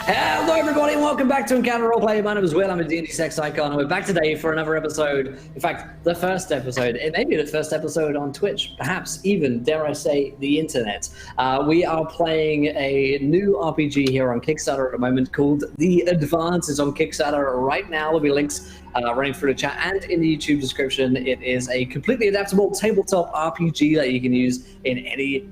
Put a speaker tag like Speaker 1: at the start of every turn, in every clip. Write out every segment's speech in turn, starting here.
Speaker 1: Hello everybody and welcome back to Encounter Roleplay. My name is Will, I'm a D&D sex icon, and we're back today for another episode. In fact, the first episode. It may be the first episode on Twitch, perhaps even, dare I say, the internet. We are playing a new RPG here on Kickstarter at the moment called The Advance. It's on Kickstarter right now. There'll be links running through the chat and in the YouTube description. It is a completely adaptable tabletop RPG that you can use in any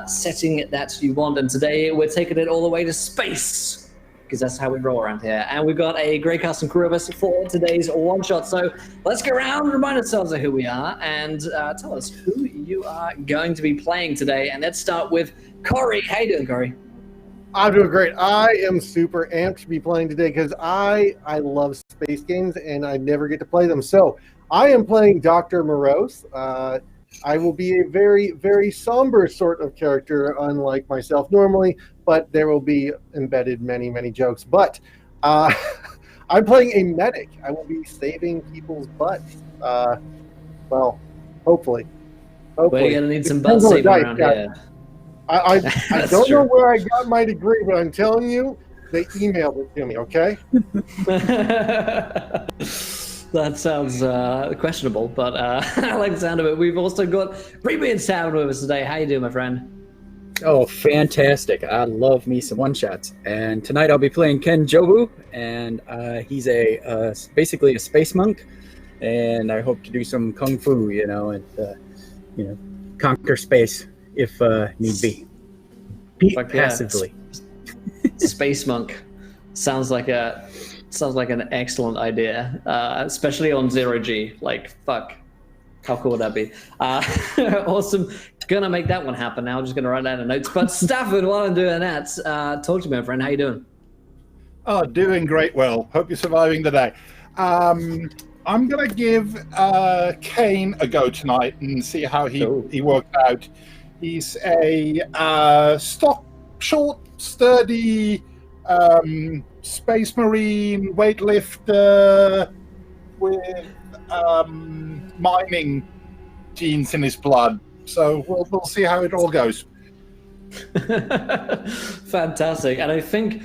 Speaker 1: setting that you want. And today we're taking it all the way to space, because that's how we roll around here. And we've got a great cast and crew of us for today's one-shot. So let's go around, remind ourselves of who we are, and tell us who you are going to be playing today. And let's start with Corey. How you doing, Corey?
Speaker 2: I'm doing great. I am super amped to be playing today because I love space games and I never get to play them. So I am playing Dr. Morose. I will be a very, very somber sort of character, unlike myself normally, but there will be embedded many, many jokes. But I'm playing a medic. I will be saving people's butts. Well, hopefully.
Speaker 1: We're going to need some butt saving around here.
Speaker 2: I don't know where I got my degree, but I'm telling you, they emailed it to me, okay?
Speaker 1: That sounds questionable, but I like the sound of it. We've also got Creepy and Sound with us today. How you doing, my friend?
Speaker 3: Oh, fantastic. I love me some one-shots. And tonight I'll be playing Ken Jobu, and he's basically a space monk, and I hope to do some kung fu, and conquer space if need be. Passively.
Speaker 1: Space monk sounds like an excellent idea, especially on 0G. Like, fuck. How cool would that be? Awesome. Gonna make that one happen now. I'm just gonna write that in notes. But Stafford, while I'm doing that, talk to me, my friend. How you doing?
Speaker 4: Oh, doing great, Will. Hope you're surviving the day. I'm gonna give Kane a go tonight and see how he worked out. He's a short, sturdy space marine weightlifter with mining genes in his blood. So we'll see how it all goes.
Speaker 1: Fantastic. And I think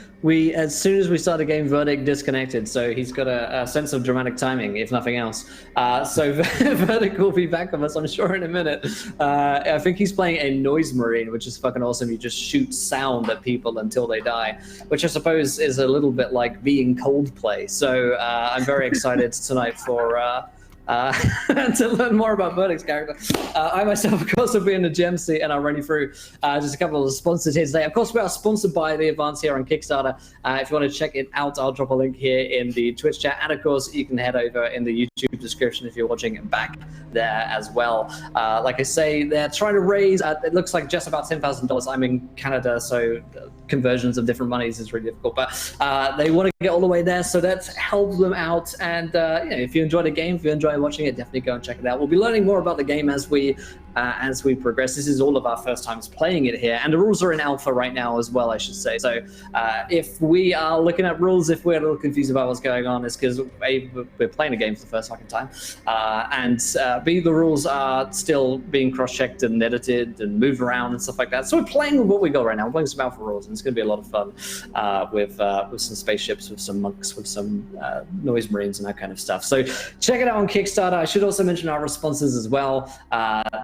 Speaker 1: as soon as we start the game, Verdict disconnected, so he's got a sense of dramatic timing, if nothing else. So Verdict will be back with us, I'm sure, in a minute. I think he's playing a noise marine, which is fucking awesome. You just shoot sound at people until they die, which I suppose is a little bit like being Coldplay. So I'm very excited tonight for to learn more about Verdict's character. I myself, of course, will be in the gem seat, and I'll run you through just a couple of the sponsors here today. Of course, we are sponsored by The Advance here on Kickstarter. If you want to check it out, I'll drop a link here in the Twitch chat, and of course, you can head over in the YouTube description if you're watching it back there as well. Like I say, they're trying to raise, it looks like just about $10,000. I'm in Canada, so conversions of different monies is really difficult, but they want to get all the way there, so let's help them out. And if you enjoy the game, if you enjoy watching it, definitely go and check it out. We'll be learning more about the game as we progress. This is all of our first times playing it here, and the rules are in alpha right now as well, I should say. So if we are looking at rules, if we're a little confused about what's going on, it's because A, we're playing the game for the first fucking time, and B, the rules are still being cross-checked and edited and moved around and stuff like that. So we're playing with what we got right now. We're playing some alpha rules, and it's going to be a lot of fun with some spaceships, with some monks, with some noise marines and that kind of stuff. So check it out on Kickstarter. I should also mention our sponsors as well.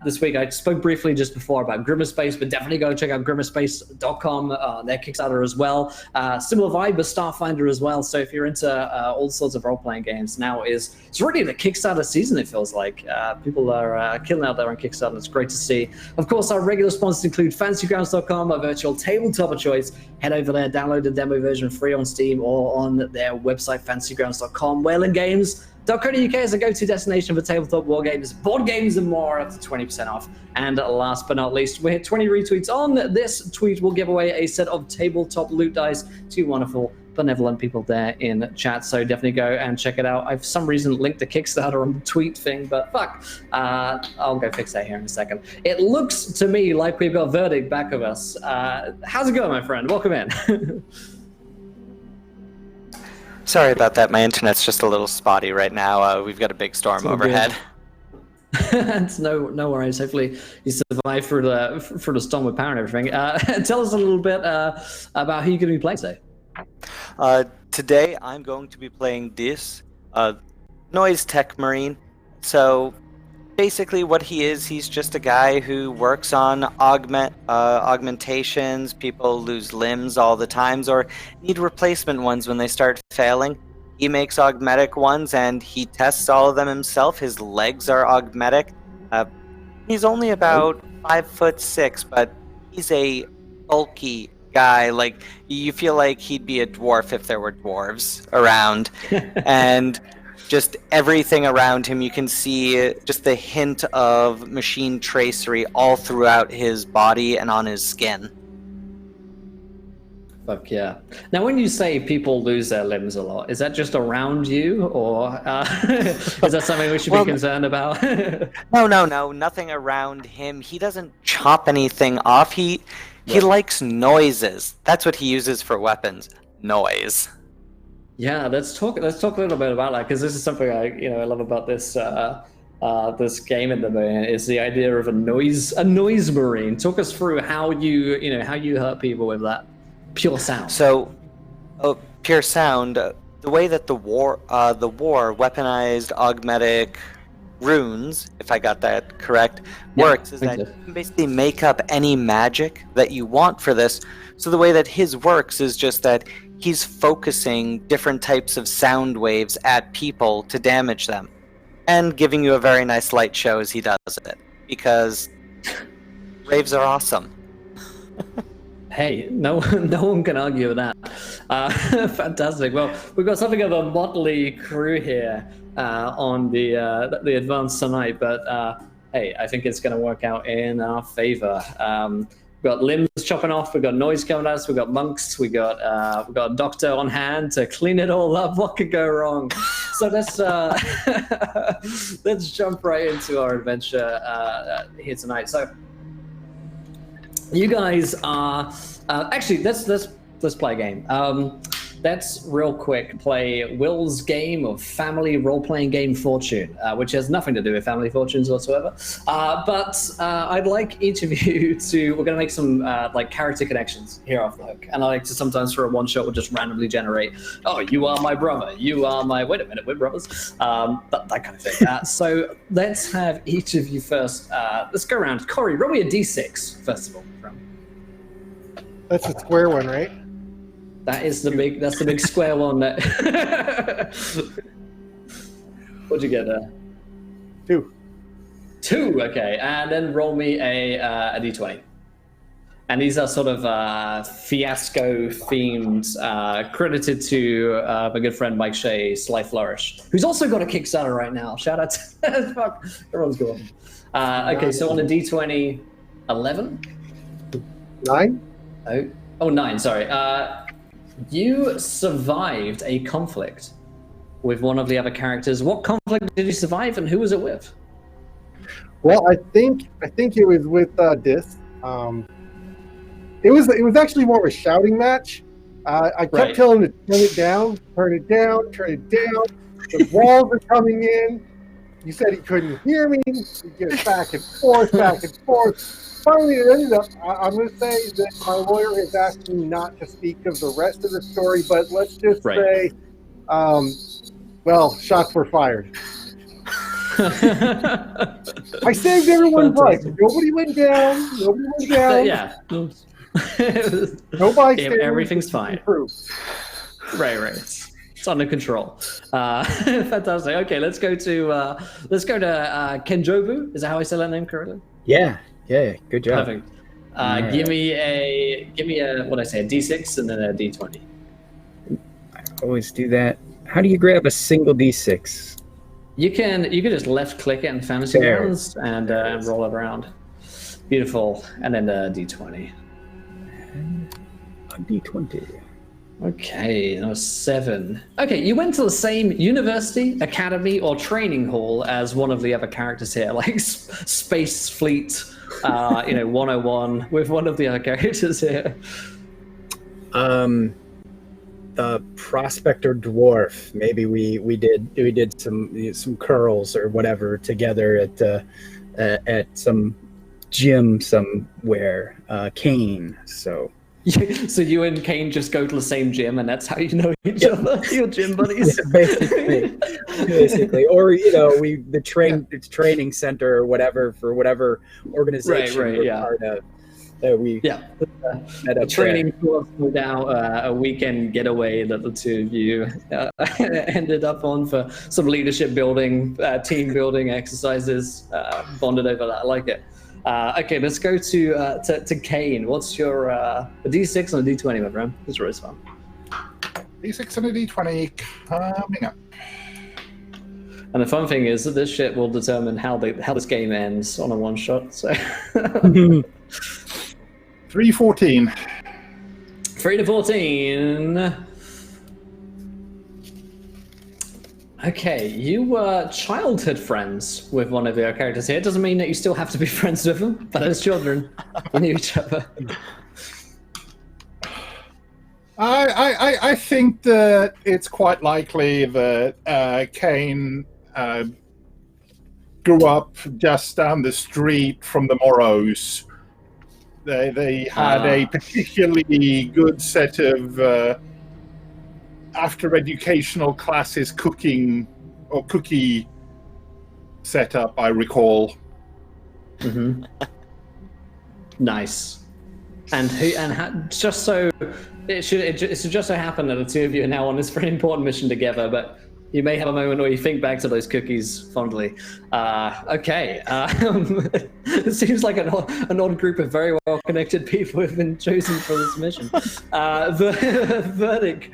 Speaker 1: This week I spoke briefly just before about Grimmerspace, but definitely go check out grimmerspace.com, their Kickstarter as well. Similar vibe, but Starfinder as well. So if you're into all sorts of role-playing games, now it's really the Kickstarter season, it feels like. People are killing out there on Kickstarter. It's great to see. Of course, our regular sponsors include fantasygrounds.com, a virtual tabletop of choice. Head over there, download the demo version free on Steam or on their website, fantasygrounds.com. Whalen Games. .co.uk is a go-to destination for tabletop war games, board games, and more, up to 20% off. And last but not least, we hit 20 retweets on this tweet. We'll give away a set of tabletop loot dice to wonderful, benevolent people there in chat. So definitely go and check it out. I, for some reason, linked the Kickstarter on the tweet thing, but fuck. I'll go fix that here in a second. It looks to me like we've got Verdict back of us. How's it going, my friend? Welcome in.
Speaker 5: Sorry about that. My internet's just a little spotty right now. We've got a big storm overhead.
Speaker 1: It's no worries. Hopefully you survive through the storm with power and everything. Tell us a little bit about who you're going to be playing today.
Speaker 5: Today I'm going to be playing this noise tech marine. So basically what he is, he's just a guy who works on augmentations. People lose limbs all the times or need replacement ones when they start failing. He makes augmetic ones and he tests all of them himself. His legs are augmetic. He's only about 5'6", but he's a bulky guy. Like, you feel like he'd be a dwarf if there were dwarves around. And just everything around him, you can see just the hint of machine tracery all throughout his body and on his skin.
Speaker 1: Fuck yeah. Now, when you say people lose their limbs a lot, is that just around you, or is that something we should be concerned about?
Speaker 5: No, nothing around him. He doesn't chop anything off. He likes noises. That's what he uses for weapons. Noise. Yeah,
Speaker 1: let's talk a little bit about that, because this is something I love about this this game at the moment, is the idea of a noise marine. Talk us through how you hurt people with that. Pure sound.
Speaker 5: So, pure sound. The way that the war weaponized augmetic runes, if I got that correct, works is that you can basically make up any magic that you want for this. So the way that his works is just that he's focusing different types of sound waves at people to damage them, and giving you a very nice light show as he does it, because raves are awesome.
Speaker 1: Hey, no one can argue with that. Fantastic. Well, we've got something of a motley crew here on the advance tonight, but hey, I think it's going to work out in our favor. We've got limbs chopping off. We've got noise coming at us. We've got monks. We've got a doctor on hand to clean it all up. What could go wrong? So let's jump right into our adventure here tonight. So. You guys are actually let's play a game. Let's real quick play Will's game of family role-playing game Fortune, which has nothing to do with family fortunes whatsoever. But I'd like each of you to. We're going to make some like character connections here off the hook, and I like to sometimes for a one shot we'll just randomly generate. Oh, you are my brother. You are my. Wait a minute, we're brothers. That kind of thing. So let's have each of you first. Let's go around. Corey, roll me a d6 first of all.
Speaker 2: That's a square one, right?
Speaker 1: That's the big square one. That. What'd you get there?
Speaker 2: 2.
Speaker 1: 2, okay. And then roll me a d20. And these are sort of fiasco themed, credited to my good friend Mike Shea, Sly Flourish, who's also got a Kickstarter right now. Shout out to fuck, everyone's going. Okay, so on a d20, 11?
Speaker 2: 9?
Speaker 1: Oh, 9, sorry. You survived a conflict with one of the other characters. What conflict did you survive, and who was it with?
Speaker 2: Well, I think it was with Dis. It was actually more of a shouting match. I kept telling him to turn it down, turn it down, turn it down. The walls are coming in. He said he couldn't hear me. He gets back and forth, back and forth. Finally, it ended up, I'm going to say that my lawyer has asked me not to speak of the rest of the story, but let's just say, well, shots were fired. I saved everyone's life. Nobody went down.
Speaker 1: Yeah.
Speaker 2: Nobody.
Speaker 1: Everything's fine. Right. It's under control. Fantastic. Okay, let's go to Kenjobu. Is that how I said that name correctly?
Speaker 3: Yeah, good job.
Speaker 1: Perfect. Give me a what I say, a d6 and then a d20.
Speaker 3: I always do that. How do you grab a single d6?
Speaker 1: You can just left click it in Fantasy Grounds and roll it around. Beautiful. And then a d20.
Speaker 3: A d20.
Speaker 1: Okay, that was 7. Okay, you went to the same university, academy, or training hall as one of the other characters here, like Space Fleet, 101, with one of the other characters here.
Speaker 3: The prospector dwarf. Maybe we did some curls or whatever together at some gym somewhere. Kane. So.
Speaker 1: So you and Kane just go to the same gym, and that's how you know each other. Your gym buddies.
Speaker 3: Basically, or the training center or whatever for whatever organization we're part of. We met up
Speaker 1: training course without a weekend getaway that the two of you ended up on for some leadership building, team building exercises, bonded over that. I like it. Okay, let's go to Kane. What's your a D6 and a D20, my friend? This is really fun.
Speaker 4: D6 and a D20 coming up.
Speaker 1: And the fun thing is that this shit will determine how this game ends on a one shot. So
Speaker 4: 3-14.
Speaker 1: 3-14. Okay, you were childhood friends with one of your characters here. It doesn't mean that you still have to be friends with them, but as children, you knew each other.
Speaker 4: I think that it's quite likely that Kane grew up just down the street from the Morrows. They had a particularly good set of after educational classes cookie setup, I recall.
Speaker 1: Mm-hmm. Nice. And just so it should just so happen that the two of you are now on this very important mission together, but you may have a moment where you think back to those cookies fondly. Okay. It seems like an odd group of very well-connected people have been chosen for this mission. The verdict,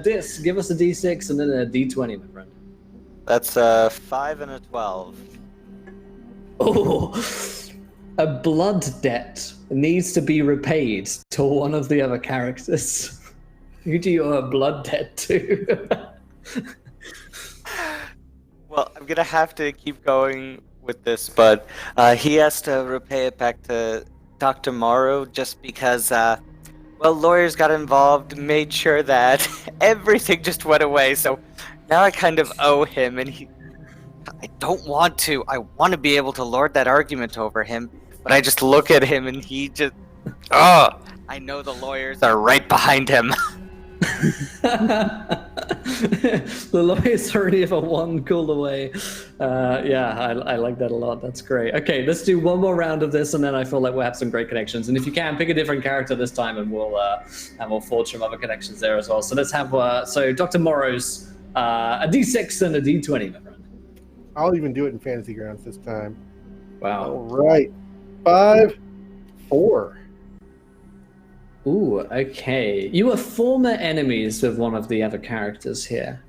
Speaker 1: Dis, give us a D6 and then a D20, my friend.
Speaker 5: That's a 5 and a 12.
Speaker 1: Oh, a blood debt needs to be repaid to one of the other characters. Who do you owe a blood debt to?
Speaker 5: Well, I'm gonna have to keep going with this, but he has to repay it back to Dr. Morrow just because, lawyers got involved, made sure that everything just went away. So now I kind of owe him, and I don't want to. I want to be able to lord that argument over him, but I just look at him, and he just, I know the lawyers are right behind him.
Speaker 1: The lawyers already have a one called away. I like that a lot. That's great. Okay, let's do one more round of this, and then I feel like we'll have some great connections. And if you can, pick a different character this time, and we'll forge some other connections there as well. So let's have Dr. Morrow's a D6 and a D20, my friend.
Speaker 2: I'll even do it in Fantasy Grounds this time.
Speaker 1: Wow.
Speaker 2: All right. 5, 4.
Speaker 1: Ooh, okay. You were former enemies with one of the other characters here.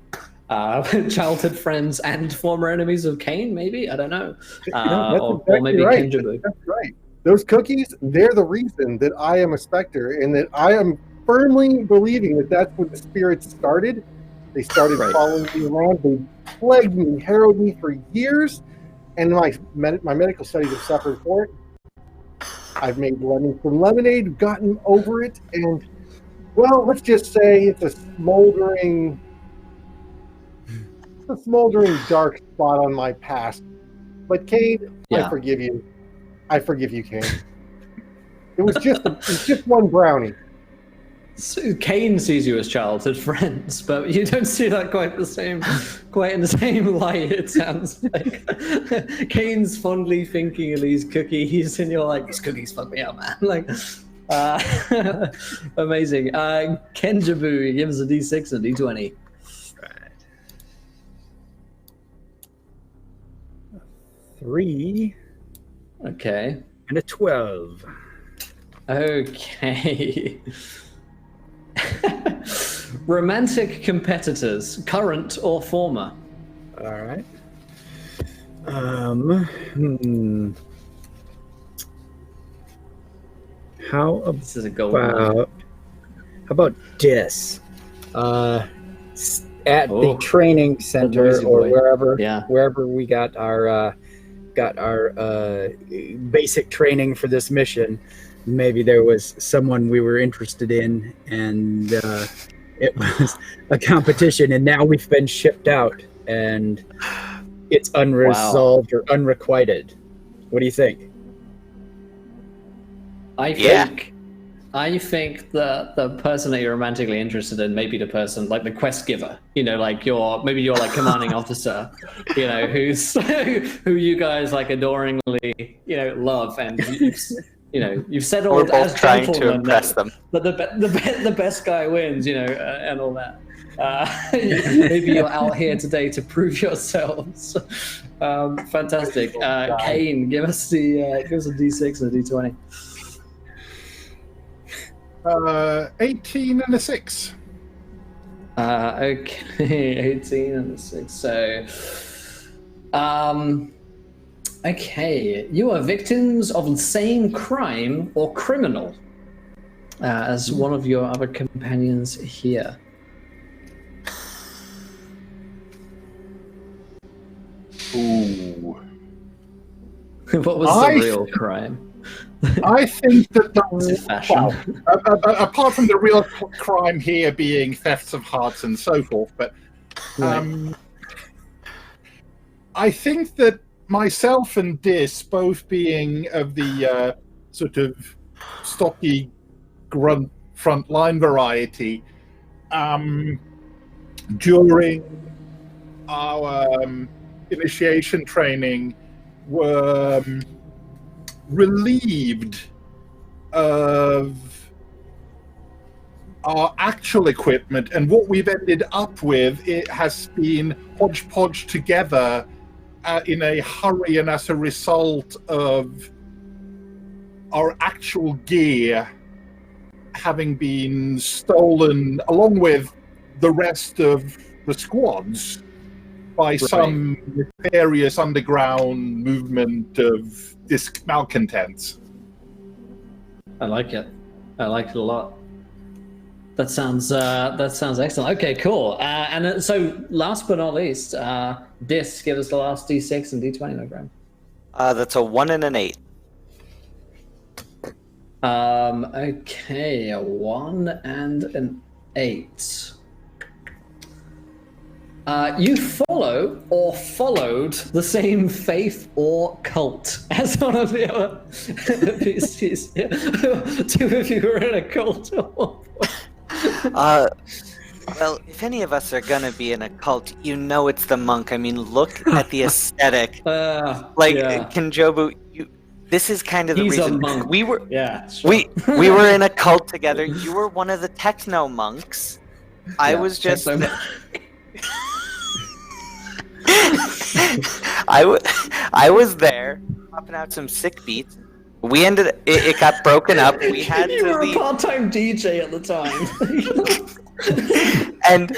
Speaker 1: Childhood friends and former enemies of Kane, maybe? I don't know. Or maybe
Speaker 2: right.
Speaker 1: Kenjabu.
Speaker 2: That's right. Those cookies, they're the reason that I am a Spectre, and that I am firmly believing that that's when the spirits started. They started following me around. They plagued me, harrowed me for years, and my medical studies have suffered for it. I've made lemons from lemonade, gotten over it, and, well, let's just say it's a smoldering dark spot on my past. But Kane, I forgive you. I forgive you, Kane. It was just one brownie.
Speaker 1: So Kane sees you as childhood friends, but you don't see that quite in the same light, it sounds like. Kane's fondly thinking of these cookies, and you're like, these cookies fuck me up, man. Like, amazing. Kenjabu, he gives a D6 and a D20.
Speaker 3: Right. 3.
Speaker 1: Okay.
Speaker 3: And a 12.
Speaker 1: Okay. Romantic competitors, current or former?
Speaker 3: All right.
Speaker 1: This is a gold one.
Speaker 3: How about Dis? At the training center or wherever we got our basic training for this mission. Maybe there was someone we were interested in, and it was a competition, and now we've been shipped out, and it's unresolved or unrequited. What do you think?
Speaker 1: I think I think the person that you're romantically interested in may be the person, like the quest giver. You know, like maybe you're like commanding officer. You know, who you guys like adoringly, love, and you've settled
Speaker 5: We're both
Speaker 1: as
Speaker 5: trying to
Speaker 1: gentlemen
Speaker 5: impress them.
Speaker 1: But the best guy wins. And all that. Maybe you're out here today to prove yourselves. Fantastic. Kane, give us a D6 and a D20.
Speaker 4: 18 and a 6.
Speaker 1: Okay, 18 and a 6. So, okay, you are victims of the same crime or criminal as one of your other companions here.
Speaker 4: Ooh.
Speaker 1: What was the real crime?
Speaker 4: I think that apart from the real crime here being thefts of hearts and so forth, but I think that myself and Dis, both being of the sort of stocky grunt frontline variety, during our initiation training were relieved of our actual equipment, and what we've ended up with, it has been hodgepodge together in a hurry, and as a result of our actual gear having been stolen along with the rest of the squads by some nefarious underground movement of malcontents.
Speaker 1: I like it. I like it a lot. That sounds excellent. Okay, cool. And so, last but not least, Dis, give us the last D6 and D20, my friend.
Speaker 5: That's a 1 and an 8.
Speaker 1: Okay, a 1 and an 8. You follow or followed the same faith or cult as one of the other NPCs. Two of you were in a cult.
Speaker 5: Well, if any of us are gonna be in a cult, it's the monk. I mean, look at the aesthetic. Kenjobu, this is kind of the
Speaker 1: He's
Speaker 5: reason
Speaker 1: a monk.
Speaker 5: we were.
Speaker 1: Yeah, sure.
Speaker 5: We were in a cult together. You were one of the techno monks. I was just. I was there, popping out some sick beats. We ended. It got broken up. We had
Speaker 1: you
Speaker 5: to
Speaker 1: were
Speaker 5: leave.
Speaker 1: a part-time DJ at the time.
Speaker 5: And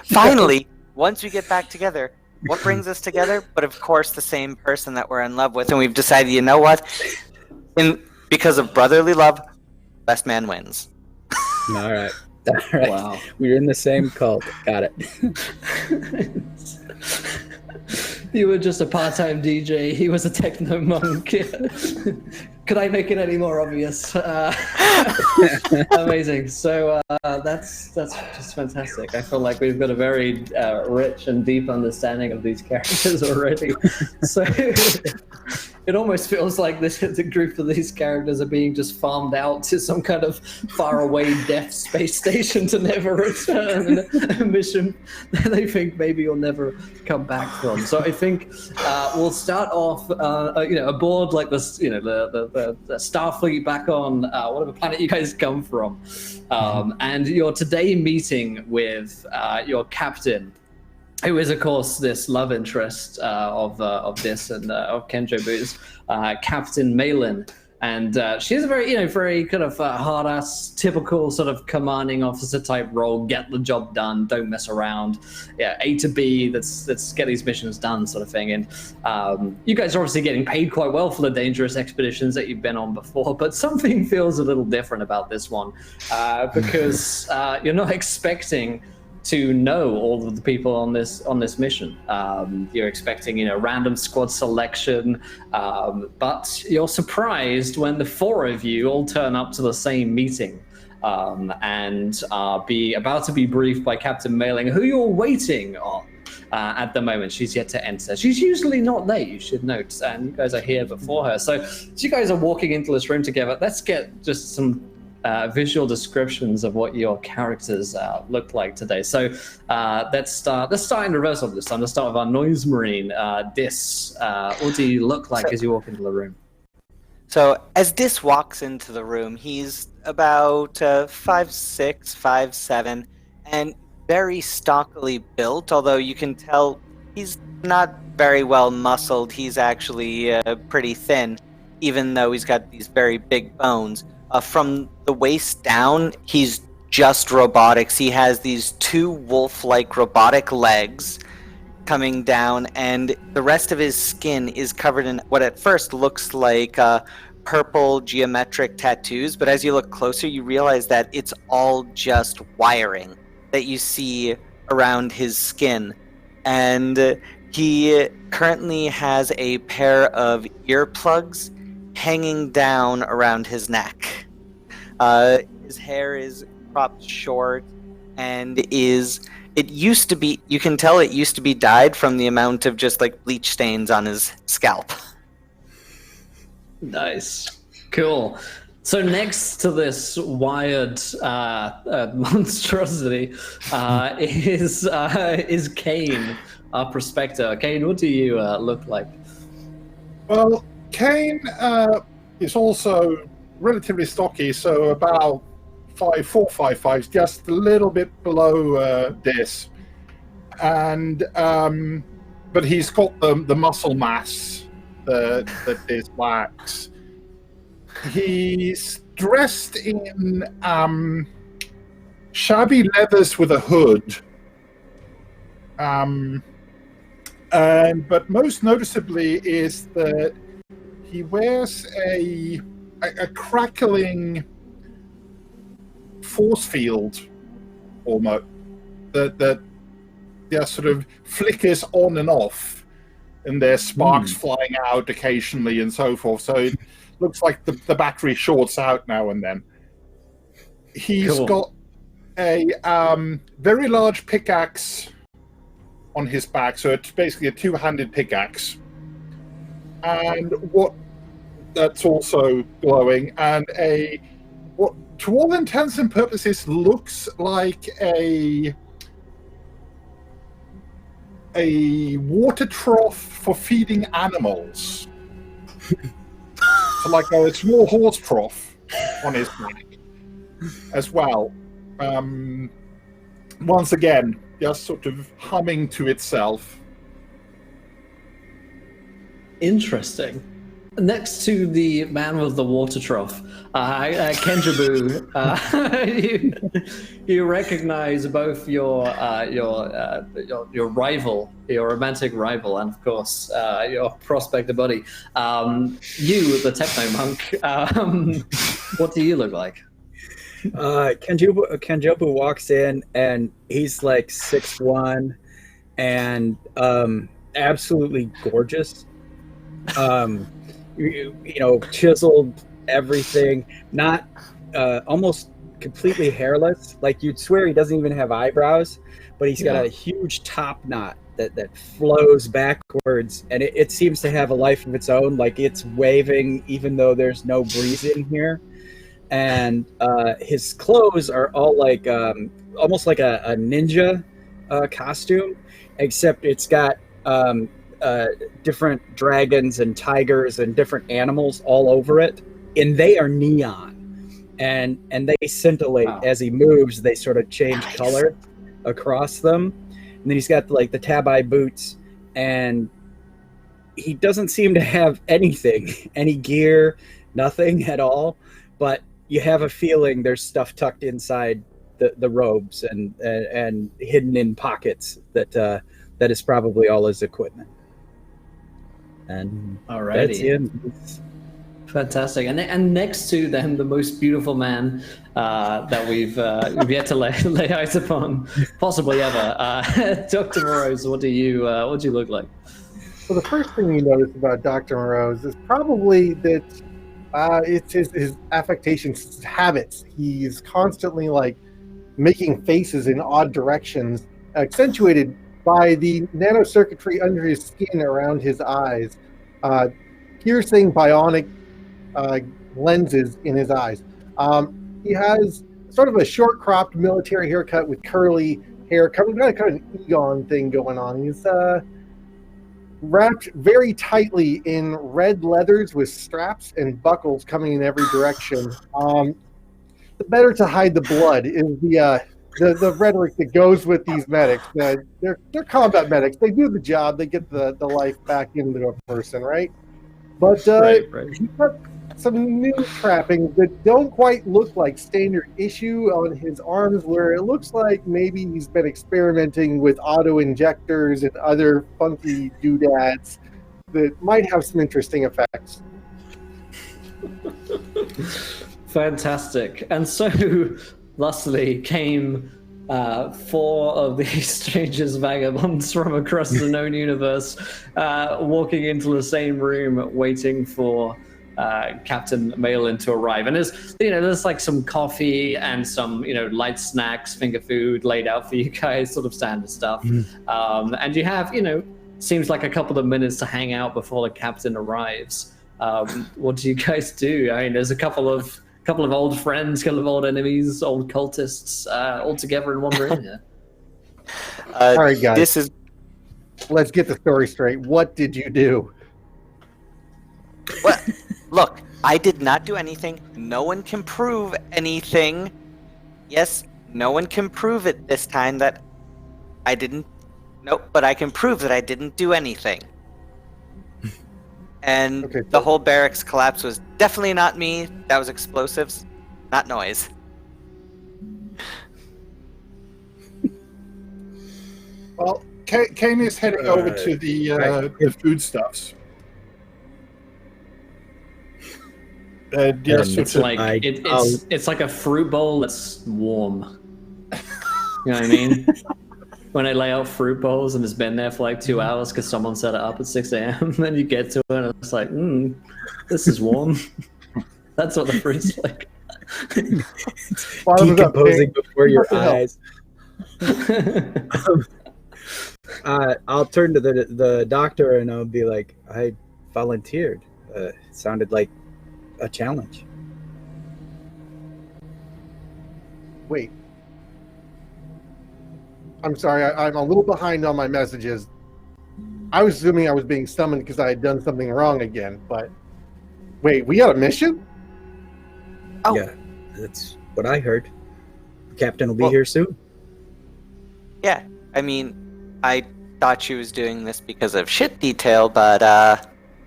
Speaker 5: finally, once we get back together, what brings us together? But of course, the same person that we're in love with, and we've decided, you know what? Because of brotherly love, best man wins.
Speaker 3: All right.
Speaker 1: Wow.
Speaker 3: We're in the same cult. Got it.
Speaker 1: You were just a part-time DJ. He was a techno monk. Could I make it any more obvious? Amazing. So that's just fantastic. I feel like we've got a very rich and deep understanding of these characters already. So it almost feels like the group of these characters are being just farmed out to some kind of faraway death space station to never return, a mission that they think maybe you'll never come back from. So I think we'll start off, aboard like this, the Starfleet back on whatever planet you guys come from, and you're today meeting with your captain, who is, of course, this love interest of this and of Kenjobu's, Captain Malin. And she's a very, very kind of hard-ass, typical sort of commanding officer type role. Get the job done, don't mess around. Yeah, A to B, let's get these missions done sort of thing. And you guys are obviously getting paid quite well for the dangerous expeditions that you've been on before, but something feels a little different about this one because you're not expecting to know all of the people on this mission. You're expecting, random squad selection, but you're surprised when the four of you all turn up to the same meeting and are about to be briefed by Captain Mailing, who you're waiting on. at the moment. She's yet to enter. She's usually not late, you should note, and you guys are here before her. So as you guys are walking into this room together, let's get just some visual descriptions of what your characters look like today. So let's start in reverse order this time. Let's start with our noise marine, Dis. What do you look like as you walk into the room?
Speaker 5: So as Dis walks into the room, he's about 5'6", 5'7", and very stockily built, although you can tell he's not very well muscled. He's actually pretty thin, even though he's got these very big bones. From the waist down, he's just robotics. He has these 2 wolf-like robotic legs coming down, and the rest of his skin is covered in what at first looks like purple geometric tattoos, but as you look closer, you realize that it's all just wiring that you see around his skin. And he currently has a pair of earplugs hanging down around his neck. His hair is cropped short and you can tell it used to be dyed from the amount of just like bleach stains on his scalp.
Speaker 1: Nice. Cool. So next to this wired monstrosity is Kane, our prospector. Kane, what do you look like?
Speaker 4: Well, Kane is also relatively stocky, so about 5'4", 5'5", just a little bit below this, and but he's got the muscle mass that this lacks. He's dressed in shabby leathers with a hood, but most noticeably is that he wears a crackling force field, almost that sort of flickers on and off, and there's sparks flying out occasionally and so forth. So it looks like the battery shorts out now and then. He's got a very large pickaxe on his back, so it's basically a 2-handed pickaxe, and that's also glowing, and what to all intents and purposes looks like a water trough for feeding animals. So like a small horse trough on his back as well. Once again, just sort of humming to itself.
Speaker 1: Interesting. Next to the man with the water trough, Kenjabu, you recognize both your rival, your romantic rival, and of course your prospector buddy. You, the techno monk. What do you look like?
Speaker 3: Kenjabu walks in, and he's like 6'1", and absolutely gorgeous. You know, chiseled everything, not almost completely hairless. Like you'd swear he doesn't even have eyebrows, but he's got a huge top knot that flows backwards, and it seems to have a life of its own. Like it's waving even though there's no breeze in here. And his clothes are all like almost like a ninja costume, except it's got different dragons and tigers and different animals all over it, and they are neon, and they scintillate as he moves. They sort of change color across them, and then he's got like the tabi boots, and he doesn't seem to have any gear, nothing at all, but you have a feeling there's stuff tucked inside the robes and hidden in pockets that is probably all his equipment. And that's it.
Speaker 1: Fantastic. And next to them, the most beautiful man that we've yet to lay eyes upon, possibly ever. Dr. Morose, what do you look like?
Speaker 2: Well, the first thing you notice about Dr. Morose is probably that it's his affectations, his habits. He's constantly like making faces in odd directions, accentuated by the nanocircuitry under his skin around his eyes, piercing bionic lenses in his eyes. He has sort of a short cropped military haircut with curly hair, kind of an Egon thing going on. He's wrapped very tightly in red leathers with straps and buckles coming in every direction. The better to hide the blood is the rhetoric that goes with these medics. They're combat medics. They do the job. They get the life back into a person, right? But
Speaker 1: Right.
Speaker 2: he's got some new trappings that don't quite look like standard issue on his arms, where it looks like maybe he's been experimenting with auto injectors and other funky doodads that might have some interesting effects.
Speaker 1: Fantastic. And so, lastly, came 4 of these strangest vagabonds from across the known universe, walking into the same room, waiting for Captain Malin to arrive. And there's like some coffee and some light snacks, finger food laid out for you guys, sort of standard stuff. And you have seems like a couple of minutes to hang out before the captain arrives. What do you guys do? I mean, there's a couple of old friends, couple of old enemies, old cultists, all together in one room here.
Speaker 2: All right, guys. Let's get the story straight. What did you do?
Speaker 5: Well, look, I did not do anything. No one can prove anything. Yes, no one can prove it this time that I didn't. Nope, but I can prove that I didn't do anything. And
Speaker 2: Okay,
Speaker 5: the whole barracks collapse was definitely not me. That was explosives, not noise.
Speaker 4: Well, Kane is heading over to the foodstuffs.
Speaker 1: It's like a fruit bowl that's warm. You know what I mean? When I lay out fruit bowls and it's been there for like 2 hours because someone set it up at 6 a.m. Then you get to it and it's like, this is warm. That's what the fruit's like.
Speaker 3: Decomposing before your eyes. I'll turn to the doctor and I'll be like, I volunteered. It sounded like a challenge.
Speaker 2: Wait. I'm sorry, I'm a little behind on my messages. I was assuming I was being summoned because I had done something wrong again, but wait, we got a mission?
Speaker 5: Oh.
Speaker 3: Yeah, that's what I heard. The captain will be here soon.
Speaker 5: Yeah, I mean, I thought she was doing this because of shit detail, but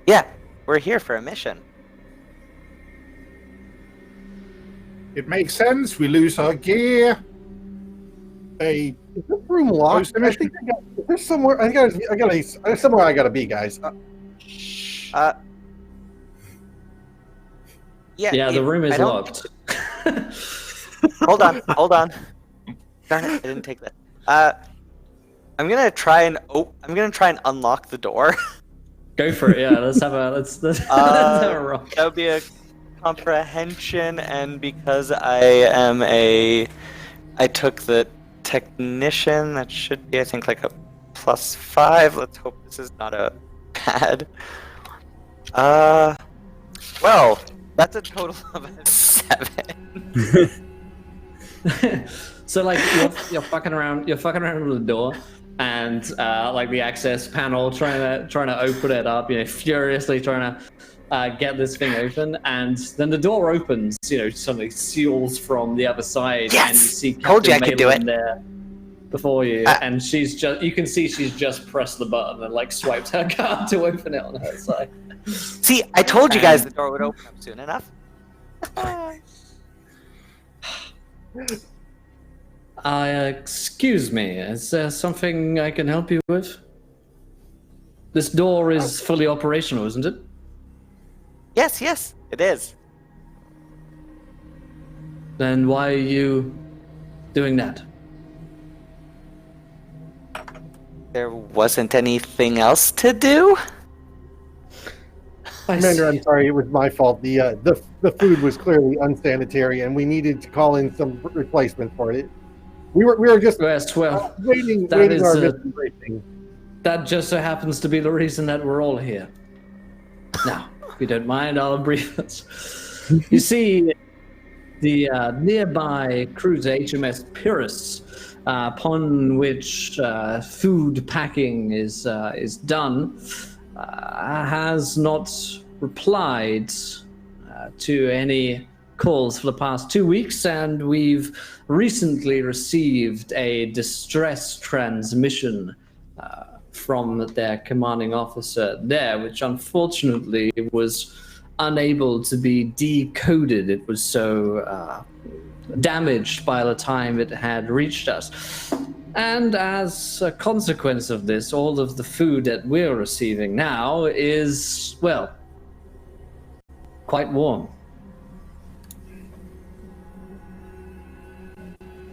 Speaker 5: yeah, we're here for a mission.
Speaker 4: It makes sense. We lose our gear.
Speaker 2: Is this room locked? I think there's somewhere. There's somewhere I gotta be, guys.
Speaker 1: Yeah, the room is locked.
Speaker 5: Hold on. Darn it, I didn't take that. I'm gonna try and unlock the door.
Speaker 1: Go for it. Yeah, let's have a roll.
Speaker 5: That would be a comprehension, and because I took the technician, that should be, I think, like a +5. Let's hope this is not a bad. Well, that's a total of a 7.
Speaker 1: So like you're fucking around with the door, and like the access panel trying to open it up, furiously trying to get this thing open, and then the door opens, suddenly seals from the other side,
Speaker 5: yes!
Speaker 1: and you see
Speaker 5: Told you I
Speaker 1: Captain
Speaker 5: could do
Speaker 1: Malin
Speaker 5: it.
Speaker 1: there before you, and you can see she's just pressed the button and like swiped her card to open it on her side.
Speaker 5: See, I told you guys the door would open up soon enough.
Speaker 1: Excuse me, is there something I can help you with? This door is fully operational, isn't it?
Speaker 5: Yes, it is.
Speaker 1: Then why are you doing that?
Speaker 5: There wasn't anything else to do?
Speaker 2: Commander, I'm sorry, it was my fault. The food was clearly unsanitary, and we needed to call in some replacement for it. We were just
Speaker 1: Yes, well,
Speaker 2: waiting
Speaker 1: that is,
Speaker 2: our mission briefing.
Speaker 1: that just so happens to be the reason that we're all here. Now, if you don't mind, I'll brief us. You see, the nearby cruiser HMS Pyrrhus, upon which food packing is done, has not replied to any calls for the past 2 weeks, and we've recently received a distress transmission from their commanding officer there, which unfortunately was unable to be decoded. It was so damaged by the time it had reached us. And as a consequence of this, all of the food that we're receiving now is, well, quite warm.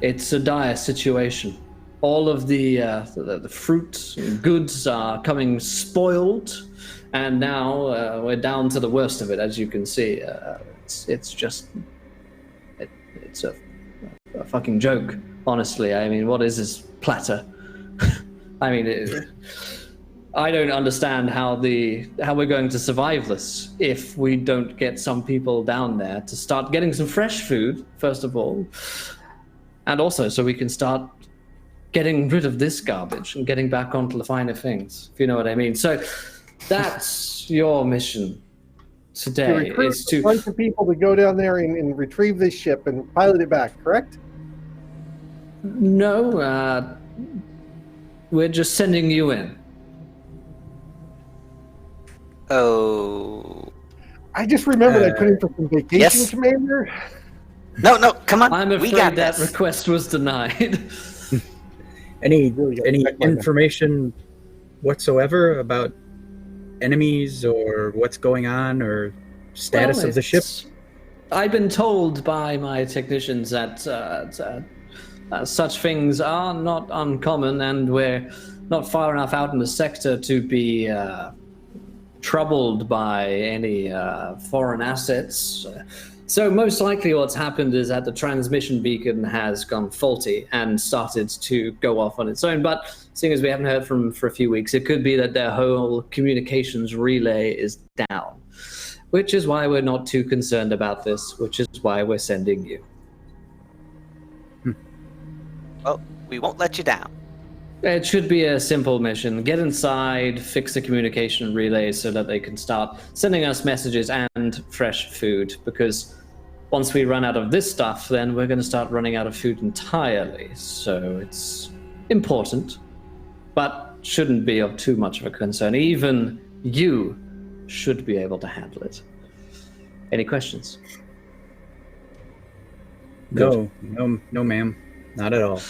Speaker 1: It's a dire situation. All of the fruit and goods are coming spoiled, and now we're down to the worst of it, as you can see. It's a fucking joke, honestly. I mean, what is this platter? I mean, I don't understand how we're going to survive this if we don't get some people down there to start getting some fresh food, first of all, and also so we can start getting rid of this garbage and getting back onto the finer things, if you know what I mean. So that's your mission today, is to
Speaker 2: a bunch of people to go down there and retrieve this ship and pilot it back, correct?
Speaker 1: No, we're just sending you in.
Speaker 5: Oh.
Speaker 2: I just remembered I put in for some vacation,
Speaker 5: yes.
Speaker 2: Commander.
Speaker 5: No, come on.
Speaker 1: I'm
Speaker 5: we
Speaker 1: afraid
Speaker 5: got
Speaker 1: that
Speaker 5: this.
Speaker 1: request was denied.
Speaker 3: Any information whatsoever about enemies or what's going on or status of the ship?
Speaker 1: I've been told by my technicians that such things are not uncommon, and we're not far enough out in the sector to be troubled by any foreign assets. So most likely what's happened is that the transmission beacon has gone faulty and started to go off on its own. But seeing as we haven't heard from them for a few weeks, it could be that their whole communications relay is down, which is why we're not too concerned about this, which is why we're sending you.
Speaker 5: Well, we won't let you down.
Speaker 1: It should be a simple mission. Get inside, fix the communication relay so that they can start sending us messages and fresh food, because once we run out of this stuff, then we're going to start running out of food entirely. So it's important, but shouldn't be of too much of a concern. Even you should be able to handle it. Any questions?
Speaker 3: No, ma'am. Not at all.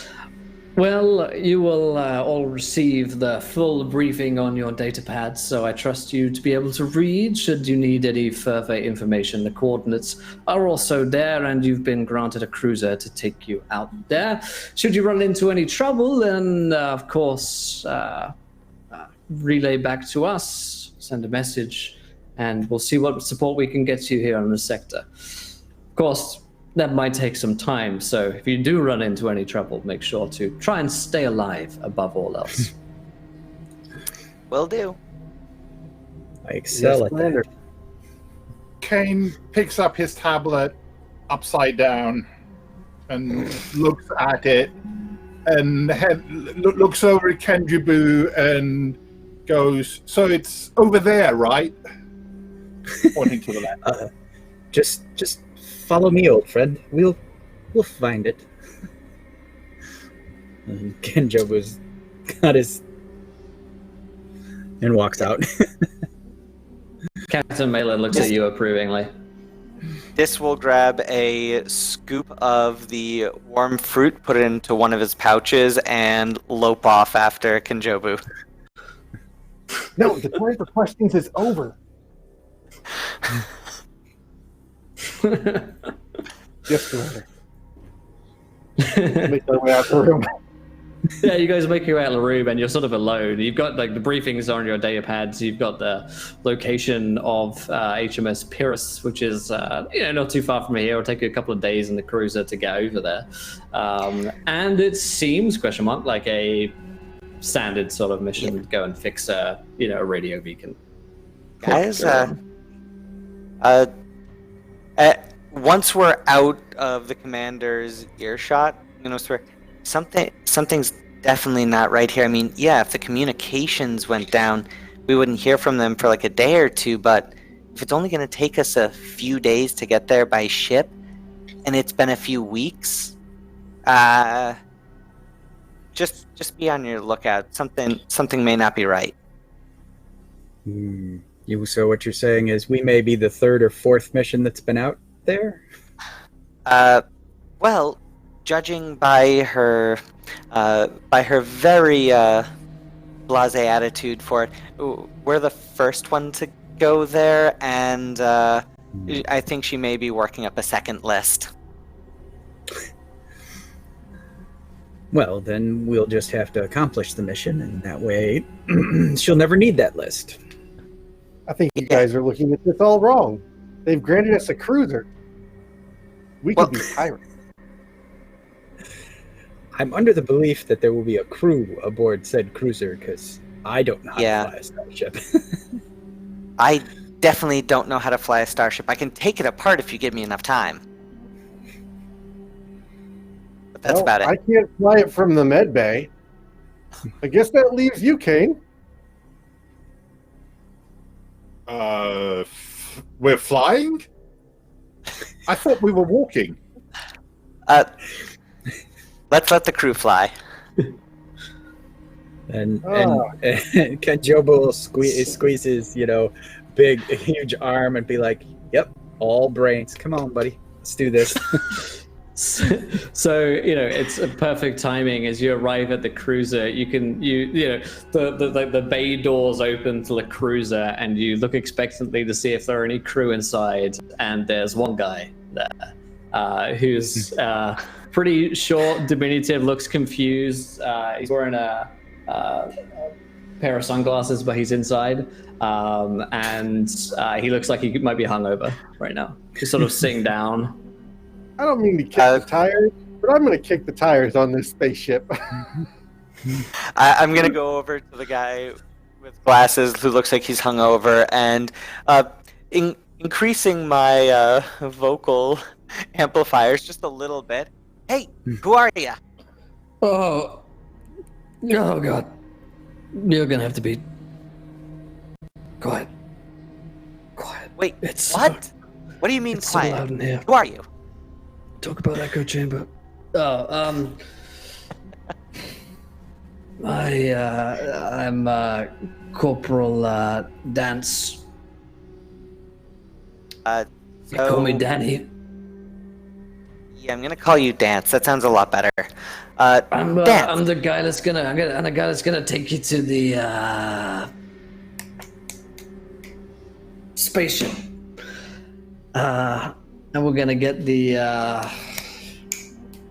Speaker 1: Well, you will all receive the full briefing on your data pads, so I trust you to be able to read should you need any further information. The coordinates are also there, and you've been granted a cruiser to take you out there. Should you run into any trouble, then, of course, relay back to us, send a message, and we'll see what support we can get you here on the sector. Of course, that might take some time, so if you do run into any trouble, make sure to try and stay alive above all else.
Speaker 5: Will do.
Speaker 3: I excel at that.
Speaker 4: Kane picks up his tablet upside down and looks at it and looks over at Kenjibu and goes, "So it's over there, right?" Pointing to the left.
Speaker 3: Just follow me, old friend. We'll find it. And Kenjobu's got his and walks out.
Speaker 1: Captain Mela looks at you approvingly.
Speaker 5: This will grab a scoop of the warm fruit, put it into one of his pouches, and lope off after Kenjobu.
Speaker 2: No, the time for questions is over. Yes, Commander. Make our way out the room.
Speaker 1: Yeah, you guys make your way out of the room and you're sort of alone. You've got like the briefings on your data pads. You've got the location of HMS Pyrrhus, which is not too far from here. It'll take you a couple of days in the cruiser to get over there. And it seems, like a standard sort of mission. Go and fix a radio beacon.
Speaker 5: Guys, once we're out of the commander's earshot, something's definitely not right here. I mean, yeah, if the communications went down, we wouldn't hear from them for like a day or two, but if it's only going to take us a few days to get there by ship, and it's been a few weeks, just be on your lookout. Something may not be right.
Speaker 3: So what you're saying is we may be the third or fourth mission that's been out there?
Speaker 5: Well, judging by her very blasé attitude for it, we're the first one to go there, and I think she may be working up a second list.
Speaker 3: Well, then we'll just have to accomplish the mission, and that way she'll never need that list.
Speaker 2: I think you guys are looking at this all wrong. They've granted us a cruiser. We could be pirates.
Speaker 3: I'm under the belief that there will be a crew aboard said cruiser, because I don't know how to fly a starship.
Speaker 5: I definitely don't know how to fly a starship. I can take it apart if you give me enough time. But that's about it.
Speaker 2: I can't fly it from the med bay. I guess that leaves you, Kane.
Speaker 4: We're flying? I thought we were walking.
Speaker 5: Let's let the crew fly.
Speaker 3: And Ken Jobo squeeze his, big, huge arm and be like, "Yep, all brains. Come on, buddy, let's do this."
Speaker 1: So it's a perfect timing as you arrive at the cruiser. The bay doors open to the cruiser, and you look expectantly to see if there are any crew inside. And there's one guy there who's pretty short, diminutive, looks confused. He's wearing a pair of sunglasses, but he's inside, and he looks like he might be hungover right now. He's sort of sitting down.
Speaker 2: I don't mean to kick the tires, but I'm going to kick the tires on this spaceship.
Speaker 5: I'm going to go over to the guy with glasses who looks like he's hungover and increasing my vocal amplifiers just a little bit. Hey, who are you?
Speaker 1: Oh God. You're going to have to be quiet.
Speaker 5: Wait,
Speaker 1: it's
Speaker 5: what? What do you mean
Speaker 1: it's
Speaker 5: quiet?
Speaker 1: So loud in here.
Speaker 5: Who are you?
Speaker 1: Talk about echo chamber. I'm Corporal Dance. They call me Danny.
Speaker 5: Yeah, I'm gonna call you Dance. That sounds a lot better.
Speaker 1: I'm
Speaker 5: Dance.
Speaker 1: the guy that's gonna take you to the spaceship. And we're gonna get the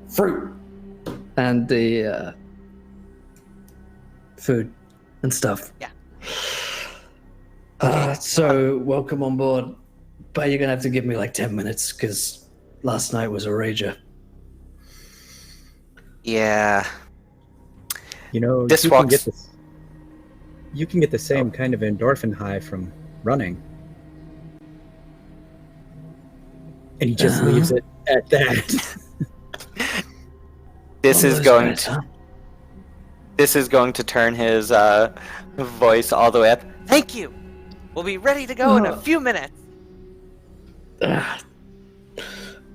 Speaker 1: fruit and the food and stuff.
Speaker 5: Yeah.
Speaker 1: So welcome on board, but you're gonna have to give me like 10 minutes because last night was a rager.
Speaker 5: Yeah.
Speaker 3: This you can get the same kind of endorphin high from running. And he just leaves it at that.
Speaker 5: This is going to turn his voice all the way up. Thank you. We'll be ready to go in a few minutes.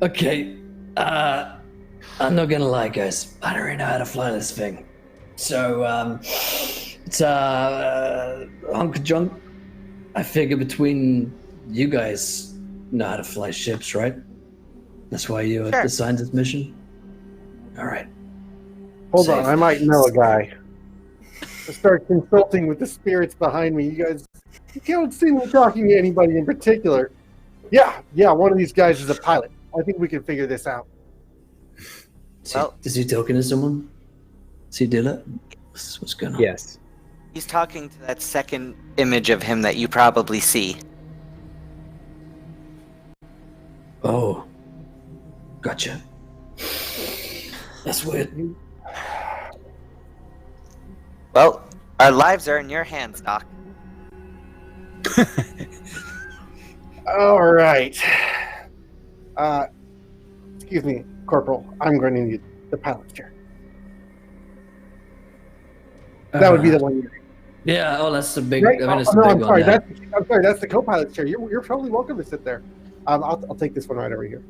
Speaker 1: Okay. I'm not gonna lie, guys. I don't really know how to fly this thing. So, it's hunk of junk. I figure between you guys know how to fly ships, right? That's why you
Speaker 5: Sure.
Speaker 1: assigned this mission? All right.
Speaker 2: Hold on, I might know a guy. I start consulting with the spirits behind me. You guys, you can't see me talking to anybody in particular. Yeah, one of these guys is a pilot. I think we can figure this out.
Speaker 5: Well-
Speaker 1: Is he talking to someone? Is See Dilla? What's going on?
Speaker 3: Yes.
Speaker 5: He's talking to that second image of him that you probably see.
Speaker 1: Oh. Gotcha. That's weird.
Speaker 5: Well, our lives are in your hands, Doc.
Speaker 2: All right. Excuse me, Corporal. I'm going to need the pilot's chair. That would be the one.
Speaker 1: Yeah. Oh, that's the big.
Speaker 2: Right?
Speaker 1: I mean, it's
Speaker 2: no,
Speaker 1: the
Speaker 2: I'm
Speaker 1: big
Speaker 2: sorry.
Speaker 1: one. Yeah.
Speaker 2: I'm sorry. That's the co-pilot's chair. You're totally welcome to sit there. I'll take this one right over here.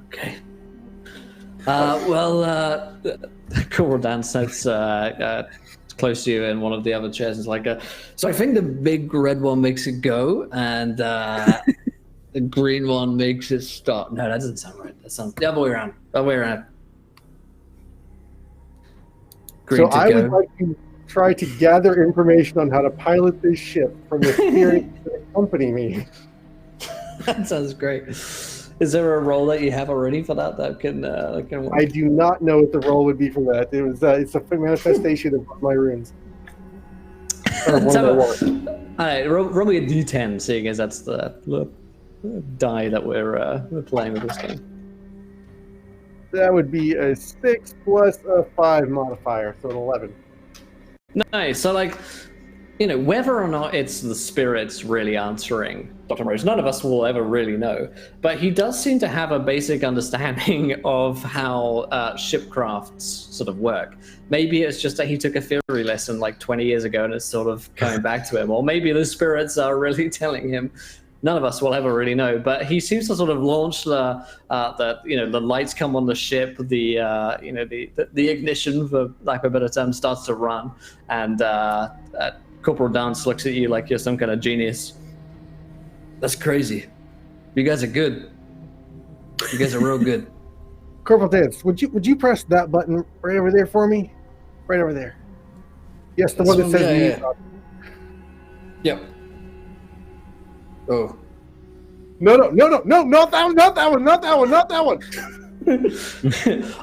Speaker 1: Okay. Corporal Dan sits close to you in one of the other chairs. It's like, so I think the big red one makes it go, and the green one makes it stop. No, that doesn't sound right. That sounds the other way around. Other way around. Green
Speaker 2: So
Speaker 1: to
Speaker 2: I
Speaker 1: go.
Speaker 2: would like to try to gather information on how to pilot this ship from the steering that accompany me.
Speaker 1: That sounds great. Is there a role that you have already for that can work?
Speaker 2: I do not know what the role would be for that. It's a manifestation of my runes. Or one of the
Speaker 1: All right, roll me a d10, seeing as that's the die that we're playing with this game.
Speaker 2: That would be a 6 plus a 5 modifier, so an 11.
Speaker 1: Nice. So, whether or not it's the spirits really answering Dr. Morose, none of us will ever really know. But he does seem to have a basic understanding of how shipcrafts sort of work. Maybe it's just that he took a theory lesson 20 years ago and it's sort of coming back to him. Or maybe the spirits are really telling him. None of us will ever really know, but he seems to sort of launch the lights come on the ship, the ignition, for lack of a better term, starts to run, and Corporal Dance looks at you like you're some kind of genius. That's crazy. You guys are good. You guys are real good.
Speaker 2: Corporal Dance, would you press that button right over there for me? Right over there. Yes, the one that says
Speaker 1: yeah. Yep. Oh.
Speaker 2: No, not that one, not that one, not that one, not that one.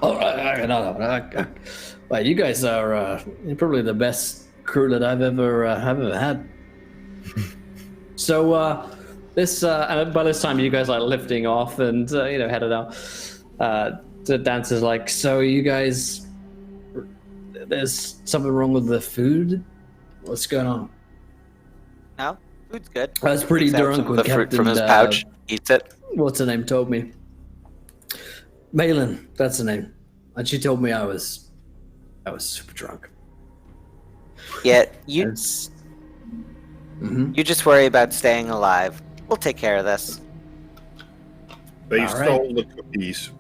Speaker 1: All right, no. Well, you guys are you're probably the best crew that I've ever had. So this and by this time you guys are lifting off and headed out. The dancer's like, so you guys, there's something wrong with the food? What's going on?
Speaker 5: No, food's good.
Speaker 1: I was pretty
Speaker 5: Takes out
Speaker 1: drunk
Speaker 5: some of
Speaker 1: when
Speaker 5: the fruit
Speaker 1: Captain
Speaker 5: from his pouch. Eats it.
Speaker 1: What's her name told me. Malin, that's her name. And she told me I was super drunk.
Speaker 5: Yeah, you
Speaker 1: Mm-hmm.
Speaker 5: you just worry about staying alive. We'll take care of this.
Speaker 4: They
Speaker 1: All right.
Speaker 4: stole the cookies.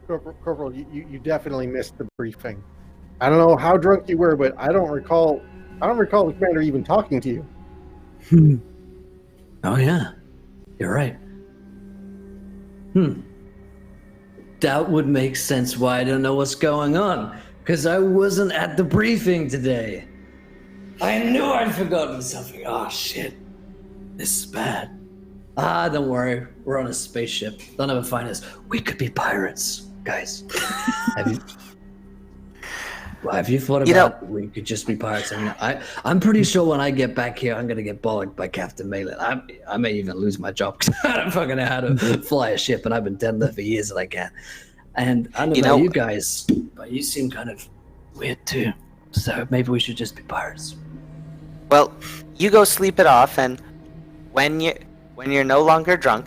Speaker 2: Corporal, you definitely missed the briefing. I don't know how drunk you were, but I don't recall the commander even talking to you.
Speaker 1: Oh yeah, you're right. That would make sense why I don't know what's going on. Because I wasn't at the briefing today. I knew I'd forgotten something. Oh shit. This is bad. Don't worry. We're on a spaceship. They'll never find us. We could be pirates, guys. Have you thought about we could just be pirates? I mean, I'm pretty sure when I get back here, I'm gonna get bollocked by Captain Malin. I may even lose my job because I don't fucking know how to fly a ship, and I've been telling them for years that I can. And I don't know you guys, but you seem kind of weird too. So maybe we should just be pirates.
Speaker 5: Well, you go sleep it off, and when you're no longer drunk,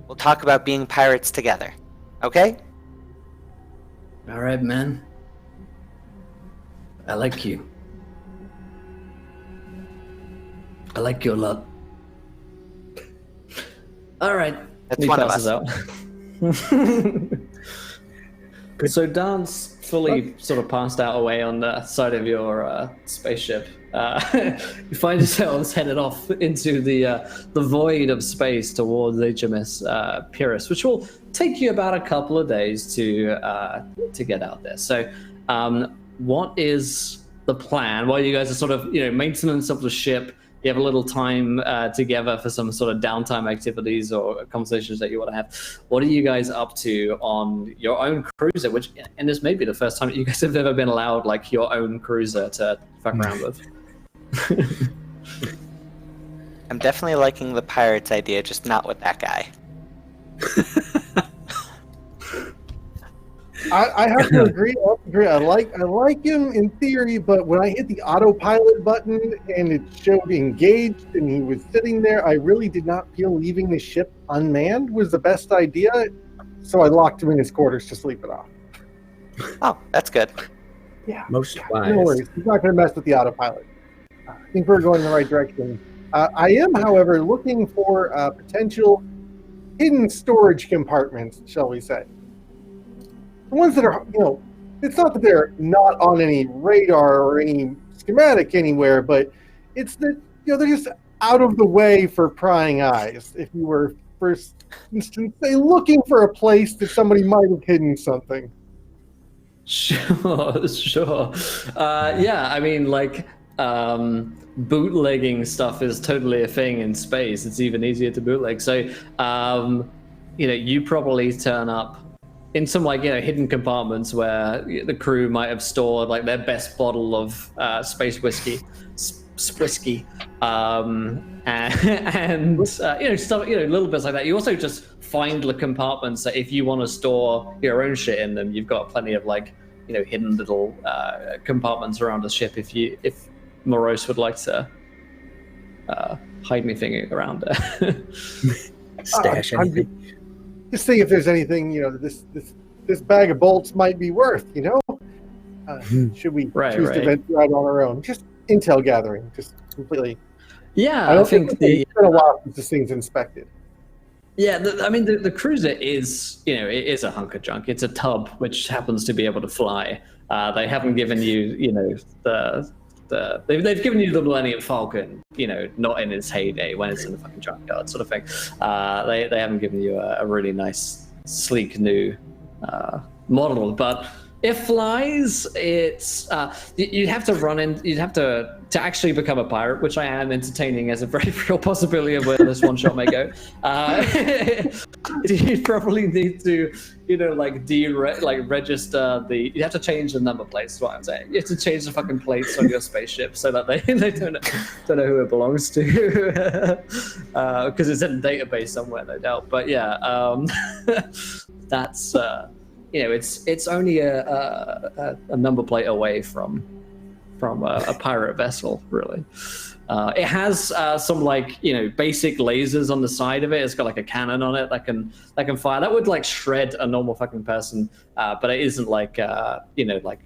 Speaker 5: we'll talk about being pirates together. Okay?
Speaker 1: All right, man. I like you. I like you a lot. All right.
Speaker 5: That's
Speaker 1: He
Speaker 5: one of
Speaker 1: passes
Speaker 5: us.
Speaker 1: out. So Dan's fully sort of passed out away on the side of your spaceship. You find yourselves headed off into the void of space towards HMS Pyrrhus, which will take you about a couple of days to get out there. So, what is the plan? While you guys are sort of maintenance of the ship you have a little time together for some sort of downtime activities or conversations that you want to have. What are you guys up to on your own cruiser? And this may be the first time that you guys have ever been allowed like your own cruiser to fuck around with.
Speaker 5: I'm definitely liking the pirates idea, just not with that guy.
Speaker 2: I have to agree. I like him in theory, but when I hit the autopilot button and it showed engaged and he was sitting there, I really did not feel leaving the ship unmanned was the best idea. So I locked him in his quarters to sleep it off.
Speaker 5: Oh, that's good.
Speaker 2: Yeah,
Speaker 3: Most wise.
Speaker 2: no worries. He's not going to mess with the autopilot. I think we're going in the right direction. I am, however, looking for potential hidden storage compartments, shall we say. The ones that are, it's not that they're not on any radar or any schematic anywhere, but it's that, they're just out of the way for prying eyes. If you were, for instance, say, looking for a place that somebody might have hidden something.
Speaker 1: Sure. Yeah, I mean, like, bootlegging stuff is totally a thing in space. It's even easier to bootleg. So, you probably turn up in some hidden compartments where the crew might have stored like their best bottle of space whiskey, and stuff, little bits like that. You also just find the compartments that if you want to store your own shit in them, you've got plenty of hidden little compartments around the ship if Morose would like to hide anything around there.
Speaker 3: Stash anything.
Speaker 2: Just see if there's anything this bag of bolts might be worth. Should we choose to venture out on our own? Just intel gathering, just completely.
Speaker 1: Yeah,
Speaker 2: I think it's been a while since this thing's inspected.
Speaker 1: Yeah, the cruiser is, it is a hunk of junk. It's a tub which happens to be able to fly. They haven't given you, they've given you the Millennium Falcon, not in its heyday when it's in the fucking junkyard sort of thing. They haven't given you a really nice, sleek new model, but it flies. It's you'd have to actually become a pirate, which I am entertaining as a very real possibility of where this one shot may go. You'd probably need to register you'd have to change the number plates, is what I'm saying. You have to change the fucking plates on your spaceship so that they don't know who it belongs to, because it's in a database somewhere, no doubt. But yeah, that's it's only a number plate away from a pirate vessel, really. It has some basic lasers on the side of it. It's got a cannon on it that can fire. That would shred a normal fucking person, but it isn't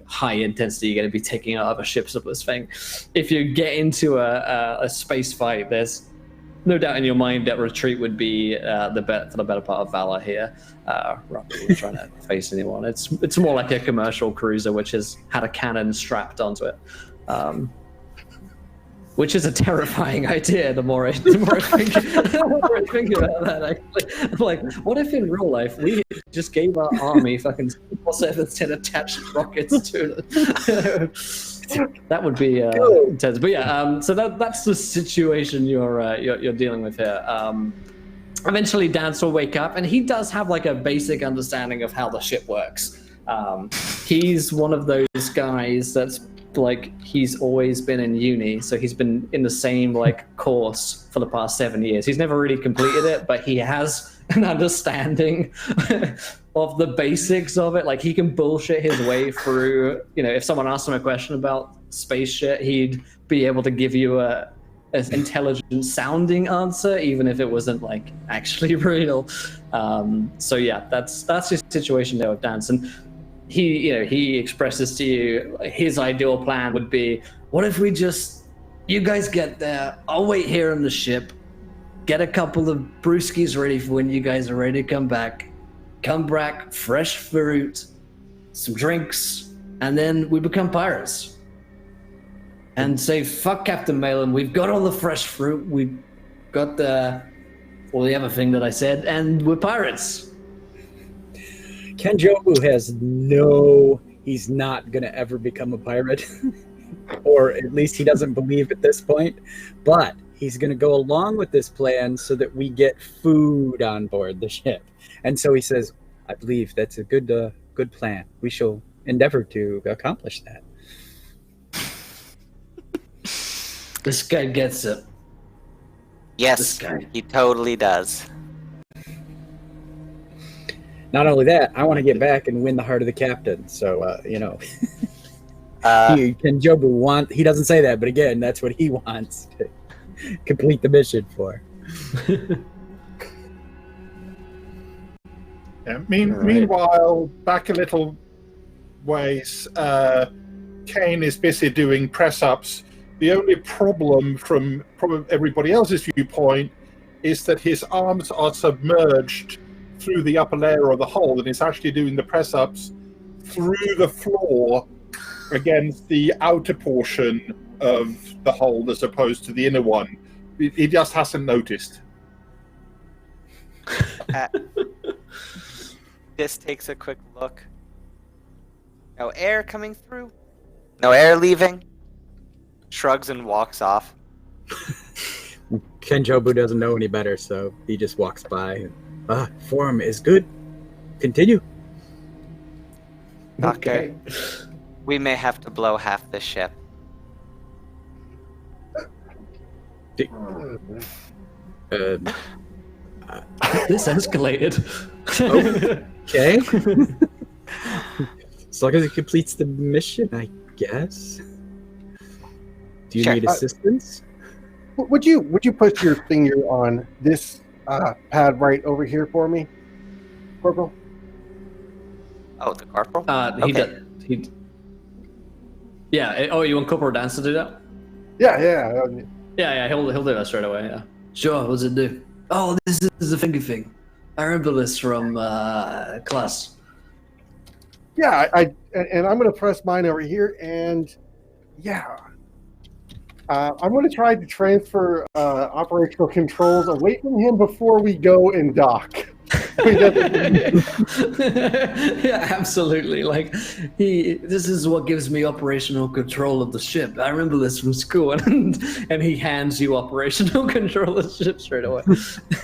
Speaker 1: high intensity. You're going to be taking out other ships with this thing. If you get into a space fight, there's no doubt in your mind that retreat would be for the better part of valor here, rather than trying to face anyone. It's more like a commercial cruiser which has had a cannon strapped onto it. Which is a terrifying idea. The more I think about that, actually, I'm like, what if in real life we just gave our army fucking 710 attached rockets to it? That would be intense. But yeah, so that's the situation you're dealing with here. Eventually, Dance will wake up, and he does have a basic understanding of how the ship works. He's one of those guys that's he's always been in uni, so he's been in the same course for the past 7 years. He's never really completed it, but he has an understanding of the basics of it. He can bullshit his way through. If someone asked him a question about space shit, he'd be able to give you an intelligent sounding answer, even if it wasn't actually real. So yeah, that's his situation there with Dance. And he expresses to you his ideal plan would be, what if you guys get there, I'll wait here on the ship, get a couple of brewskis ready for when you guys are ready to come back, fresh fruit, some drinks, and then we become pirates. And say, fuck Captain Malin, we've got all the fresh fruit, we've got all the other thing that I said, and we're pirates.
Speaker 3: Ken Jobu he's not going to ever become a pirate, or at least he doesn't believe at this point, but he's going to go along with this plan so that we get food on board the ship. And so he says, I believe that's a good plan. We shall endeavor to accomplish that.
Speaker 1: This guy gets it.
Speaker 5: Yes,
Speaker 1: This guy.
Speaker 5: he totally does.
Speaker 3: Not only that, I want to get back and win the heart of the captain. So, Kenjobu he doesn't say that, but again, that's what he wants to complete the mission for.
Speaker 4: Yeah. Meanwhile, back a little ways, Kane is busy doing press-ups. The only problem from everybody else's viewpoint is that his arms are submerged through the upper layer of the hull, and he's actually doing the press-ups through the floor against the outer portion of the hull as opposed to the inner one. He just hasn't noticed.
Speaker 5: This takes a quick look. No air coming through. No air leaving. Shrugs and walks off.
Speaker 3: Kenjobu doesn't know any better, so he just walks by. Form is good. Continue.
Speaker 5: Doctor, we may have to blow half the ship.
Speaker 1: This escalated.
Speaker 3: Okay. As long as it completes the mission, I guess. Do you
Speaker 5: Sure.
Speaker 3: need assistance?
Speaker 2: Would you put your finger on this pad right over here for me, Corporal?
Speaker 5: Oh, the corporal?
Speaker 1: He did. Yeah. Oh, you want Corporal Dance to do that?
Speaker 2: Yeah.
Speaker 1: Yeah. He'll do that straight away. Yeah. Sure. What does it do? Oh, this is a finger thing. I remember this from class.
Speaker 2: Yeah, and I'm going to press mine over here, and yeah. I'm going to try to transfer operational controls away from him before we go and dock.
Speaker 1: Yeah, absolutely. Like this is what gives me operational control of the ship. I remember this from school, and he hands you operational control of the ship straight away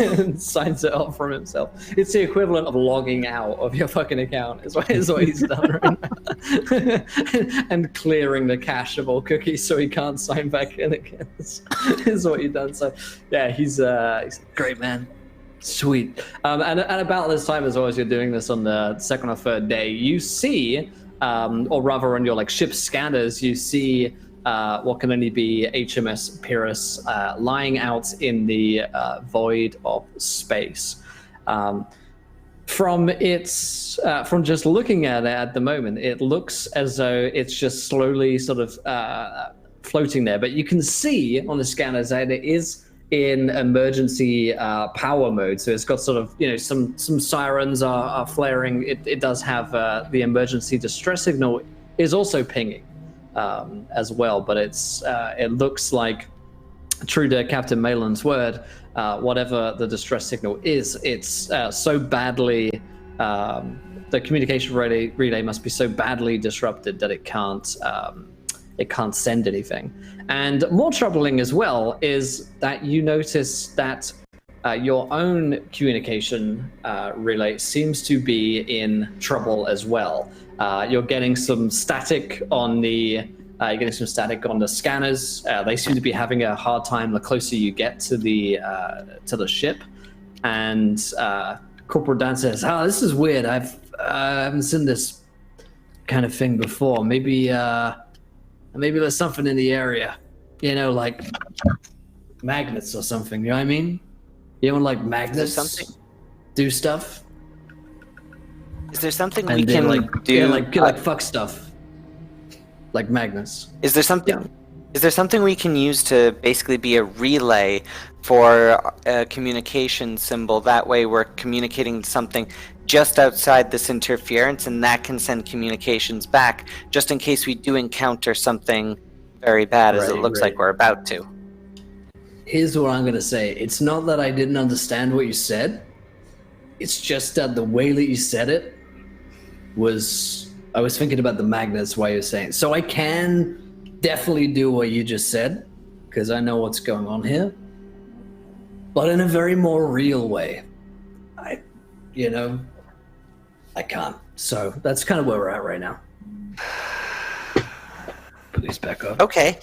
Speaker 1: and signs it off from himself. It's the equivalent of logging out of your fucking account. Is what he's done right now. And clearing the cache of all cookies so he can't sign back in again. Is what you've done. So yeah, he's great, man. Sweet. And about this time as well, as you're doing this on the second or third day, you see, or rather on your like ship scanners, you see what can only be HMS Pyrrhus lying out in the void of space. From just looking at it at the moment, it looks as though it's just slowly sort of floating there. But you can see on the scanners that it is in emergency power mode, so it's got sort of some sirens are flaring. It does have the emergency distress signal is also pinging as well, but it looks like, true to Captain Malin's word, whatever the distress signal is, it's so badly the communication relay must be so badly disrupted that it can't send anything. And more troubling as well is that you notice that your own communication relay seems to be in trouble as well. You're getting some static on the scanners. They seem to be having a hard time the closer you get to the ship. And Corporal Dan says, "Oh, this is weird. I haven't seen this kind of thing before. Maybe there's something in the area, like magnets or something. You know what I mean? You know, like magnets do stuff.
Speaker 5: Is there something
Speaker 1: And
Speaker 5: we
Speaker 1: they
Speaker 5: can
Speaker 1: like
Speaker 5: do?
Speaker 1: like fuck stuff, like magnets.
Speaker 5: Is there something?
Speaker 1: Yeah.
Speaker 5: Is there something we can use to basically be a relay for a communication symbol? That way, we're communicating something just outside this interference, and that can send communications back, just in case we do encounter something very bad, as it looks like we're about to."
Speaker 1: Here's what I'm going to say. It's not that I didn't understand what you said. It's just that the way that you said it I was thinking about the magnets while you're saying it. So I can definitely do what you just said, because I know what's going on here. but in a very more real way. I can't. So that's kind of where we're at right now. Please back up.
Speaker 5: Okay.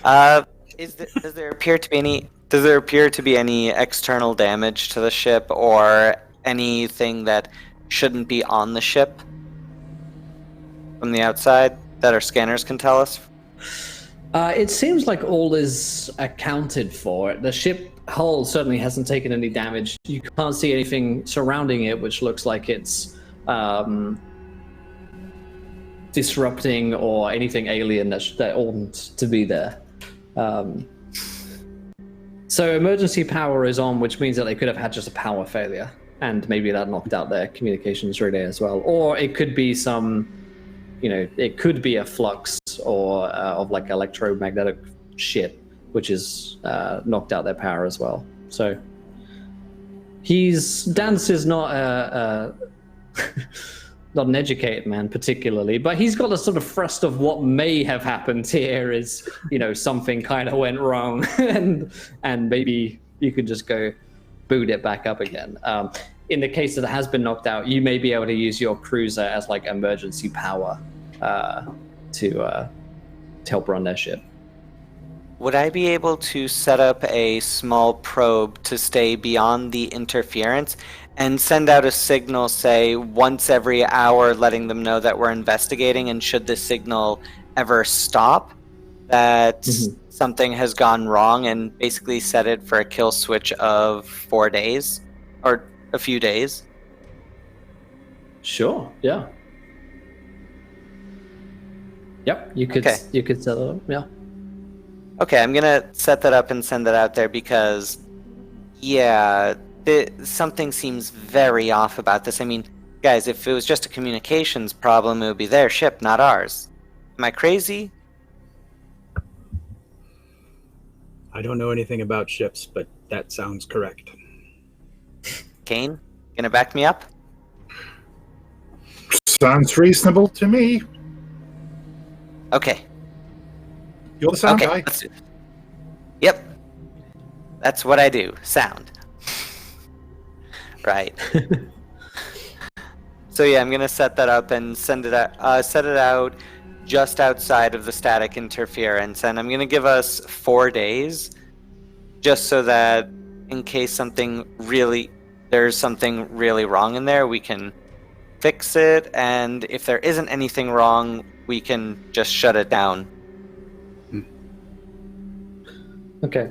Speaker 5: Does there appear to be any external damage to the ship or anything that shouldn't be on the ship from the outside that our scanners can tell us?
Speaker 1: It seems like all is accounted for. The ship hull certainly hasn't taken any damage. You can't see anything surrounding it, which looks like it's disrupting or anything alien that oughtn't to be there. So emergency power is on, which means that they could have had just a power failure, and maybe that knocked out their communications relay as well. Or it could be it could be a flux or of like electromagnetic shit, which is knocked out their power as well. So Dance is not not an educated man particularly, but he's got a sort of thrust of what may have happened here is, something kind of went wrong, and maybe you could just go boot it back up again. In the case that it has been knocked out, you may be able to use your cruiser as like emergency power to help run their ship.
Speaker 5: Would I be able to set up a small probe to stay beyond the interference and send out a signal, say, once every hour, letting them know that we're investigating, and should the signal ever stop, that something has gone wrong, and basically set it for a kill switch of 4 days or a few days?
Speaker 1: Sure, yeah. Yep, you could set it up, yeah.
Speaker 5: Okay, I'm gonna set that up and send that out there because, something seems very off about this. I mean, guys, if it was just a communications problem, it would be their ship, not ours. Am I crazy?
Speaker 3: I don't know anything about ships, but that sounds correct.
Speaker 5: Kane, gonna back me up?
Speaker 4: Sounds reasonable to me.
Speaker 5: Okay.
Speaker 4: You're the sound guy.
Speaker 5: Yep. That's what I do. Sound. Right. So yeah, I'm gonna set that up and send it out. Set it out just outside of the static interference, and I'm gonna give us 4 days, just so that in case there's something really wrong in there, we can fix it, and if there isn't anything wrong, we can just shut it down.
Speaker 1: Okay.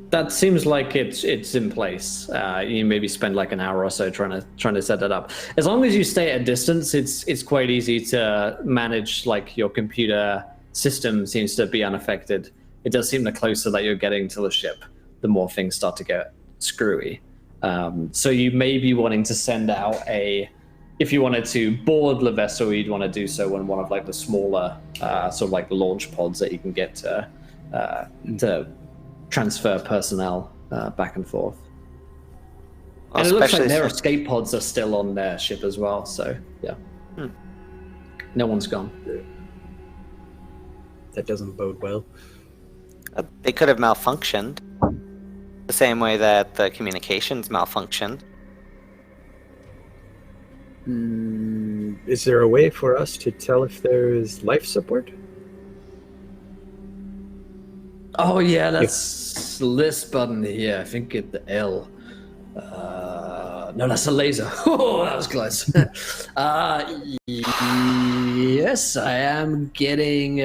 Speaker 1: That seems like it's in place. You maybe spend like an hour or so trying to set that up. As long as you stay at a distance, it's quite easy to manage. Like your computer system seems to be unaffected. It does seem the closer that you're getting to the ship, the more things start to get screwy. So you may be wanting to send out if you wanted to board the vessel, you'd want to do so on one of like the smaller sort of like launch pods that you can get to transfer personnel back and forth. And it looks like their escape pods are still on their ship as well, so yeah. No one's gone.
Speaker 3: That doesn't bode well.
Speaker 5: They could have malfunctioned the same way that the communications malfunctioned.
Speaker 3: Is there a way for us to tell if there is life support?
Speaker 1: Oh yeah, that's this button here. I think it's the L. No, that's a laser. Oh, that was close. Yes, I am getting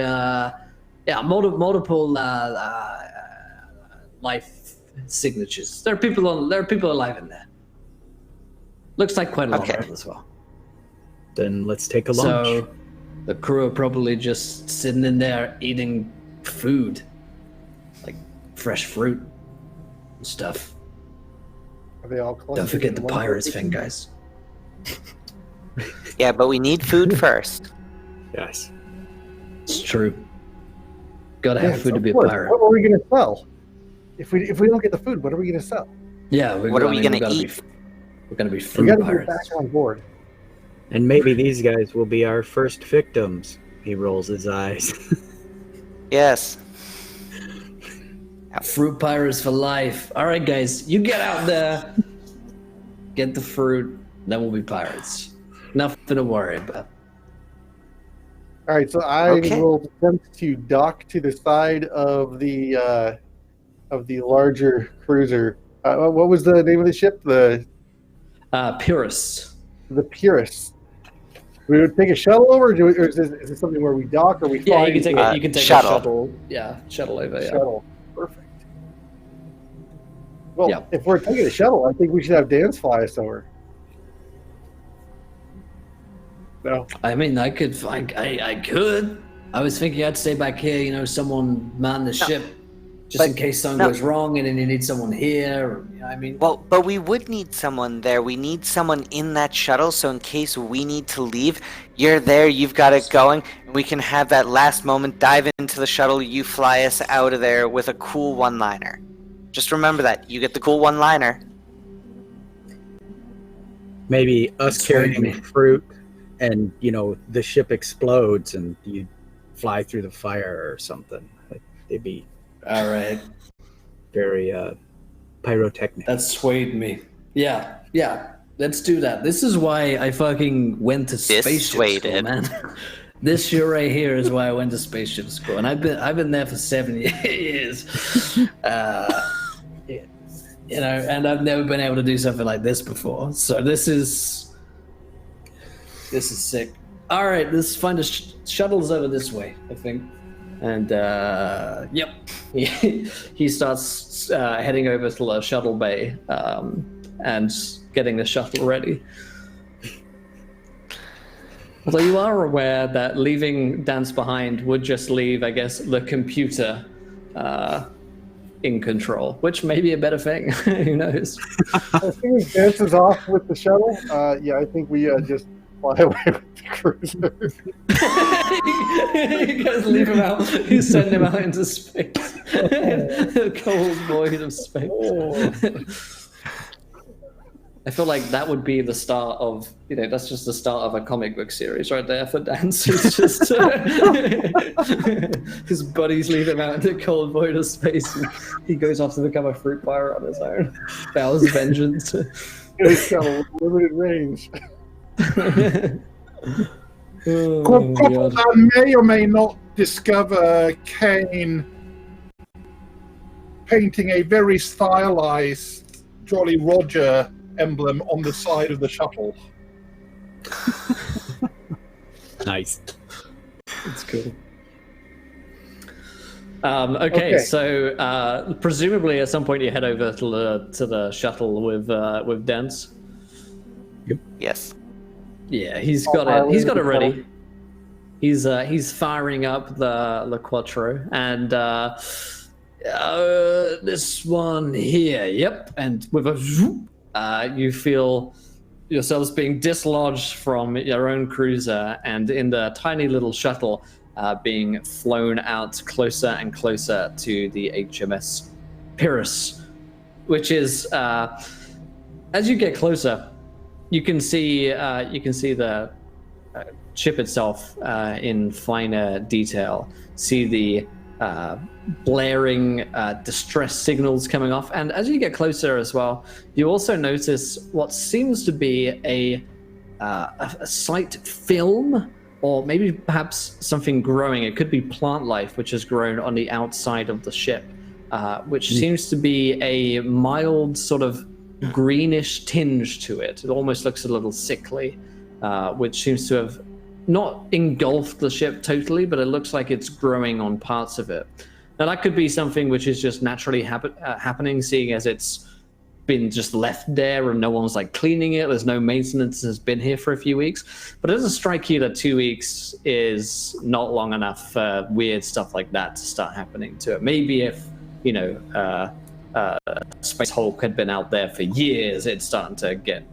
Speaker 1: multiple life signatures. There are people alive in there. Looks like quite a lot of them as well.
Speaker 3: Then let's take a lunch.
Speaker 1: So the crew are probably just sitting in there eating food, like fresh fruit and stuff.
Speaker 2: Are they all
Speaker 1: Don't forget the pirates thing, guys.
Speaker 5: Yeah, but we need food first.
Speaker 3: Yes.
Speaker 1: It's true. Gotta have food to be a
Speaker 2: course.
Speaker 1: pirate.
Speaker 2: What are we gonna sell? If we don't get the food, what are we gonna sell?
Speaker 1: Yeah,
Speaker 5: what are we gonna eat?
Speaker 1: We're gonna be
Speaker 2: We
Speaker 1: food
Speaker 2: gotta
Speaker 1: pirates.
Speaker 2: get back on board.
Speaker 3: And maybe these guys will be our first victims. He rolls his eyes.
Speaker 5: Yes.
Speaker 1: Fruit pirates for life. All right, guys, you get out there, get the fruit, then we'll be pirates. Nothing to worry about.
Speaker 2: All right, so I
Speaker 5: Okay.
Speaker 2: will attempt to dock to the side of the larger cruiser. What was the name of the ship? The
Speaker 1: Purists.
Speaker 2: Purist. We would take a shuttle over, or is this something where we dock or we
Speaker 1: Yeah,
Speaker 2: fly?
Speaker 1: you can take
Speaker 2: into
Speaker 1: it. You can take
Speaker 5: shuttle.
Speaker 1: a shuttle. Yeah, shuttle over.
Speaker 2: a
Speaker 1: Yeah.
Speaker 2: shuttle. Perfect. Well,
Speaker 1: Yeah.
Speaker 2: if we're taking a shuttle, I think we should have Dan's fly us over. No.
Speaker 1: I mean, I could. I could. I was thinking I'd stay back here. You know, someone man the ship, just in case something goes wrong, and then you need someone here. Or, you know, I mean,
Speaker 5: Well, but we would need someone there. We need someone in that shuttle, so in case we need to leave, you're there, you've got it going, and we can have that last moment, dive into the shuttle, you fly us out of there with a cool one-liner. Just remember that. You get the cool one-liner.
Speaker 3: Maybe us
Speaker 1: Persuade
Speaker 3: carrying
Speaker 1: me.
Speaker 3: fruit, and the ship explodes, and you fly through the fire or something. It'd be
Speaker 1: all right.
Speaker 3: very pyrotechnic.
Speaker 1: That swayed me. Yeah. Let's do that. This is why I fucking went to spaceship school,
Speaker 5: Dissuaded.
Speaker 1: man. This year right here is why I went to spaceship school, and I've been there for 7 years. And I've never been able to do something like this before. So this is sick. All right, let's find a shuttles over this way, I think. And yep, he starts heading over to the shuttle bay and getting the shuttle ready. Although you are aware that leaving Dance behind would just leave, I guess, the computer in control, which may be a better thing. Who knows?
Speaker 2: As soon as Dance is off with the shuttle, I think we just fly away with the cruiser.
Speaker 1: You guys leave him out. You send him out into space. The cold void of space. I feel like that would be the start of, that's just the start of a comic book series right there for Dance. It's just his buddies leave him out into the cold void of space, and he goes off to become a fruit pirate on his own. Vows vengeance.
Speaker 2: It's got a limited range.
Speaker 4: Corporal may or may not discover Kane painting a very stylized Jolly Roger emblem on the side of the shuttle.
Speaker 3: Nice.
Speaker 1: It's cool. Okay, so presumably at some point you head over to the shuttle with Dance.
Speaker 5: Yes.
Speaker 1: Yeah, he's got it. He's got it ready. He's firing up the Quattro, and this one here. Yep, and with a zoom, you feel yourselves being dislodged from your own cruiser, and in the tiny little shuttle, being flown out closer and closer to the HMS Pyrrhus, which is as you get closer. You can see the ship itself in finer detail. See the blaring distress signals coming off, and as you get closer as well, you also notice what seems to be a slight film, or maybe perhaps something growing. It could be plant life, which has grown on the outside of the ship, which seems to be a mild sort of greenish tinge to it. It almost looks a little sickly, which seems to have not engulfed the ship totally, but it looks like it's growing on parts of it. Now that could be something which is just naturally happening, seeing as it's been just left there and no one's like cleaning it. There's no maintenance, has been here for a few weeks. But it doesn't strike you that 2 weeks is not long enough for weird stuff like that to start happening to it. Maybe if, Space Hulk had been out there for years, it's starting to get,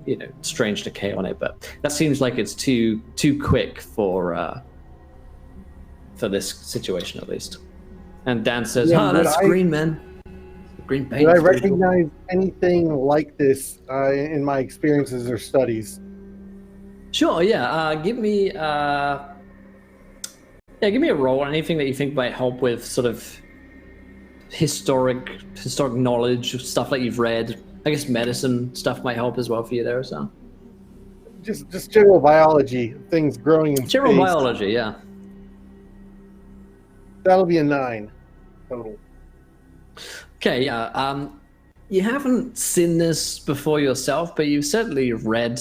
Speaker 1: strange decay on it. But that seems like it's too quick for this situation, at least. And Dan says, that's green, man. Green paint.
Speaker 2: Did I recognize anything like this in my experiences or studies?
Speaker 1: Sure, yeah. Give me a roll. Anything that you think might help with sort of historic knowledge, stuff that you've read. I guess medicine stuff might help as well for you there as well.
Speaker 2: Just general biology, things growing in
Speaker 1: General
Speaker 2: space.
Speaker 1: biology, yeah.
Speaker 2: That'll be a 9 total.
Speaker 1: Okay, yeah. You haven't seen this before yourself, but you've certainly read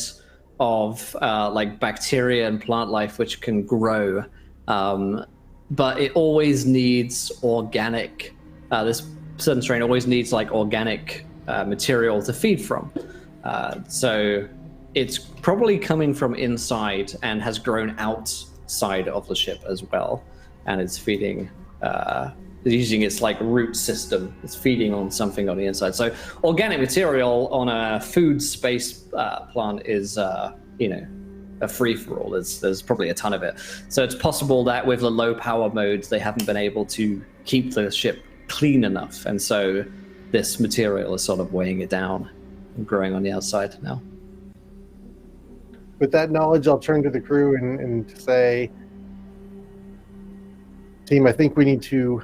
Speaker 1: of like bacteria and plant life which can grow, but it always needs organic. This certain strain always needs like organic material to feed from. So it's probably coming from inside and has grown outside of the ship as well, and it's feeding. Using its like root system, it's feeding on something on the inside. So organic material on a food space plant is, a free for all. There's probably a ton of it. So it's possible that with the low power modes, they haven't been able to keep the ship clean enough, and so this material is sort of weighing it down and growing on the outside now.
Speaker 2: With that knowledge, I'll turn to the crew and say, team, I think we need to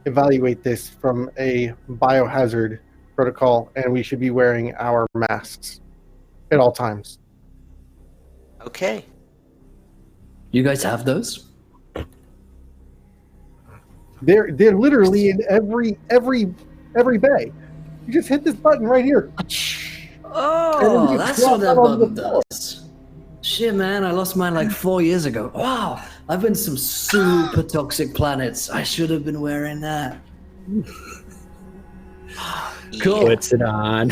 Speaker 2: evaluate this from a biohazard protocol, and we should be wearing our masks at all times.
Speaker 5: Okay.
Speaker 1: You guys have those?
Speaker 2: They're literally in every bay. You just hit this button right here.
Speaker 1: Oh, that's what that button does. Shit, man, I lost mine like 4 years ago. Wow, I've been to some super toxic planets. I should have been wearing that. Cool.
Speaker 3: Puts it on.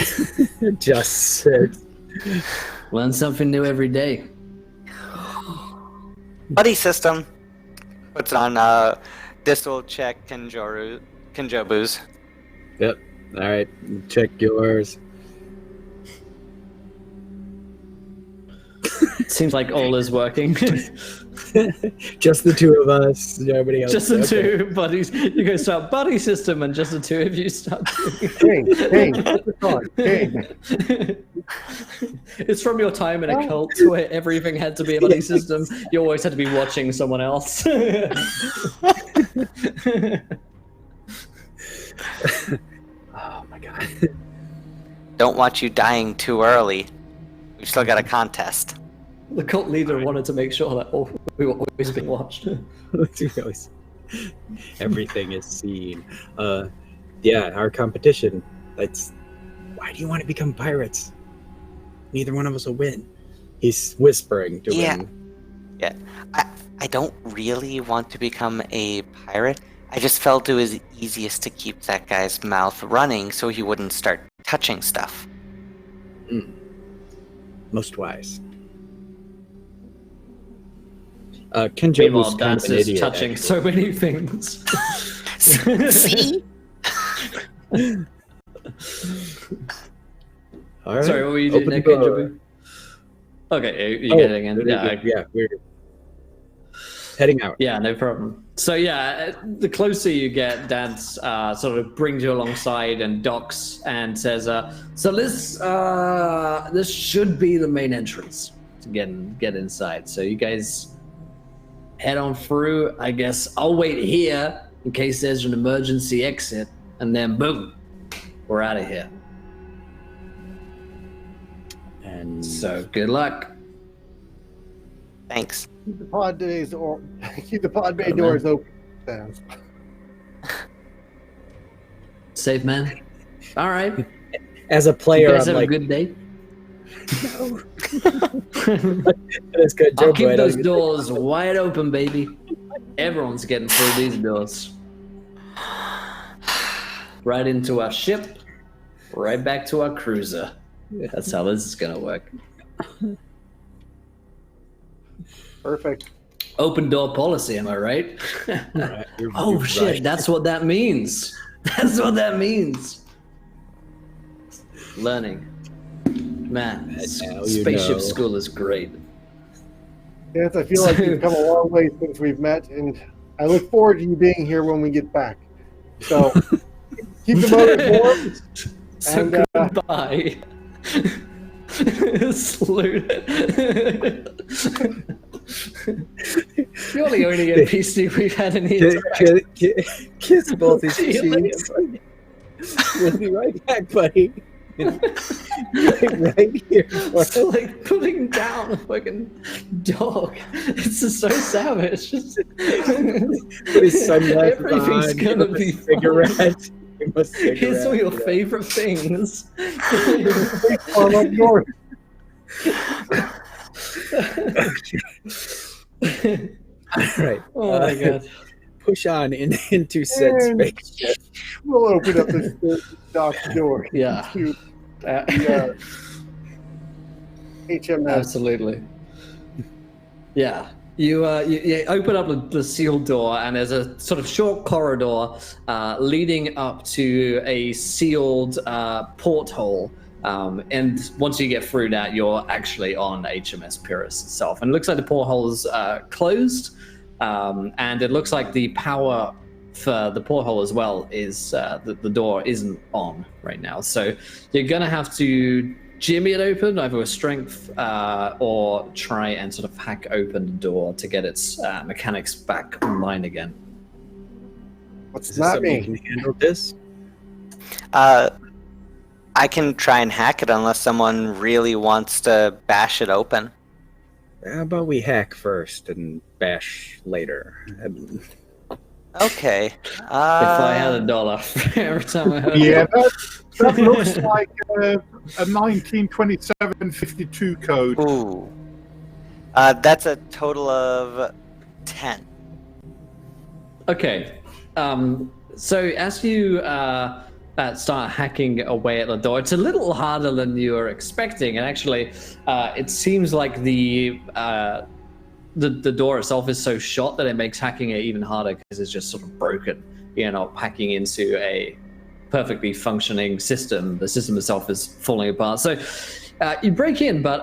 Speaker 3: Just sit.
Speaker 1: Learn something new every day.
Speaker 5: Buddy system. Puts on this will check Kenjobu's.
Speaker 3: Yep. All right. Check yours.
Speaker 1: Seems like all is working.
Speaker 3: Just the two of us. Nobody else.
Speaker 1: Just the
Speaker 3: Okay.
Speaker 1: two buddies. You go start buddy system, and just the two of you start doing
Speaker 2: Hey,
Speaker 1: It's from your time in a cult where everything had to be a buddy system. You always had to be watching someone else.
Speaker 3: Oh my god.
Speaker 5: Don't watch you dying too early. We've still got a contest.
Speaker 1: The cult leader wanted to make sure that we were always being watched.
Speaker 3: Everything is seen. Yeah, our competition. That's why do you want to become pirates? Neither one of us will win. He's whispering to him.
Speaker 5: Yeah. I don't really want to become a pirate. I just felt it was easiest to keep that guy's mouth running so he wouldn't start touching stuff.
Speaker 3: Most wise. Kenjobu's
Speaker 1: Meanwhile,
Speaker 3: kind of
Speaker 1: Dance
Speaker 3: an
Speaker 1: is
Speaker 3: idiot.
Speaker 1: touching
Speaker 3: actually.
Speaker 1: so many things.
Speaker 5: See?
Speaker 3: All right.
Speaker 1: Sorry, what were you
Speaker 3: Open
Speaker 1: doing there,
Speaker 3: the door.
Speaker 1: Kenjobu? Okay, you get it again.
Speaker 3: Yeah, we're heading out.
Speaker 1: Yeah, no problem. So yeah, the closer you get, Dance sort of brings you alongside and docks and says, "So this should be the main entrance to get inside. So you guys head on through. I guess I'll wait here in case there's an emergency exit, and then boom, we're out of here.
Speaker 3: And
Speaker 1: So good luck."
Speaker 5: Thanks.
Speaker 2: keep the pod bay
Speaker 1: man.
Speaker 2: doors open. Sounds.
Speaker 1: Safe, man. All right.
Speaker 3: as a
Speaker 1: You
Speaker 3: player,
Speaker 1: guys
Speaker 3: I'm
Speaker 1: have
Speaker 3: like,
Speaker 1: a good day.
Speaker 3: that's good.
Speaker 1: I'll
Speaker 3: Joe
Speaker 1: keep
Speaker 3: Boy,
Speaker 1: those
Speaker 3: that's-
Speaker 1: doors wide open, baby. Everyone's getting through these doors. Right into our ship, right back to our cruiser. That's how this is gonna work.
Speaker 2: Perfect.
Speaker 1: Open door policy, am I right?
Speaker 3: Right,
Speaker 1: Oh
Speaker 3: you're
Speaker 1: shit,
Speaker 3: right.
Speaker 1: that's what that means. That's what that means. Learning. Man,
Speaker 3: now you
Speaker 1: spaceship
Speaker 3: know.
Speaker 1: school is great.
Speaker 2: Yes, I feel like you've come a long way since we've met, and I look forward to you being here when we get back. So keep the motors warm.
Speaker 1: So
Speaker 2: And,
Speaker 1: goodbye. Salute. You're the only NPC we've had in here.
Speaker 3: kiss both his
Speaker 1: See you
Speaker 3: cheeks. We'll be right back, buddy. Right here.
Speaker 1: It's like putting down a fucking dog. It's just so savage. Just
Speaker 3: Put his sunglasses
Speaker 1: everything's
Speaker 3: on.
Speaker 1: gonna
Speaker 3: Give him a
Speaker 1: be
Speaker 3: cigarette. Give him a cigarette.
Speaker 1: Here's some of your favorite things.
Speaker 2: Oh, my God.
Speaker 3: All right.
Speaker 1: Oh my god.
Speaker 3: Push on into said
Speaker 2: And
Speaker 3: space.
Speaker 2: we'll open up this dock door
Speaker 1: Yeah.
Speaker 2: to the HMS.
Speaker 1: Absolutely. Yeah. You open up the sealed door, and there's a sort of short corridor leading up to a sealed porthole. And once you get through that, you're actually on HMS Pyrrhus itself. And it looks like the porthole is closed, and it looks like the power for the porthole as well is the door isn't on right now. So you're going to have to jimmy it open, either with strength or try and sort of hack open the door to get its mechanics back online again.
Speaker 2: What's not me?
Speaker 3: Can handle this?
Speaker 5: I can try and hack it unless someone really wants to bash it open.
Speaker 3: How about we hack first and bash later?
Speaker 5: Okay.
Speaker 1: If I had $1 for every time I heard
Speaker 4: Yeah, that looks like a 1927-52 code.
Speaker 5: Ooh. That's a total of 10.
Speaker 1: Okay. So as you start hacking away at the door, it's a little harder than you were expecting, and actually, it seems like the door itself is so short that it makes hacking it even harder because it's just sort of broken. You're not hacking into a perfectly functioning system. The system itself is falling apart. So you break in, but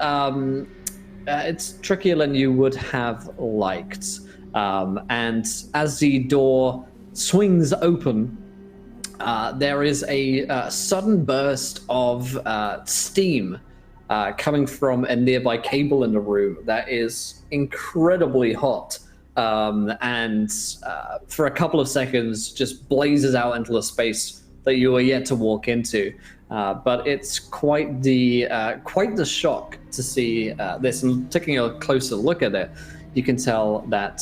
Speaker 1: it's trickier than you would have liked. And as the door swings open, there is a sudden burst of steam coming from a nearby cable in the room that is incredibly hot, and for a couple of seconds just blazes out into the space that you are yet to walk into. But it's quite the shock to see this. And taking a closer look at it, you can tell that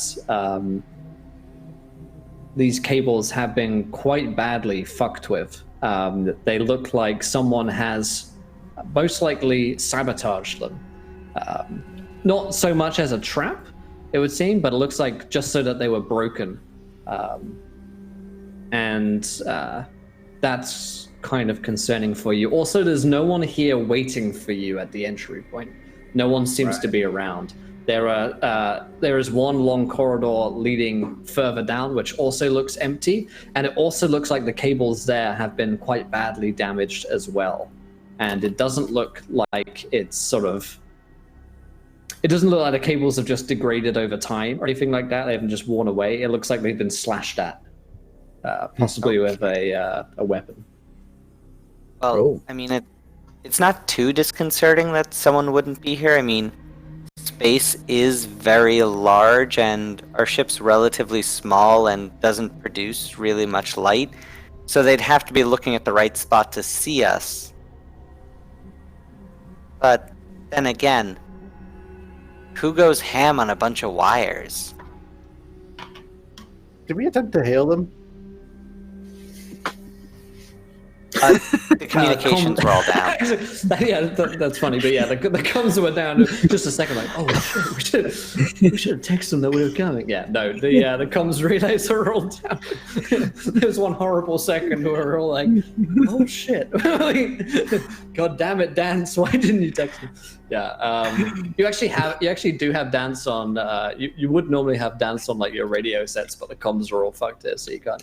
Speaker 1: these cables have been quite badly fucked with. They look like someone has most likely sabotaged them. Not so much as a trap, it would seem, but it looks like just so that they were broken. And that's kind of concerning for you. Also, there's no one here waiting for you at the entry point. No one seems to be around. There is one long corridor leading further down, which also looks empty, and it also looks like the cables there have been quite badly damaged as well. And it doesn't look like it doesn't look like the cables have just degraded over time or anything like that. They haven't just worn away. It looks like they've been slashed at, possibly with a weapon.
Speaker 5: Well, I mean, it's not too disconcerting that someone wouldn't be here. I mean, space is very large, and our ship's relatively small and doesn't produce really much light. So they'd have to be looking at the right spot to see us. But then again, who goes ham on a bunch of wires?
Speaker 2: Did we attempt to hail them?
Speaker 5: The communications were all down.
Speaker 1: Yeah, that's funny. But yeah, the comms were down just a second. Like, oh shit, we should have texted them that we were coming. Yeah, no, the comms relays are all down. There was one horrible second where we were all like, oh shit, god damn it, Dance, why didn't you text me? Yeah, you actually do have Dance on. You would normally have Dance on like your radio sets, but the comms are all fucked here, so you can't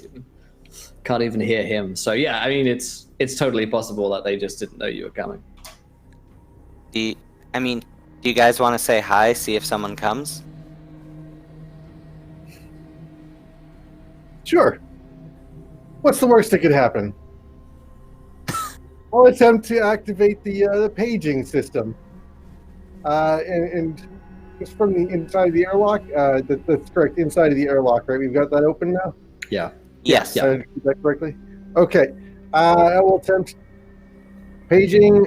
Speaker 1: even hear him. So yeah, I mean, it's totally possible that they just didn't know you were coming.
Speaker 5: Do you guys want to say hi, see if someone comes?
Speaker 2: Sure. What's the worst that could happen? I'll attempt to activate the paging system. And it's from the inside of the airlock. That's correct, inside of the airlock, right? We've got that open now?
Speaker 1: Yeah.
Speaker 5: Yes.
Speaker 1: Yeah.
Speaker 2: Did I do that correctly? Okay. I will attempt paging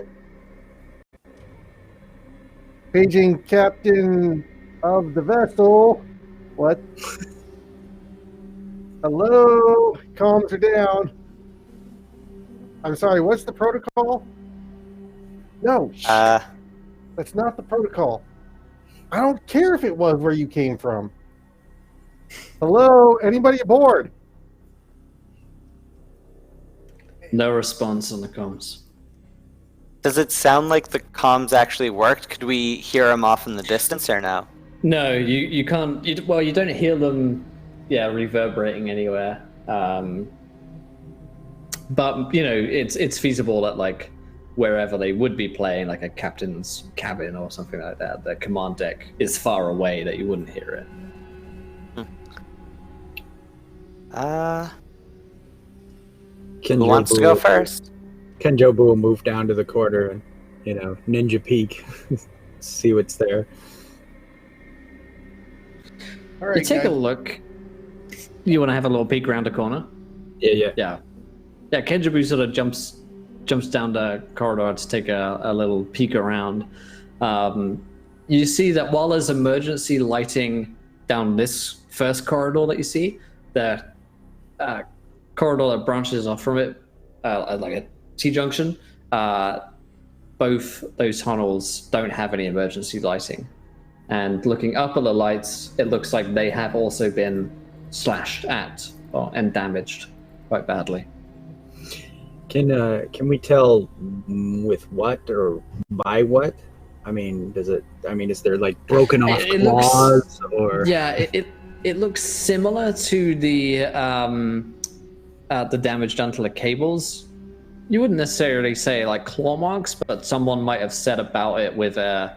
Speaker 2: captain of the vessel. What? Hello? Comms are down. I'm sorry, what's the protocol? No, that's not the protocol. I don't care if it was where you came from. Hello? Anybody aboard?
Speaker 1: No response on the comms.
Speaker 5: Does it sound like the comms actually worked? Could we hear them off in the distance or no?
Speaker 1: No, you can't. You don't hear them, reverberating anywhere. But it's feasible that like wherever they would be playing, like a captain's cabin or something like that, the command deck is far away that you wouldn't hear it.
Speaker 5: Who wants to go first?
Speaker 3: Kenjobu will move down to the corner and, ninja peek, see what's there.
Speaker 2: All right,
Speaker 1: You take
Speaker 2: guys.
Speaker 1: a look. You want to have a little peek around the corner?
Speaker 3: Yeah.
Speaker 1: Yeah. Kenjabu sort of jumps down the corridor to take a little peek around. You see that while there's emergency lighting down this first corridor that you see, the corridor that branches off from it, like a T-junction, both those tunnels don't have any emergency lighting. And looking up at the lights, it looks like they have also been slashed at and damaged quite badly.
Speaker 3: Can we tell with what or by what? Is there like broken off claws or?
Speaker 1: Yeah, it looks similar to the damage done to the cables. You wouldn't necessarily say like claw marks, but someone might have set about it with a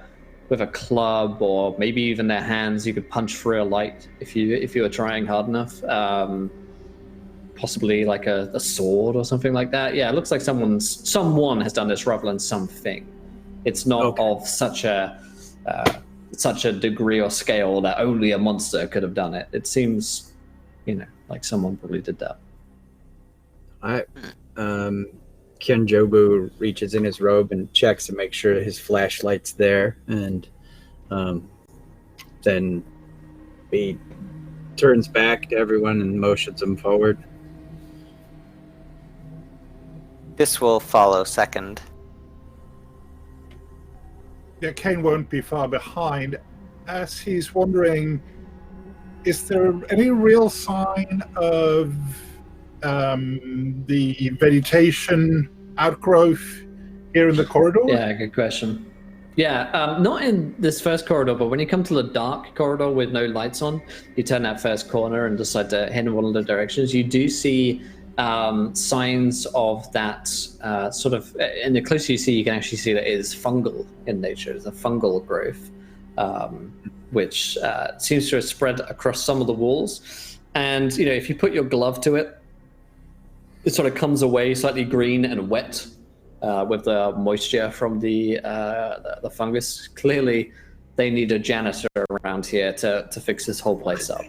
Speaker 1: club or maybe even their hands. You could punch through a light if you were trying hard enough. Possibly like a sword or something like that. Yeah, it looks like someone has done this rather than something. It's not of such a degree or scale that only a monster could have done it. It seems, like someone probably did that.
Speaker 3: Kenjobu reaches in his robe and checks to make sure his flashlight's there, and then he turns back to everyone and motions them forward.
Speaker 5: This will follow second.
Speaker 4: Yeah, Kane won't be far behind, as he's wondering, is there any real sign of the vegetation outgrowth here in the corridor?
Speaker 1: Yeah, good question. Yeah, not in this first corridor, but when you come to the dark corridor with no lights on, you turn that first corner and decide to head in one of the directions. You do see signs of that sort of, and the closer you see, you can actually see that it is fungal in nature. It's a fungal growth, which seems to have spread across some of the walls. And, if you put your glove to it, it sort of comes away slightly green and wet with the moisture from the fungus. Clearly, they need a janitor around here to fix this whole place up.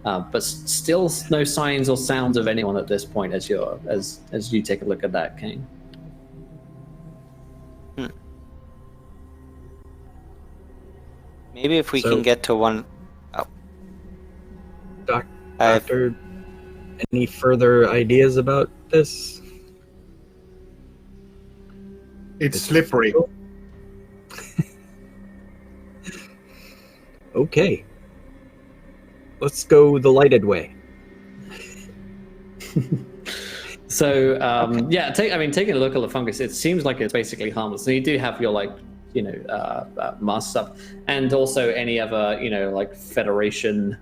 Speaker 1: But still no signs or sounds of anyone at this point as you take a look at that, Kane.
Speaker 5: Maybe if we can get to one... Oh.
Speaker 3: Doctor, any further ideas about this?
Speaker 4: It's slippery.
Speaker 3: Okay. Let's go the lighted way.
Speaker 1: So, taking a look at the fungus, it seems like it's basically harmless. So you do have your mask stuff, and also any other Federation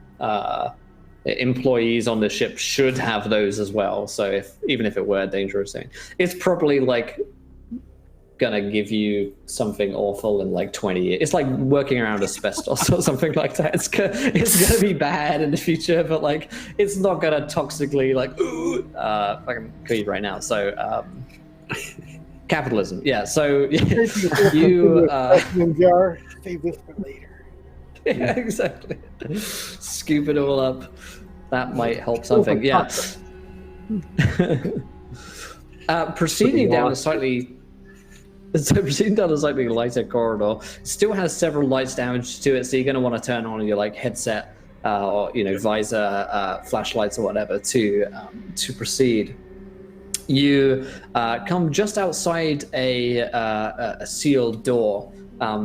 Speaker 1: employees on the ship should have those as well. So even if it were a dangerous thing, it's probably gonna give you something awful in 20 years. It's like working around asbestos or something like that. It's gonna be bad in the future, but it's not gonna toxically fucking kill you right now. So capitalism, yeah. So you
Speaker 2: jar, save this for later.
Speaker 1: Yeah, exactly. Scoop it all up. That might help something. Yeah. Proceeding down a
Speaker 3: lost.
Speaker 1: slightly lighter corridor, still has several lights damaged to it, so you're going to want to turn on your like headset or visor, flashlights or whatever to proceed. You come just outside a sealed door,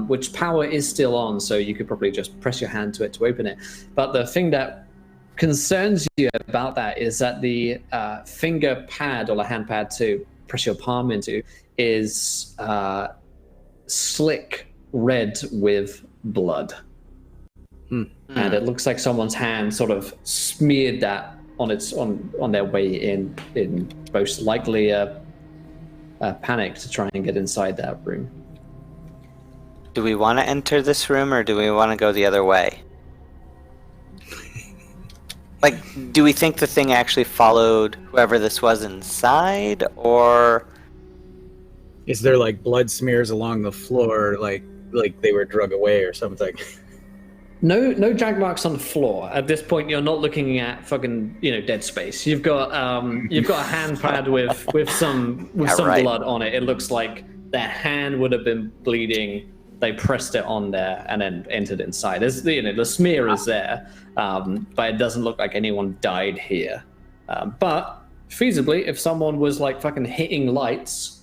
Speaker 1: which power is still on, so you could probably just press your hand to it to open it. But the thing that concerns you about that is that the finger pad or the hand pad to press your palm into is slick red with blood. And it looks like someone's hand sort of smeared that on their way in most likely a panic to try and get inside that room.
Speaker 5: Do we want to enter this room or do we want to go the other way? Like, do we think the thing actually followed whoever this was inside, or
Speaker 3: Is there like blood smears along the floor, like they were drug away or something?
Speaker 1: No drag marks on the floor. At this point, you're not looking at fucking dead space. You've got a hand pad with some
Speaker 5: right.
Speaker 1: blood on it. It looks like their hand would have been bleeding. They pressed it on there and then entered inside. There's the smear is there, but it doesn't look like anyone died here. But feasibly, if someone was like fucking hitting lights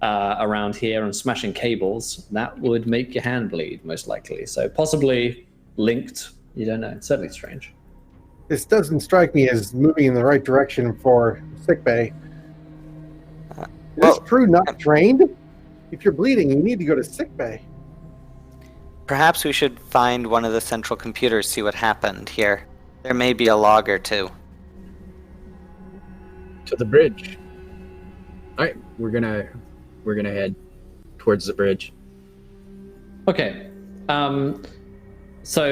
Speaker 1: around here and smashing cables, that would make your hand bleed most likely. So possibly linked. You don't know. It's certainly strange.
Speaker 2: This doesn't strike me as moving in the right direction for sickbay. Is this crew not trained? If you're bleeding, you need to go to sickbay.
Speaker 5: perhaps we should find one of the central computers, see what happened here. There may be a log or two.
Speaker 3: To the bridge. All right, we're gonna head towards the bridge.
Speaker 1: Okay. So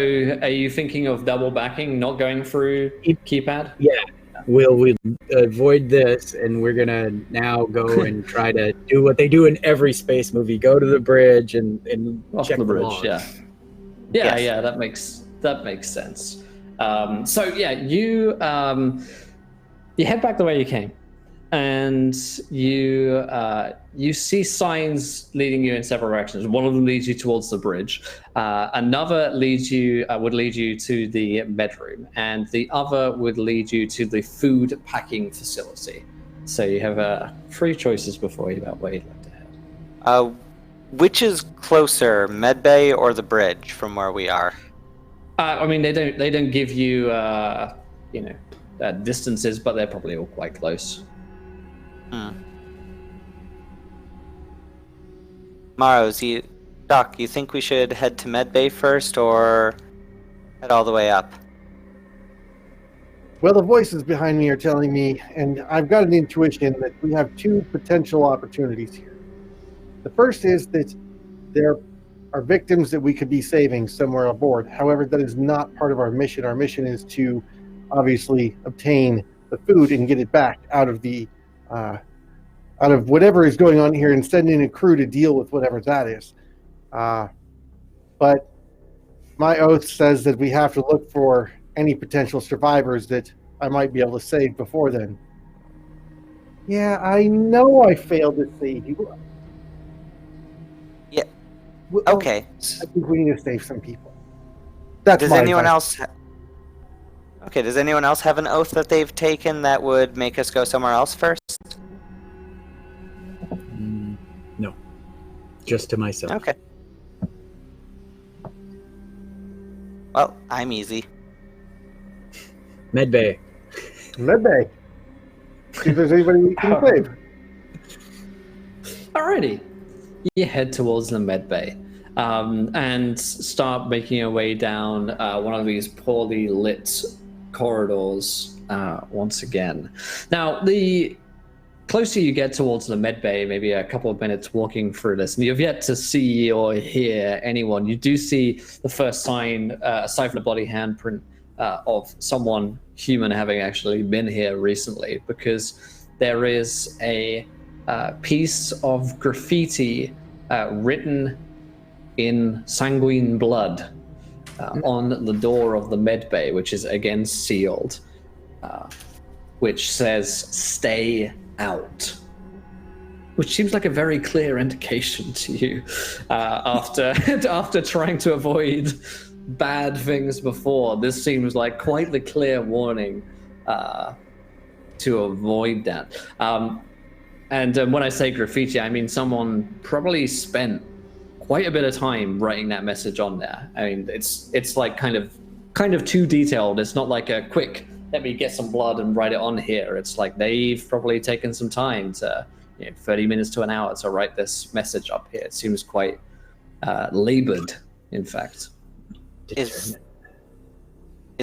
Speaker 1: are you thinking of double backing, not going through keypad?
Speaker 3: Yeah, we'll avoid this, and we're gonna now go and try to do what they do in every space movie: go to the bridge and
Speaker 1: Off
Speaker 3: check
Speaker 1: the bridge.
Speaker 3: log.
Speaker 1: Yeah.
Speaker 5: Yes.
Speaker 1: That makes sense. So yeah, you head back the way you came, and you see signs leading you in several directions. One of them leads you towards the bridge. Another would lead you to the bedroom, and the other would lead you to the food packing facility. So you have 3 choices before you about where you'd like to head.
Speaker 5: Which is closer, Medbay or the bridge from where we are?
Speaker 1: I mean, they don't give you distances, but they're probably all quite close.
Speaker 5: Maros, Doc, you think we should head to Medbay first or head all the way up?
Speaker 2: Well, the voices behind me are telling me, and I've got an intuition that we have 2 potential opportunities here. The first is that there are victims that we could be saving somewhere aboard. However, that is not part of our mission. Our mission is to obviously obtain the food and get it back out of the out of whatever is going on here and send in a crew to deal with whatever that is. But my oath says that we have to look for any potential survivors that I might be able to save before then. Yeah, I know I failed to save you.
Speaker 5: Yeah.
Speaker 2: Well,
Speaker 5: Okay.
Speaker 2: I think we need to save some people. That's
Speaker 5: Does
Speaker 2: my
Speaker 5: anyone
Speaker 2: advice.
Speaker 5: else? Okay. Does anyone else have an oath that they've taken that would make us go somewhere else first?
Speaker 3: No, just to myself.
Speaker 5: Okay. Well, I'm easy.
Speaker 3: Medbay.
Speaker 2: Medbay. See if there's anybody we can save.
Speaker 1: Alrighty. You head towards the med bay and start making your way down one of these poorly lit corridors once again. Now, the closer you get towards the med bay, maybe a couple of minutes walking through this, and you've yet to see or hear anyone, you do see the first sign, aside from the body handprint, of someone human having actually been here recently, because there is a piece of graffiti written in sanguine blood on the door of the med bay, which is again sealed. which says "Stay out," which seems like a very clear indication to you after after trying to avoid bad things before. This seems like quite the clear warning to avoid that. And when I say graffiti, I mean someone probably spent quite a bit of time writing that message on there. I mean, it's like kind of too detailed. It's not like a quick, let me get some blood and write it on here. It's like they've probably taken some time to, 30 minutes to an hour to write this message up here. It seems quite labored, in fact.
Speaker 5: Is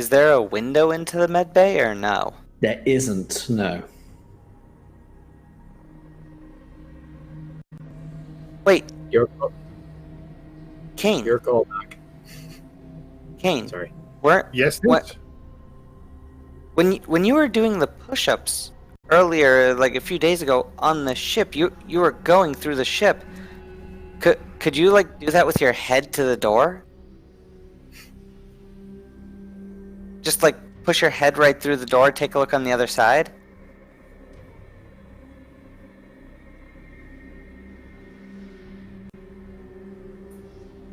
Speaker 5: there a window into the med bay or no?
Speaker 1: There isn't, no.
Speaker 5: Wait,
Speaker 3: Your
Speaker 5: Kane.
Speaker 3: your call back.
Speaker 5: Kane.
Speaker 3: Sorry.
Speaker 4: Yes.
Speaker 5: What? When you were doing the push-ups earlier, like a few days ago on the ship, you were going through the ship. Could you like do that with your head to the door? Just like push your head right through the door, take a look on the other side.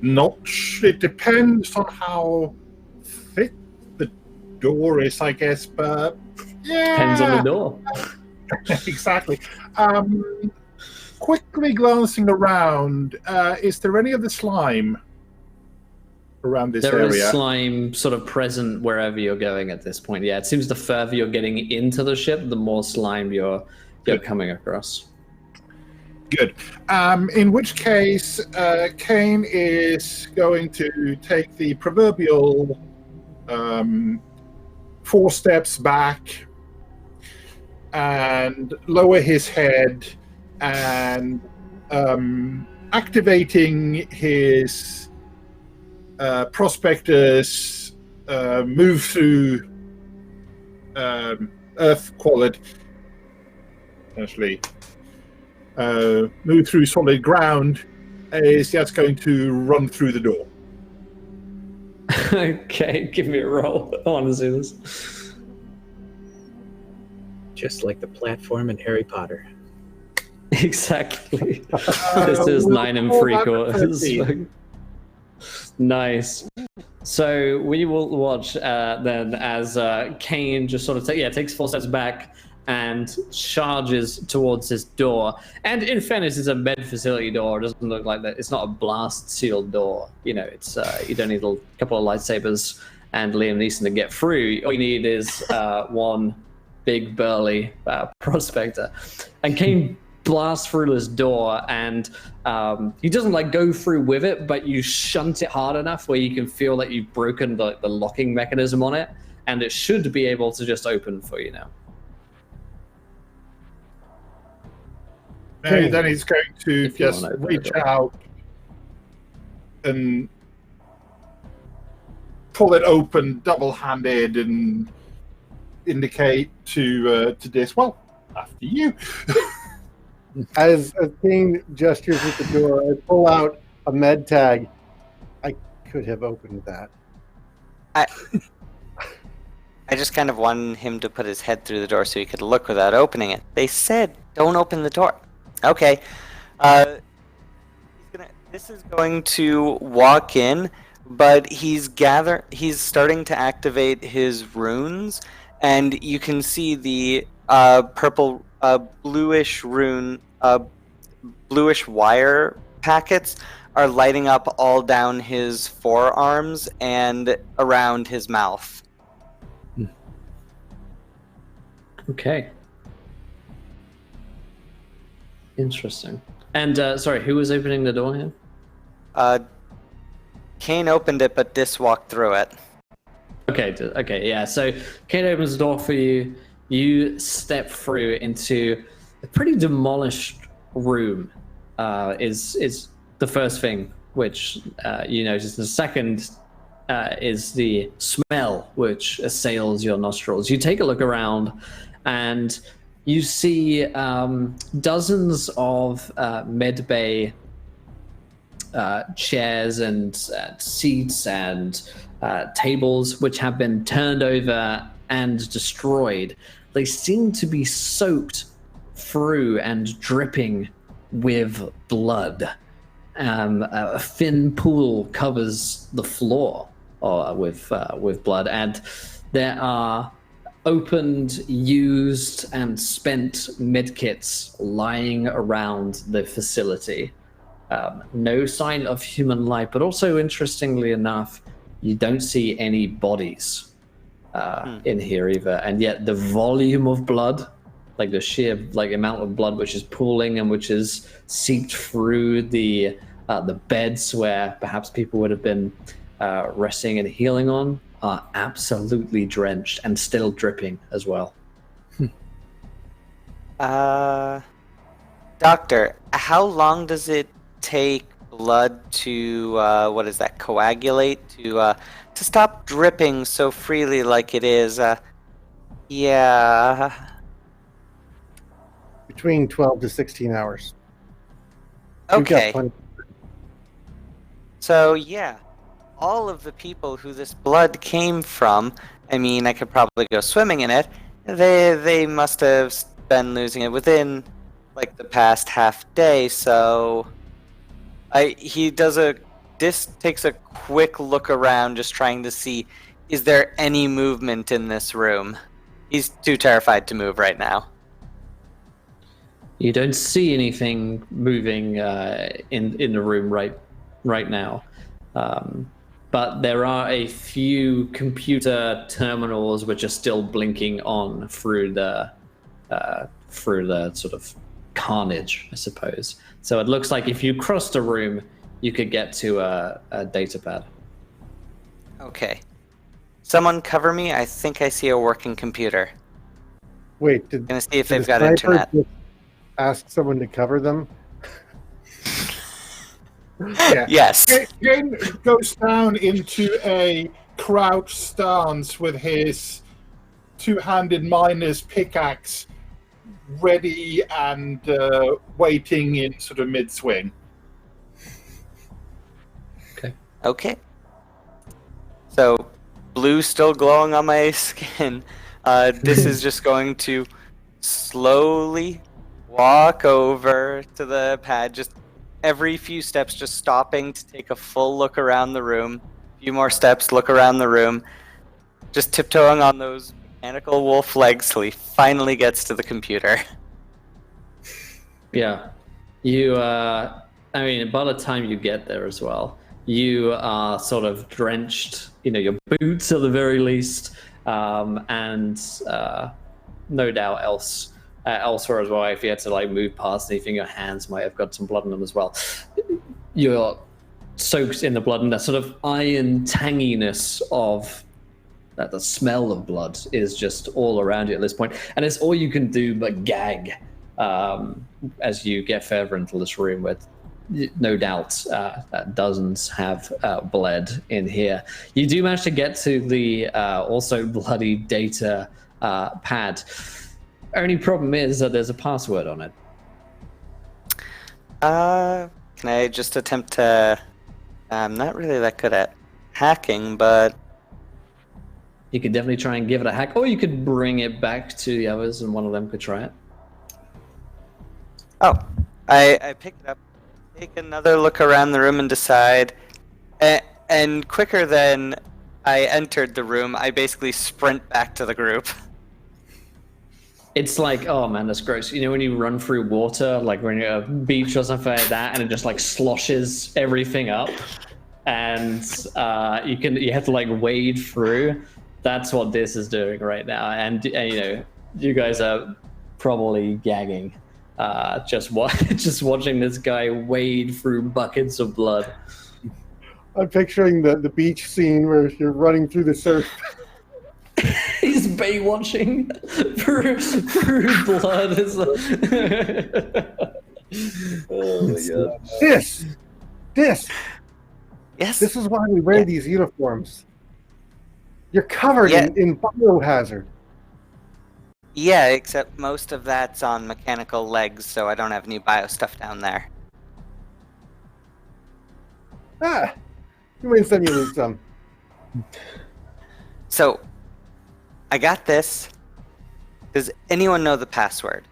Speaker 4: It depends on how thick the door is, I guess, but yeah.
Speaker 1: Depends on the door.
Speaker 4: Exactly. Quickly glancing around, is there any of the slime around this
Speaker 1: There
Speaker 4: area?
Speaker 1: is slime sort of present wherever you're going at this point. Yeah, it seems the further you're getting into the ship, the more slime you're coming across.
Speaker 4: Good. In which case, Kane is going to take the proverbial 4 steps back and lower his head and activating his prospectors, move through earth quality, essentially. Move through solid ground, is just going to run through the door.
Speaker 1: Okay, give me a roll. I want to see this.
Speaker 3: Just like the platform in Harry Potter.
Speaker 1: Exactly. This is 9 and 3/4. Nice. So we will watch then as Kane just sort of takes 4 steps back and charges towards this door. And in fairness, it's a med facility door. It doesn't look like that. It's not a blast sealed door. It's you don't need a couple of lightsabers and Liam Neeson to get through. All you need is one big burly prospector. And Kane blasts through this door, and he doesn't like go through with it, but you shunt it hard enough where you can feel that you've broken the locking mechanism on it, and it should be able to just open for you now.
Speaker 4: And then he's going to
Speaker 1: If you
Speaker 4: just
Speaker 1: wanna open the
Speaker 4: reach
Speaker 1: door.
Speaker 4: out and pull it open double-handed and indicate to this. Well, after you.
Speaker 2: As Kane gestures with the door, I pull out a med tag. I could have opened that.
Speaker 5: I just kind of wanted him to put his head through the door so he could look without opening it. They said, don't open the door. Okay. This is going to walk in, but he's starting to activate his runes, and you can see the purple, bluish bluish wire packets are lighting up all down his forearms and around his mouth.
Speaker 1: Okay. Interesting. And sorry, who was opening the door here?
Speaker 5: Kane opened it, but Dis walked through it.
Speaker 1: Okay, yeah. So Kane opens the door for you. You step through into a pretty demolished room. Is the first thing which you notice. The second is the smell which assails your nostrils. You take a look around, and you see dozens of medbay chairs and seats and tables which have been turned over and destroyed. they seem to be soaked through and dripping with blood. A thin pool covers the floor with blood, and there are opened, used, and spent medkits lying around the facility. No sign of human life, but also, interestingly enough, you don't see any bodies in here either. And yet the volume of blood, like the sheer amount of blood which is pooling and which is seeped through the beds where perhaps people would have been resting and healing on, are absolutely drenched and still dripping as well.
Speaker 5: Doctor, how long does it take blood to coagulate to stop dripping so freely like it is? Yeah.
Speaker 2: Between 12 to 16 hours.
Speaker 5: Okay. So yeah, all of the people who this blood came from, I mean, I could probably go swimming in it. They must have been losing it within like the past half day. So he takes a quick look around, just trying to see, is there any movement in this room? He's too terrified to move right now.
Speaker 1: You don't see anything moving in the room right now, but there are a few computer terminals which are still blinking on through the sort of carnage, I suppose. So it looks like if you crossed a room, you could get to a data pad.
Speaker 5: Okay. Someone cover me. I think I see a working computer.
Speaker 2: Wait,
Speaker 5: Gonna see if they've got internet.
Speaker 2: Ask someone to cover them? Yeah.
Speaker 5: Yes.
Speaker 4: Kane goes down into a crouch stance with his two-handed miner's pickaxe ready and waiting in sort of mid-swing.
Speaker 5: Okay. So, blue still glowing on my skin. This is just going to slowly walk over to the pad, just every few steps, just stopping to take a full look around the room. A few more steps, look around the room. Just tiptoeing on those mechanical wolf legs till he finally gets to the computer.
Speaker 1: Yeah. You, I mean, by the time you get there as well, you are sort of drenched, your boots at the very least, and no doubt elsewhere as well. If you had to move past anything, your hands might have got some blood in them as well. You're soaked in the blood, and that sort of iron tanginess of the smell of blood is just all around you at this point, and it's all you can do but gag as you get further into this room where no doubt dozens have bled in here. You do manage to get to the also bloody data pad. Only problem is that there's a password on it.
Speaker 5: Can I just attempt to... I'm not really that good at hacking, but...
Speaker 1: You could definitely try and give it a hack, or you could bring it back to the others and one of them could try it.
Speaker 5: Oh, I picked it up, take another look around the room and decide, and quicker than I entered the room, I basically sprint back to the group.
Speaker 1: It's like, oh man, that's gross. When you run through water, like when you're at a beach or something like that, and it just sloshes everything up, and you have to wade through. That's what this is doing right now, and you guys are probably gagging, just watching this guy wade through buckets of blood.
Speaker 2: I'm picturing the beach scene where you're running through the surf.
Speaker 1: He's Baywatching through blood. Oh my god!
Speaker 2: This.
Speaker 5: Yes.
Speaker 2: This is why we wear these uniforms. You're covered in biohazard.
Speaker 5: Yeah, except most of that's on mechanical legs, so I don't have any bio stuff down there.
Speaker 2: You win some, you lose some.
Speaker 5: So, I got this. Does anyone know the password?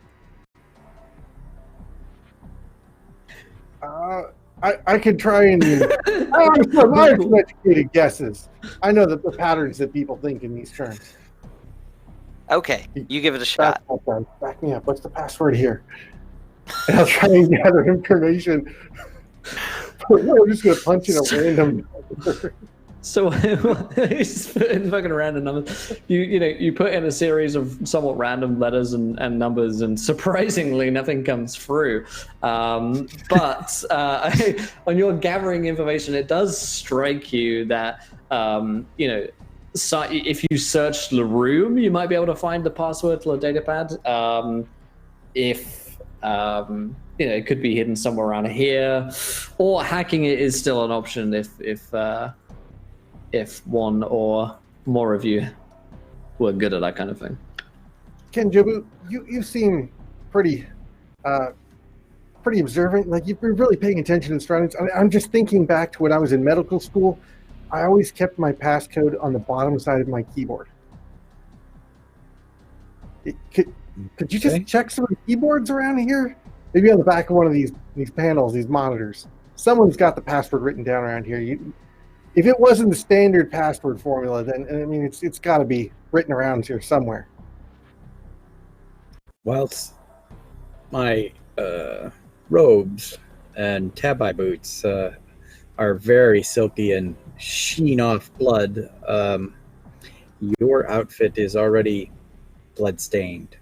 Speaker 2: I could try and I have some educated guesses. I know that the patterns that people think in these terms.
Speaker 5: Okay, you give it a shot.
Speaker 2: Back me up. What's the password here? And I'll try and gather information. We're just gonna punch in a random number.
Speaker 1: So he's putting fucking random numbers. You put in a series of somewhat random letters and numbers, and surprisingly nothing comes through. But on your gathering information, it does strike you that so if you search the room, you might be able to find the password to the datapad. It could be hidden somewhere around here, or hacking it is still an option if one or more of you were good at that kind of thing.
Speaker 2: Kenjobu, you seem pretty observant. Like you've been really paying attention to surroundings. I'm just thinking back to when I was in medical school. I always kept my passcode on the bottom side of my keyboard. Could you just check some of the keyboards around here? Maybe on the back of one of these panels, these monitors. Someone's got the password written down around here. If it wasn't the standard password formula, then I mean it's got to be written around here somewhere.
Speaker 3: Whilst my robes and tabi boots are very silky and sheen off blood, your outfit is already blood-stained.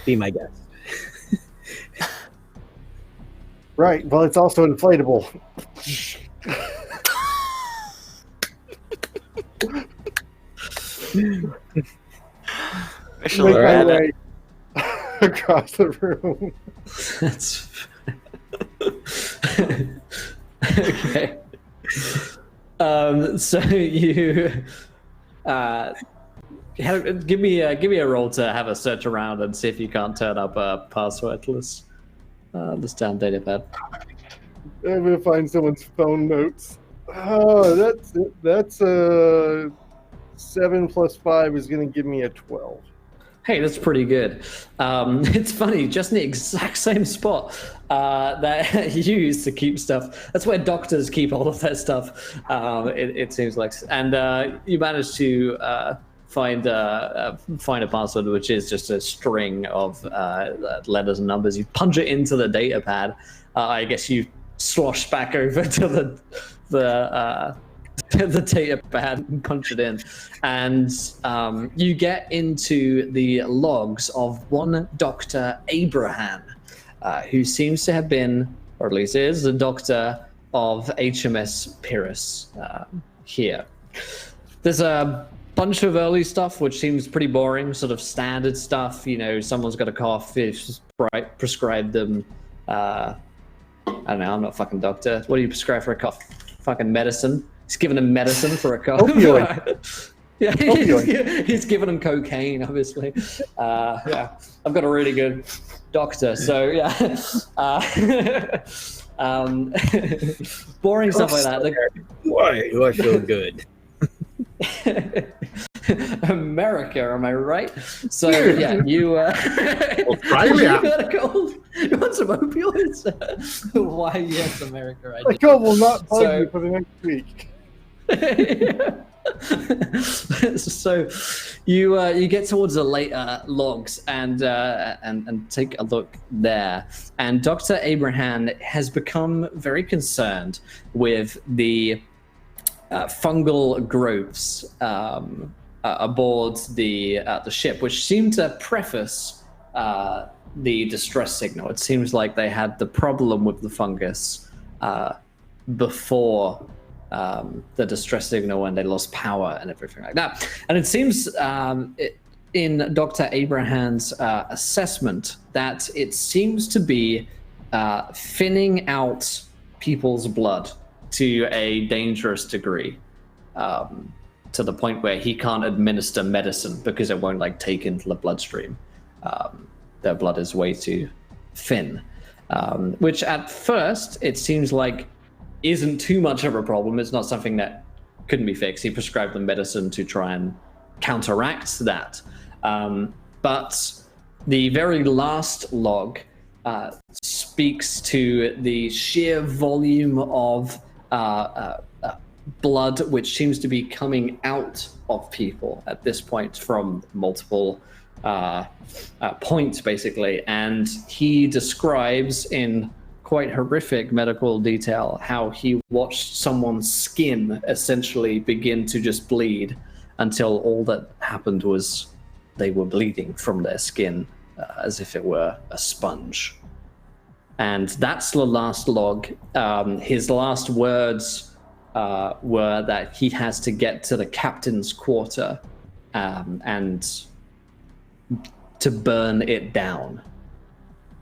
Speaker 3: Be my guest.
Speaker 2: Right. Well, it's also inflatable. Make my way across the room.
Speaker 1: That's okay. So you give me a roll to have a search around and see if you can't turn up a passwordless down datapad.
Speaker 2: I'm gonna find someone's phone notes. Oh, that's 7 plus 5 is gonna give me a 12.
Speaker 1: Hey, that's pretty good. It's funny, just in the exact same spot that you used to keep stuff. That's where doctors keep all of their stuff. It seems like, and you managed to find a password, which is just a string of letters and numbers. You punch it into the data pad. I guess you slosh back over to the data pad and punch it in, and you get into the logs of one Dr. Abraham, who seems to have been, or at least is, the doctor of HMS Pyrrhus here. There's a bunch of early stuff which seems pretty boring, sort of standard stuff. Someone's got a cough, prescribe them. I don't know, I'm not a fucking doctor. What do you prescribe for a cough? Fucking medicine. He's giving him medicine for a cough.
Speaker 2: Opioid.
Speaker 1: Yeah, he's giving him cocaine, obviously. Yeah, I've got a really good doctor, so yeah. Boring stuff like that.
Speaker 3: Why do I feel good?
Speaker 1: America, am I right? So yeah, you
Speaker 4: Australia.
Speaker 1: You got a cold. You want some opioids? Why yes, America. I
Speaker 2: The cold will not bug you for the next week.
Speaker 1: So you get towards the later logs and take a look there, and Dr. Abraham has become very concerned with the fungal growths aboard the ship, which seem to preface the distress signal. It seems like they had the problem with the fungus before the distress signal when they lost power and everything like that. And it seems in Dr. Abraham's assessment that it seems to be thinning out people's blood to a dangerous degree, to the point where he can't administer medicine because it won't take into the bloodstream. Their blood is way too thin, which at first it seems like isn't too much of a problem. It's not something that couldn't be fixed. He prescribed them medicine to try and counteract that. But but the very last log speaks to the sheer volume of blood which seems to be coming out of people at this point from multiple points, basically. And he describes in quite horrific medical detail how he watched someone's skin essentially begin to just bleed until all that happened was they were bleeding from their skin as if it were a sponge. And that's the last log. His last words were that he has to get to the captain's quarter and to burn it down,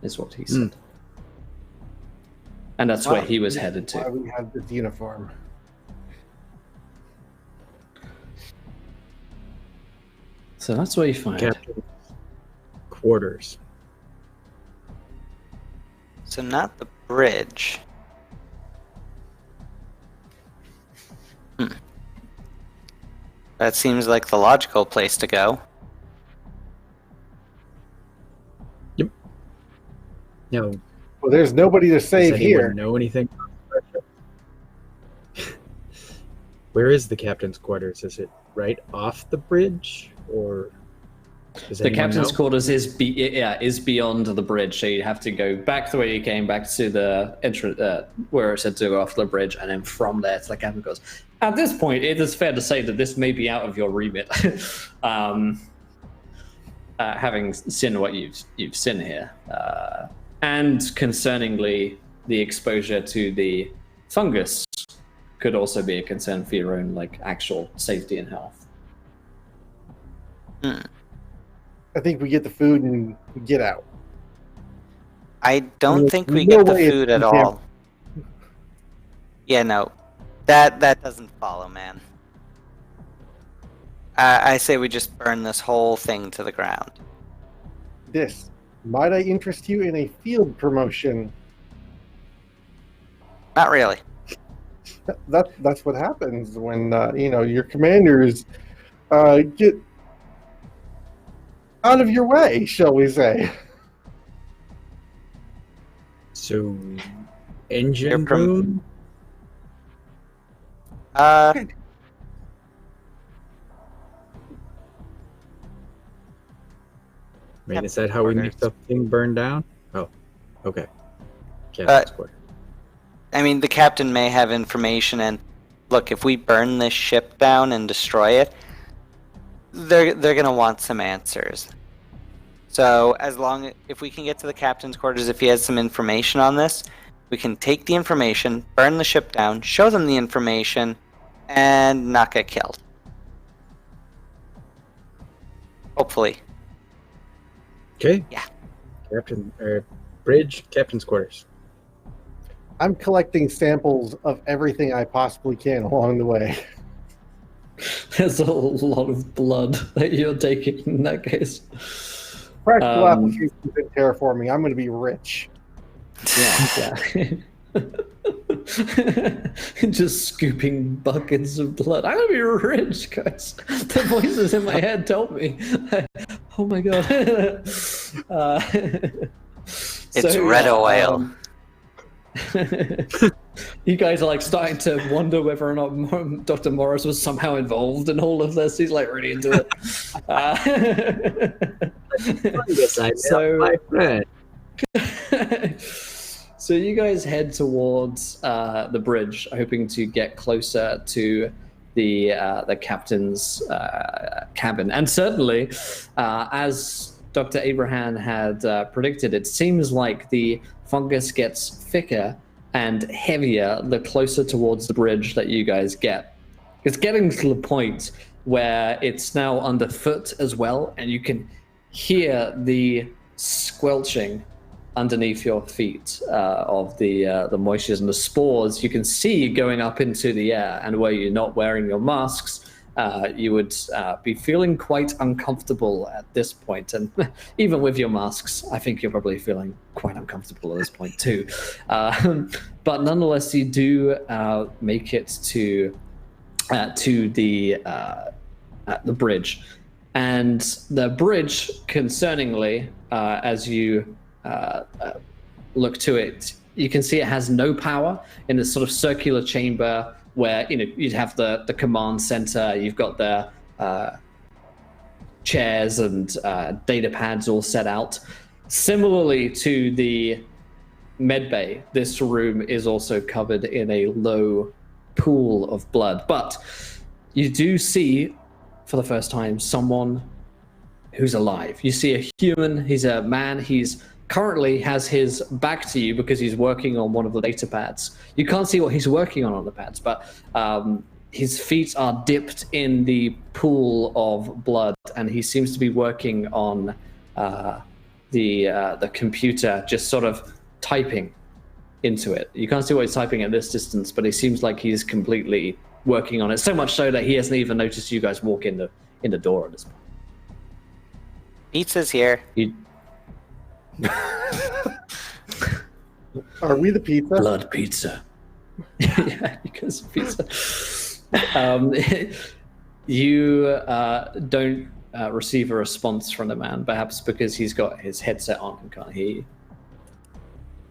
Speaker 1: is what he said. And that's where he was headed to.
Speaker 2: Why we have this uniform.
Speaker 1: So that's where you find
Speaker 3: Captain's quarters.
Speaker 5: So not the bridge. That seems like the logical place to go.
Speaker 3: Yep. No.
Speaker 2: Well, there's nobody to
Speaker 3: Does
Speaker 2: save
Speaker 3: anyone
Speaker 2: here.
Speaker 3: know anything? Where is the captain's quarters? Is it right off the bridge, or does
Speaker 1: the
Speaker 3: anyone
Speaker 1: captain's
Speaker 3: know?
Speaker 1: quarters is beyond the bridge, so you have to go back the way you came, back to the entrance where it said to go off the bridge, and then from there to the captain's quarters. At this point, it is fair to say that this may be out of your remit, having seen what you've seen here, and concerningly, the exposure to the fungus could also be a concern for your own actual safety and health.
Speaker 2: I think we get the food and we get out.
Speaker 5: I don't
Speaker 2: There's
Speaker 5: think we
Speaker 2: no
Speaker 5: get the
Speaker 2: way
Speaker 5: food
Speaker 2: it's
Speaker 5: at all. Yeah, no. That doesn't follow, man. I say we just burn this whole thing to the ground.
Speaker 2: This. Might I interest you in a field promotion?
Speaker 5: Not really.
Speaker 2: That's what happens when your commanders get out of your way, shall we say?
Speaker 3: So, engine
Speaker 5: You're from-
Speaker 3: room? I mean, is that how we make the thing burn down? Oh, okay. Captain's quarters.
Speaker 5: I mean, the captain may have information, and look, if we burn this ship down and destroy it, they're gonna want some answers. So if we can get to the captain's quarters, if he has some information on this, we can take the information, burn the ship down, show them the information, and not get killed. Hopefully.
Speaker 3: Okay.
Speaker 5: Yeah.
Speaker 3: Captain's quarters.
Speaker 2: I'm collecting samples of everything I possibly can along the way.
Speaker 1: There's a lot of blood that you're taking in that case.
Speaker 2: Practical applications in terraforming. I'm going to be rich.
Speaker 1: Yeah. Just scooping buckets of blood. I'm gonna be rich, guys. The voices in my head told me. Oh my god.
Speaker 5: It's red oil.
Speaker 1: You guys are starting to wonder whether or not Dr. Morris was somehow involved in all of this. He's really into it.
Speaker 3: Yes, I know my friend.
Speaker 1: So you guys head towards the bridge, hoping to get closer to the captain's cabin. And certainly, as Dr. Abraham had predicted, it seems like the fungus gets thicker and heavier the closer towards the bridge that you guys get. It's getting to the point where it's now underfoot as well, and you can hear the squelching underneath your feet of the moistures and the spores. You can see going up into the air, and where you're not wearing your masks, you would be feeling quite uncomfortable at this point. And even with your masks, I think you're probably feeling quite uncomfortable at this point too. But nonetheless, you do make it to the bridge. And the bridge, concerningly, as you look to it, you can see it has no power in this sort of circular chamber where you'd have the command center, you've got the chairs and data pads all set out. Similarly to the medbay, this room is also covered in a low pool of blood. But you do see, for the first time, someone who's alive. You see a human, he's a man, he's currently has his back to you because he's working on one of the data pads. You can't see what he's working on the pads, but his feet are dipped in the pool of blood, and he seems to be working on the computer, just sort of typing into it. You can't see what he's typing at this distance, but it seems like he's completely working on it. So much so that he hasn't even noticed you guys walk in the door at this point.
Speaker 5: Pizza's here.
Speaker 2: Are we the pizza?
Speaker 1: Blood pizza. Yeah, because pizza. You don't receive a response from the man, perhaps because he's got his headset on and can't hear you.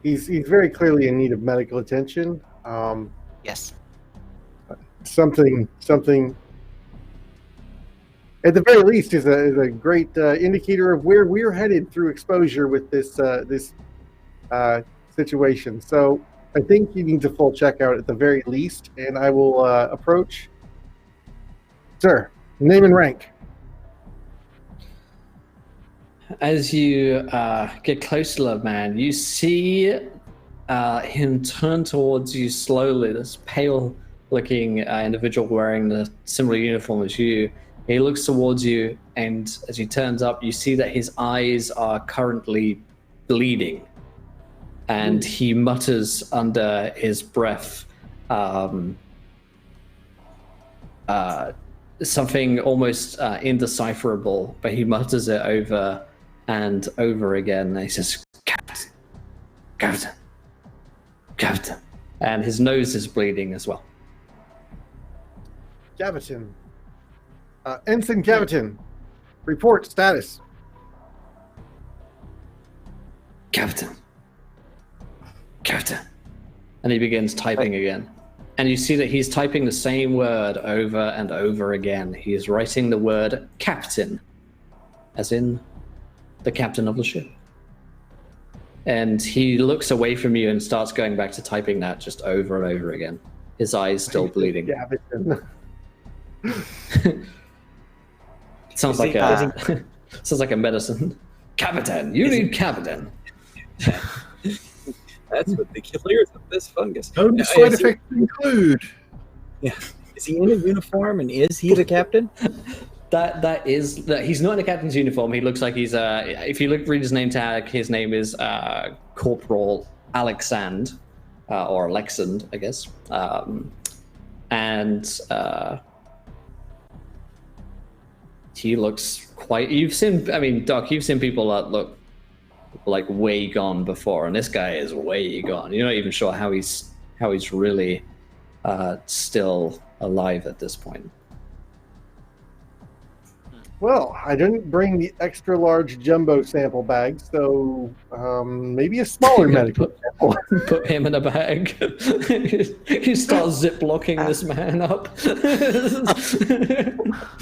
Speaker 2: He's very clearly in need of medical attention.
Speaker 5: Yes.
Speaker 2: Something at the very least is a great indicator of where we're headed through exposure with this situation. So I think he needs a full checkout at the very least, and I will approach. Sir, name and rank.
Speaker 1: As you get close to the man, you see him turn towards you slowly, this pale-looking individual wearing the similar uniform as you. He looks towards you, and as he turns up, you see that his eyes are currently bleeding. And he mutters under his breath something almost indecipherable, but he mutters it over and over again. And he says, "Captain, Captain, Captain." And his nose is bleeding as well.
Speaker 2: Gaviton. Ensign Gaviton. Report status.
Speaker 1: Captain. Captain. And he begins typing again. And you see that he's typing the same word over and over again. He is writing the word captain, as in the captain of the ship. And he looks away from you and starts going back to typing that just over and over again. His eyes still bleeding.
Speaker 2: Gaviton.
Speaker 1: Sounds like a medicine. Captain, you need captain.
Speaker 3: That's what the killers of this fungus.
Speaker 4: No side effects include.
Speaker 3: Yeah. Is he in a uniform, and is he the captain?
Speaker 1: He's not in the captain's uniform. He looks like he's if you read his name tag, his name is Corporal Alexand, or Alexand, I guess. He looks quite. Doc, you've seen people that look like way gone before, and this guy is way gone. You're not even sure how he's really still alive at this point.
Speaker 2: Well, I didn't bring the extra large jumbo sample bag, so maybe a smaller medical sample.
Speaker 1: Put him in a bag. You start zip-locking this man up.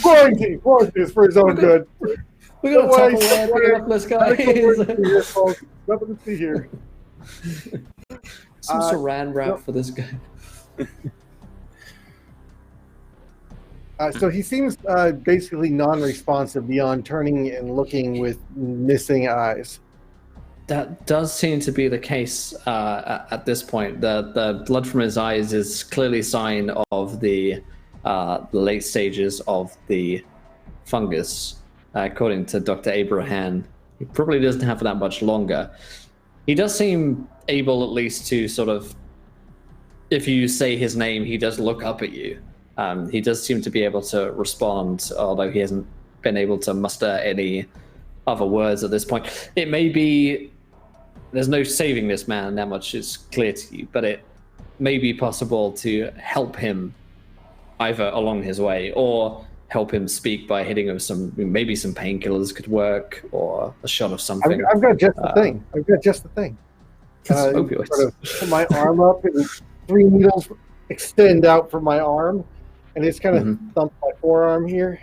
Speaker 2: Quarantine is for his own good.
Speaker 1: We got to Tupperware up this guy.
Speaker 2: Nothing to see here.
Speaker 1: Some saran wrap for this guy.
Speaker 2: So he seems basically non-responsive beyond turning and looking with missing eyes.
Speaker 1: That does seem to be the case at this point. The blood from his eyes is clearly a sign of the late stages of the fungus. According to Dr. Abraham, he probably doesn't have that much longer. He does seem able, at least, to sort of, if you say his name, he does look up at you. He does seem to be able to respond, although he hasn't been able to muster any other words at this point. It may be, there's no saving this man, that much is clear to you, but it may be possible to help him either along his way or help him speak by hitting him maybe some painkillers could work, or a shot of something.
Speaker 2: I've got just the thing. I've got just the thing.
Speaker 1: Opioids.
Speaker 2: Sort of put my arm up, and 3 needles extend out from my arm, and it's kind of thump my forearm here.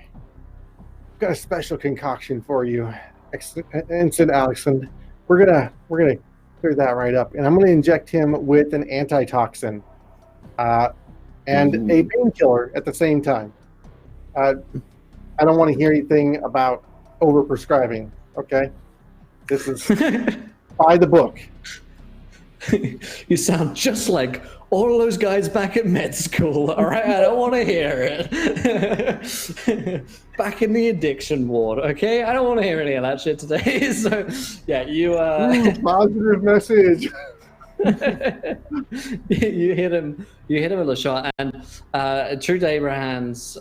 Speaker 2: I've got a special concoction for you, Ensign Alexson. We're gonna clear that right up, and I'm gonna inject him with an antitoxin and a painkiller at the same time. I don't want to hear anything about overprescribing. Okay, this is by the book.
Speaker 1: You sound just like all those guys back at med school. All right, I don't want to hear it. Back in the addiction ward, okay? I don't want to hear any of that shit today. So, yeah, you
Speaker 2: positive message.
Speaker 1: you hit him with a shot, and true to Abraham's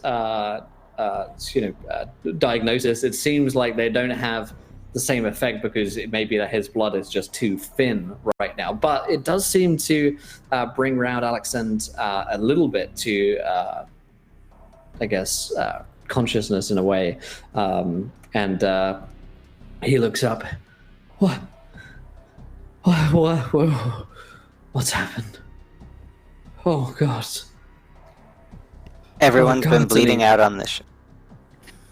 Speaker 1: diagnosis, it seems like they don't have the same effect, because it may be that his blood is just too thin right now. But it does seem to bring round Alexand a little bit to, I guess, consciousness in a way. And he looks up. What's happened? Oh, God.
Speaker 5: Everyone's been bleeding out on this ship.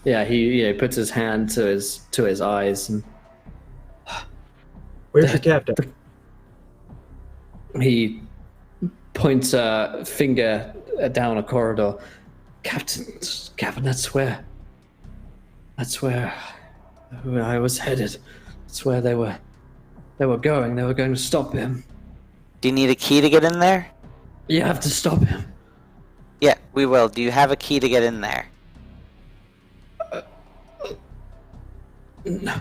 Speaker 1: Yeah, he puts his hand to his eyes. And
Speaker 3: Where's the captain?
Speaker 1: He points a finger down a corridor. Captain, that's where I was headed. That's where they were going. They were going to stop him.
Speaker 5: Do you need a key to get in there?
Speaker 1: You have to stop him.
Speaker 5: Yeah, we will. Do you have a key to get in there?
Speaker 1: No.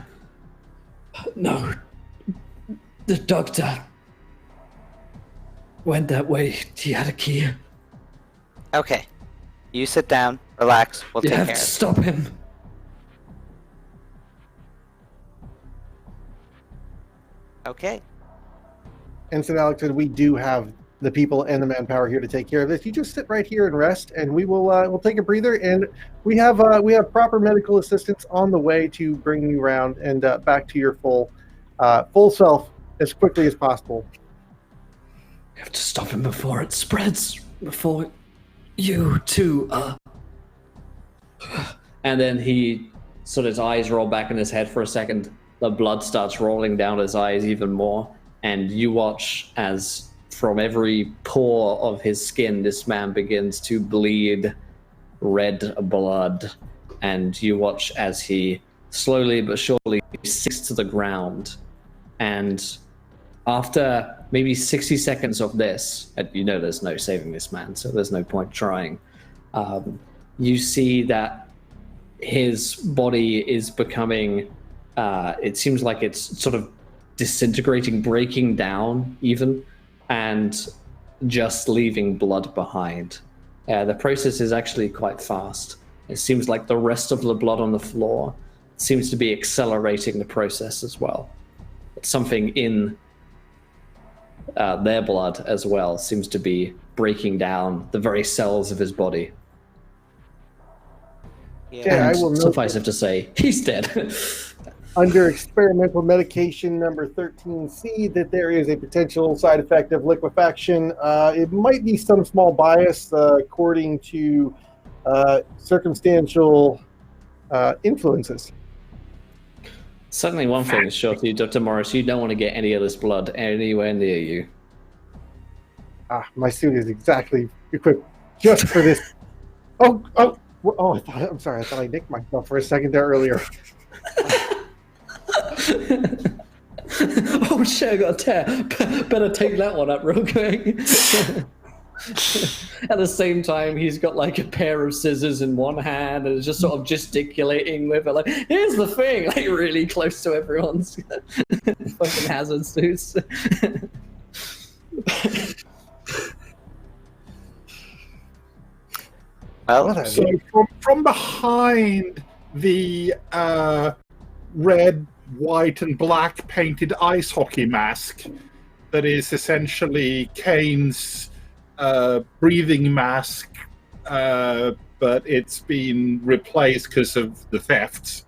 Speaker 1: The doctor went that way. He had a key.
Speaker 5: Okay. You sit down, relax, we'll
Speaker 1: You
Speaker 5: take
Speaker 1: have
Speaker 5: care
Speaker 1: to
Speaker 5: of it.
Speaker 1: stop him.
Speaker 5: Okay.
Speaker 2: Ensign Alexson, we do have the people and the manpower here to take care of this. You just sit right here and rest, and we will we'll take a breather. And we have proper medical assistance on the way to bring you around and back to your full self as quickly as possible.
Speaker 1: You have to stop him before it spreads. Before you too. And then he his eyes roll back in his head for a second. The blood starts rolling down his eyes even more, and you watch as from every pore of his skin, this man begins to bleed red blood. And you watch as he slowly but surely sinks to the ground. And after maybe 60 seconds of this, and you know there's no saving this man, so there's no point trying, you see that his body is becoming, it seems like it's sort of disintegrating, breaking down even, and just leaving blood behind. The process is actually quite fast. It seems like the rest of the blood on the floor seems to be accelerating the process as well. Something in their blood as well seems to be breaking down the very cells of his body.
Speaker 2: Yeah, I will note
Speaker 1: suffice it to say, he's dead.
Speaker 2: under experimental medication number 13C that there is a potential side effect of liquefaction. It might be some small bias according to circumstantial influences.
Speaker 1: Certainly one thing is sure to you, Dr. Morris, you don't want to get any of this blood anywhere near you.
Speaker 2: My suit is exactly equipped just for this. I'm sorry. I thought I nicked myself for a second there earlier.
Speaker 1: Oh shit, I got a tear. Better take that one up real quick. At the same time, he's got like a pair of scissors in one hand and is just sort of gesticulating with it, like, here's the thing, like really close to everyone's fucking hazard suits.
Speaker 5: Well,
Speaker 4: so from behind the red, white, and black painted ice hockey mask that is essentially Kane's breathing mask but it's been replaced because of the thefts.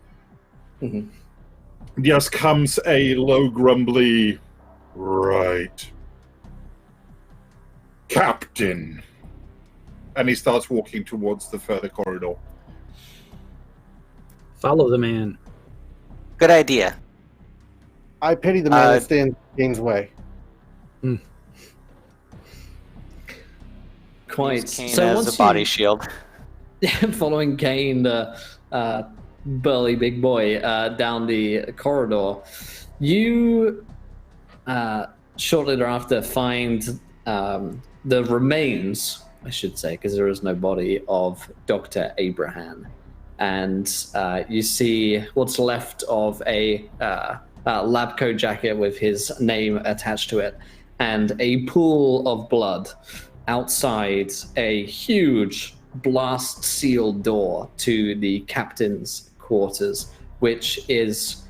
Speaker 1: Mhm.
Speaker 4: Just comes a low, grumbly, right, Captain. And he starts walking towards the further corridor.
Speaker 3: Follow the man.
Speaker 5: Good idea.
Speaker 2: I pity the man that stands in Kane's way.
Speaker 1: Quite.
Speaker 5: Use Kane
Speaker 1: So
Speaker 5: as
Speaker 1: once
Speaker 5: a body
Speaker 1: you,
Speaker 5: shield.
Speaker 1: following Kane, the burly big boy, down the corridor, you shortly thereafter find the remains, I should say, because there is no body, of Dr. Abraham. And you see what's left of a lab coat jacket with his name attached to it, and a pool of blood outside a huge blast sealed door to the captain's quarters, which is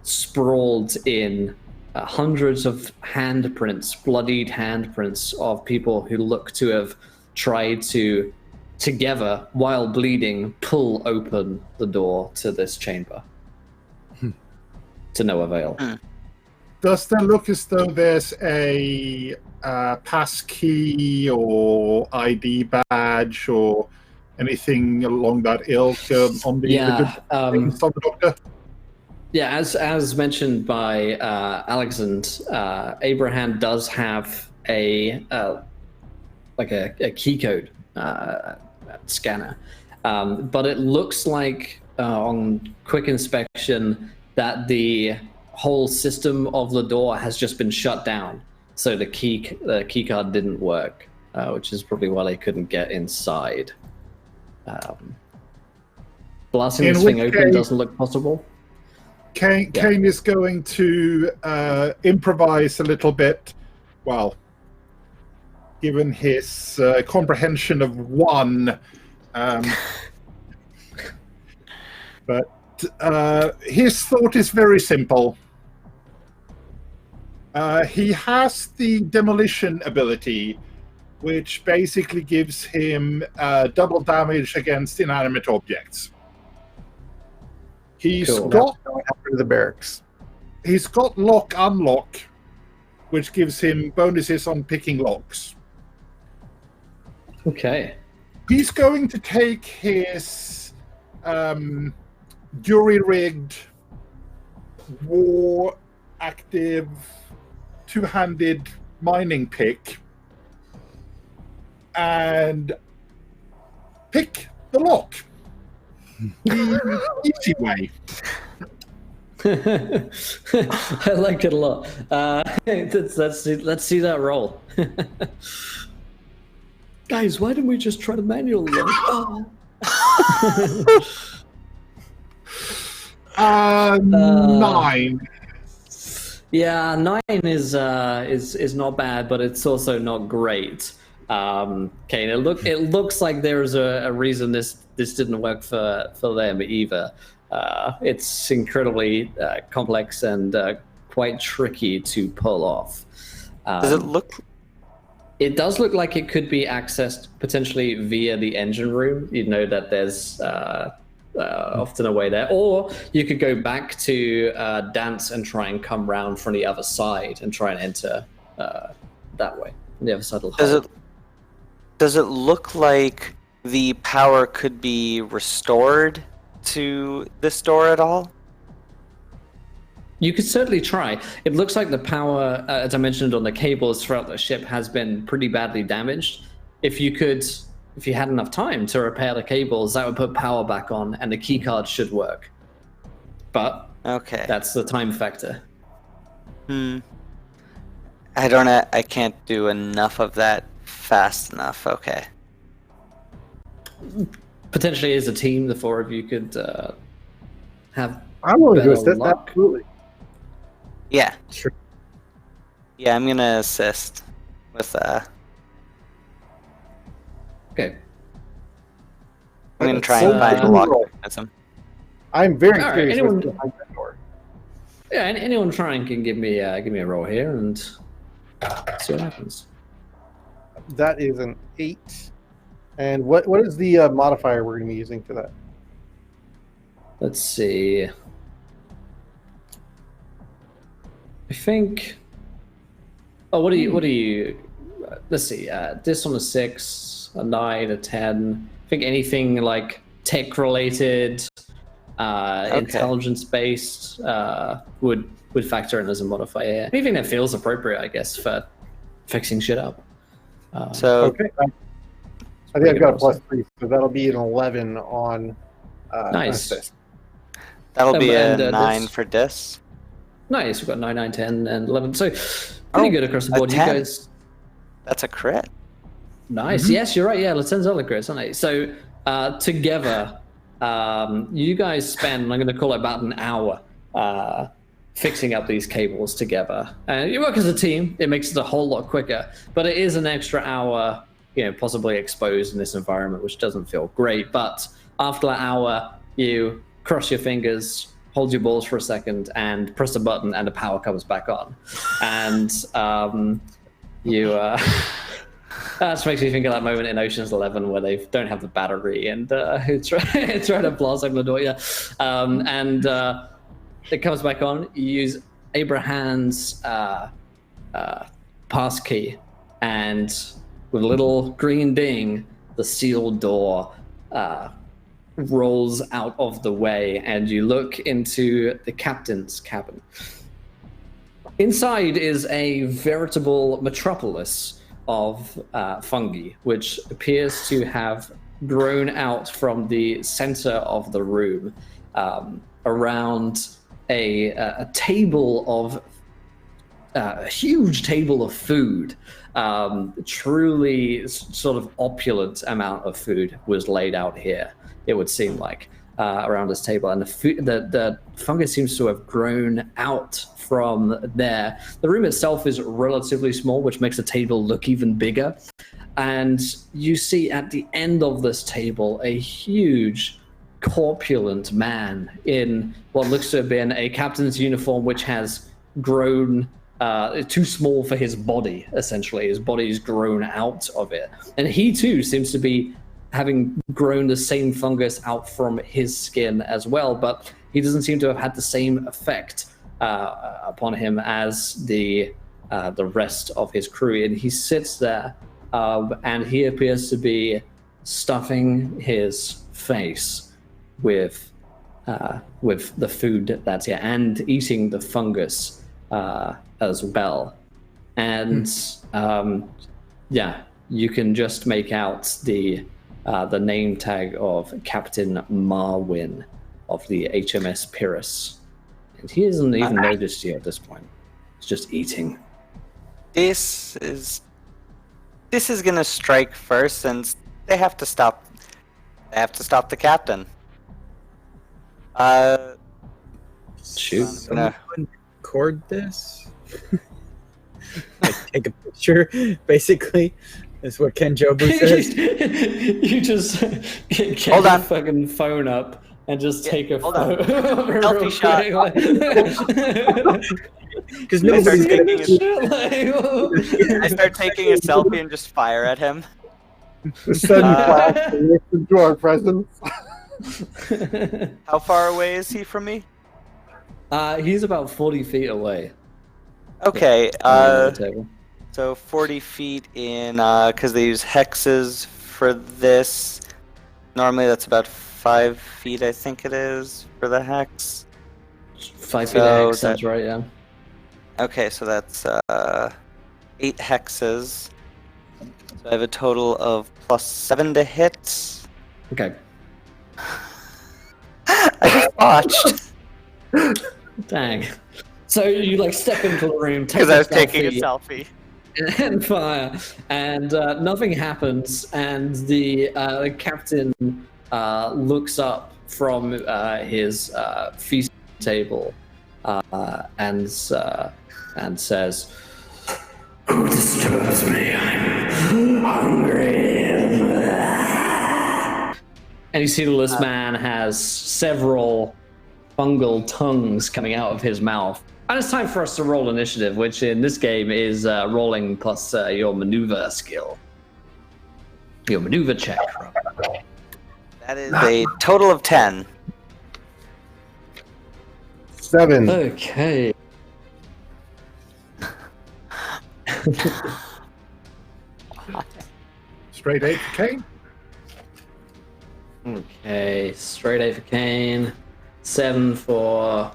Speaker 1: sprawled in hundreds of handprints, bloodied handprints of people who look to have tried to, together, while bleeding, pull open the door to this chamber. To no avail.
Speaker 4: Does there look as though there's a pass key or ID badge or anything along that ilk on the doctor?
Speaker 1: Yeah, as mentioned by Alexander, Abraham does have a key code scanner, but it looks like on quick inspection that the whole system of the door has just been shut down, so the key card didn't work, which is probably why they couldn't get inside. Blasting this thing open doesn't look possible.
Speaker 4: Kane is going to improvise a little bit. Well, given his comprehension of one, but his thought is very simple. He has the demolition ability, which basically gives him double damage against inanimate objects. He's got
Speaker 2: the barracks.
Speaker 4: He's got lock unlock, which gives him bonuses on picking locks.
Speaker 1: Okay.
Speaker 4: He's going to take his jury-rigged, war-active, two-handed mining pick and pick the lock. The easy way.
Speaker 1: I like it a lot. Let's see that roll. Guys, why didn't we just try to manual lock? Oh.
Speaker 4: 9.
Speaker 1: Yeah, 9 is not bad, but it's also not great. Kane, it looks like there's a reason this didn't work for them either. It's incredibly complex and quite tricky to pull off.
Speaker 5: Does it look?
Speaker 1: It does look like it could be accessed potentially via the engine room. You'd know that there's often a way there, or you could go back to Dance and try and come round from the other side and try and enter that way. On the other side will hold.
Speaker 5: Does it look like the power could be restored to this door at all?
Speaker 1: You could certainly try. It looks like the power, as I mentioned on the cables throughout the ship, has been pretty badly damaged. If you had enough time to repair the cables, that would put power back on, and the key card should work. But
Speaker 5: okay,
Speaker 1: that's the time factor.
Speaker 5: I can't do enough of that fast enough. Okay.
Speaker 1: Potentially, as a team, the four of you could have.
Speaker 2: I'm willing to assist.
Speaker 1: Luck.
Speaker 2: Absolutely.
Speaker 5: Yeah.
Speaker 3: Sure.
Speaker 5: Yeah, I'm gonna assist with
Speaker 1: Okay.
Speaker 5: I'm gonna try and find a lock mechanism.
Speaker 2: I'm very
Speaker 1: All right,
Speaker 2: curious
Speaker 1: anyone-
Speaker 2: what's behind that door.
Speaker 1: Yeah, and anyone trying can give me a roll here and see what happens.
Speaker 2: That is an 8. And what is the modifier we're going to be using for that?
Speaker 1: Let's see. I think. Oh, what do you? Let's see. This on a 6, a 9, a 10. I think anything like tech related, intelligence based would factor in as a modifier. Anything that feels appropriate, I guess, for fixing shit up.
Speaker 2: Okay. I think I've got a +3, so that'll be an 11 on.
Speaker 1: Nice.
Speaker 2: Assist.
Speaker 5: That'll be a
Speaker 1: and,
Speaker 5: 9
Speaker 1: this-
Speaker 5: for dis.
Speaker 1: Nice. We've got 9, 9, 10, and 11. So pretty good across the board.
Speaker 5: a
Speaker 1: You
Speaker 5: 10.
Speaker 1: guys.
Speaker 5: That's a crit.
Speaker 1: Nice. Yes, you're right. Yeah, let's send all crits, aren't they? So together, you guys spend, I'm going to call it about an hour fixing up these cables together. And you work as a team. It makes it a whole lot quicker. But it is an extra hour, possibly exposed in this environment, which doesn't feel great. But after that hour, you cross your fingers, hold your balls for a second, and press a button, and the power comes back on. And you that just makes me think of that moment in Ocean's 11 where they don't have the battery and try to blast open the door. And it comes back on. You use Abraham's pass key, and with a little green ding, the sealed door rolls out of the way, and you look into the captain's cabin. Inside is a veritable metropolis of fungi, which appears to have grown out from the center of the room around a table of a huge table of food. Truly sort of opulent amount of food was laid out here, it would seem like, around this table. And the fungus seems to have grown out from there. The room itself is relatively small, which makes the table look even bigger. And you see at the end of this table a huge, corpulent man in what looks to have been a captain's uniform, which has grown too small for his body, essentially. His body's grown out of it. And he too seems to be having grown the same fungus out from his skin as well, but he doesn't seem to have had the same effect upon him as the rest of his crew. And he sits there, and he appears to be stuffing his face with the food that's here, and eating the fungus as well. And you can just make out the name tag of Captain Marwin of the HMS Pyrrhus. And he hasn't even noticed you at this point. He's just eating.
Speaker 5: This is gonna strike first, since they have to stop. They have to stop the captain.
Speaker 1: Shoot.
Speaker 5: I'm gonna-
Speaker 3: Record this. Like, take a picture, basically. Is what Ken Jobu says.
Speaker 1: You just get
Speaker 5: Hold
Speaker 1: your
Speaker 5: on.
Speaker 1: fucking phone up and just take a
Speaker 5: hold
Speaker 1: photo.
Speaker 5: Selfie shot.
Speaker 3: Because
Speaker 5: I
Speaker 3: nobody's
Speaker 5: start
Speaker 3: gonna.
Speaker 5: I start taking a selfie and just fire at him.
Speaker 2: The sudden flash and listen to our presence.
Speaker 5: How far away is he from me?
Speaker 1: He's about 40 feet away.
Speaker 5: Okay,
Speaker 1: on the table.
Speaker 5: so 40 feet in, because they use hexes for this. Normally that's about 5 feet, I think it is, for the hex.
Speaker 1: 5 feet
Speaker 5: So
Speaker 1: X, that's right, yeah.
Speaker 5: Okay, so that's 8 hexes. So I have a total of +7 to hit.
Speaker 1: Okay.
Speaker 5: I just botched
Speaker 1: Dang. So you step into the room, take
Speaker 5: because I was
Speaker 1: a
Speaker 5: taking a
Speaker 1: selfie,
Speaker 5: selfie.
Speaker 1: and fire, and nothing happens. And the captain looks up from his feast table and says, "Who disturbs me? I'm hungry." And you see this man has several fungal tongues coming out of his mouth. And it's time for us to roll initiative, which in this game is rolling plus your maneuver skill. your maneuver check.
Speaker 5: That is a total of 10.
Speaker 2: 7.
Speaker 1: Okay.
Speaker 4: Straight 8 for Kane.
Speaker 1: Okay, straight 8 for Kane, 7 for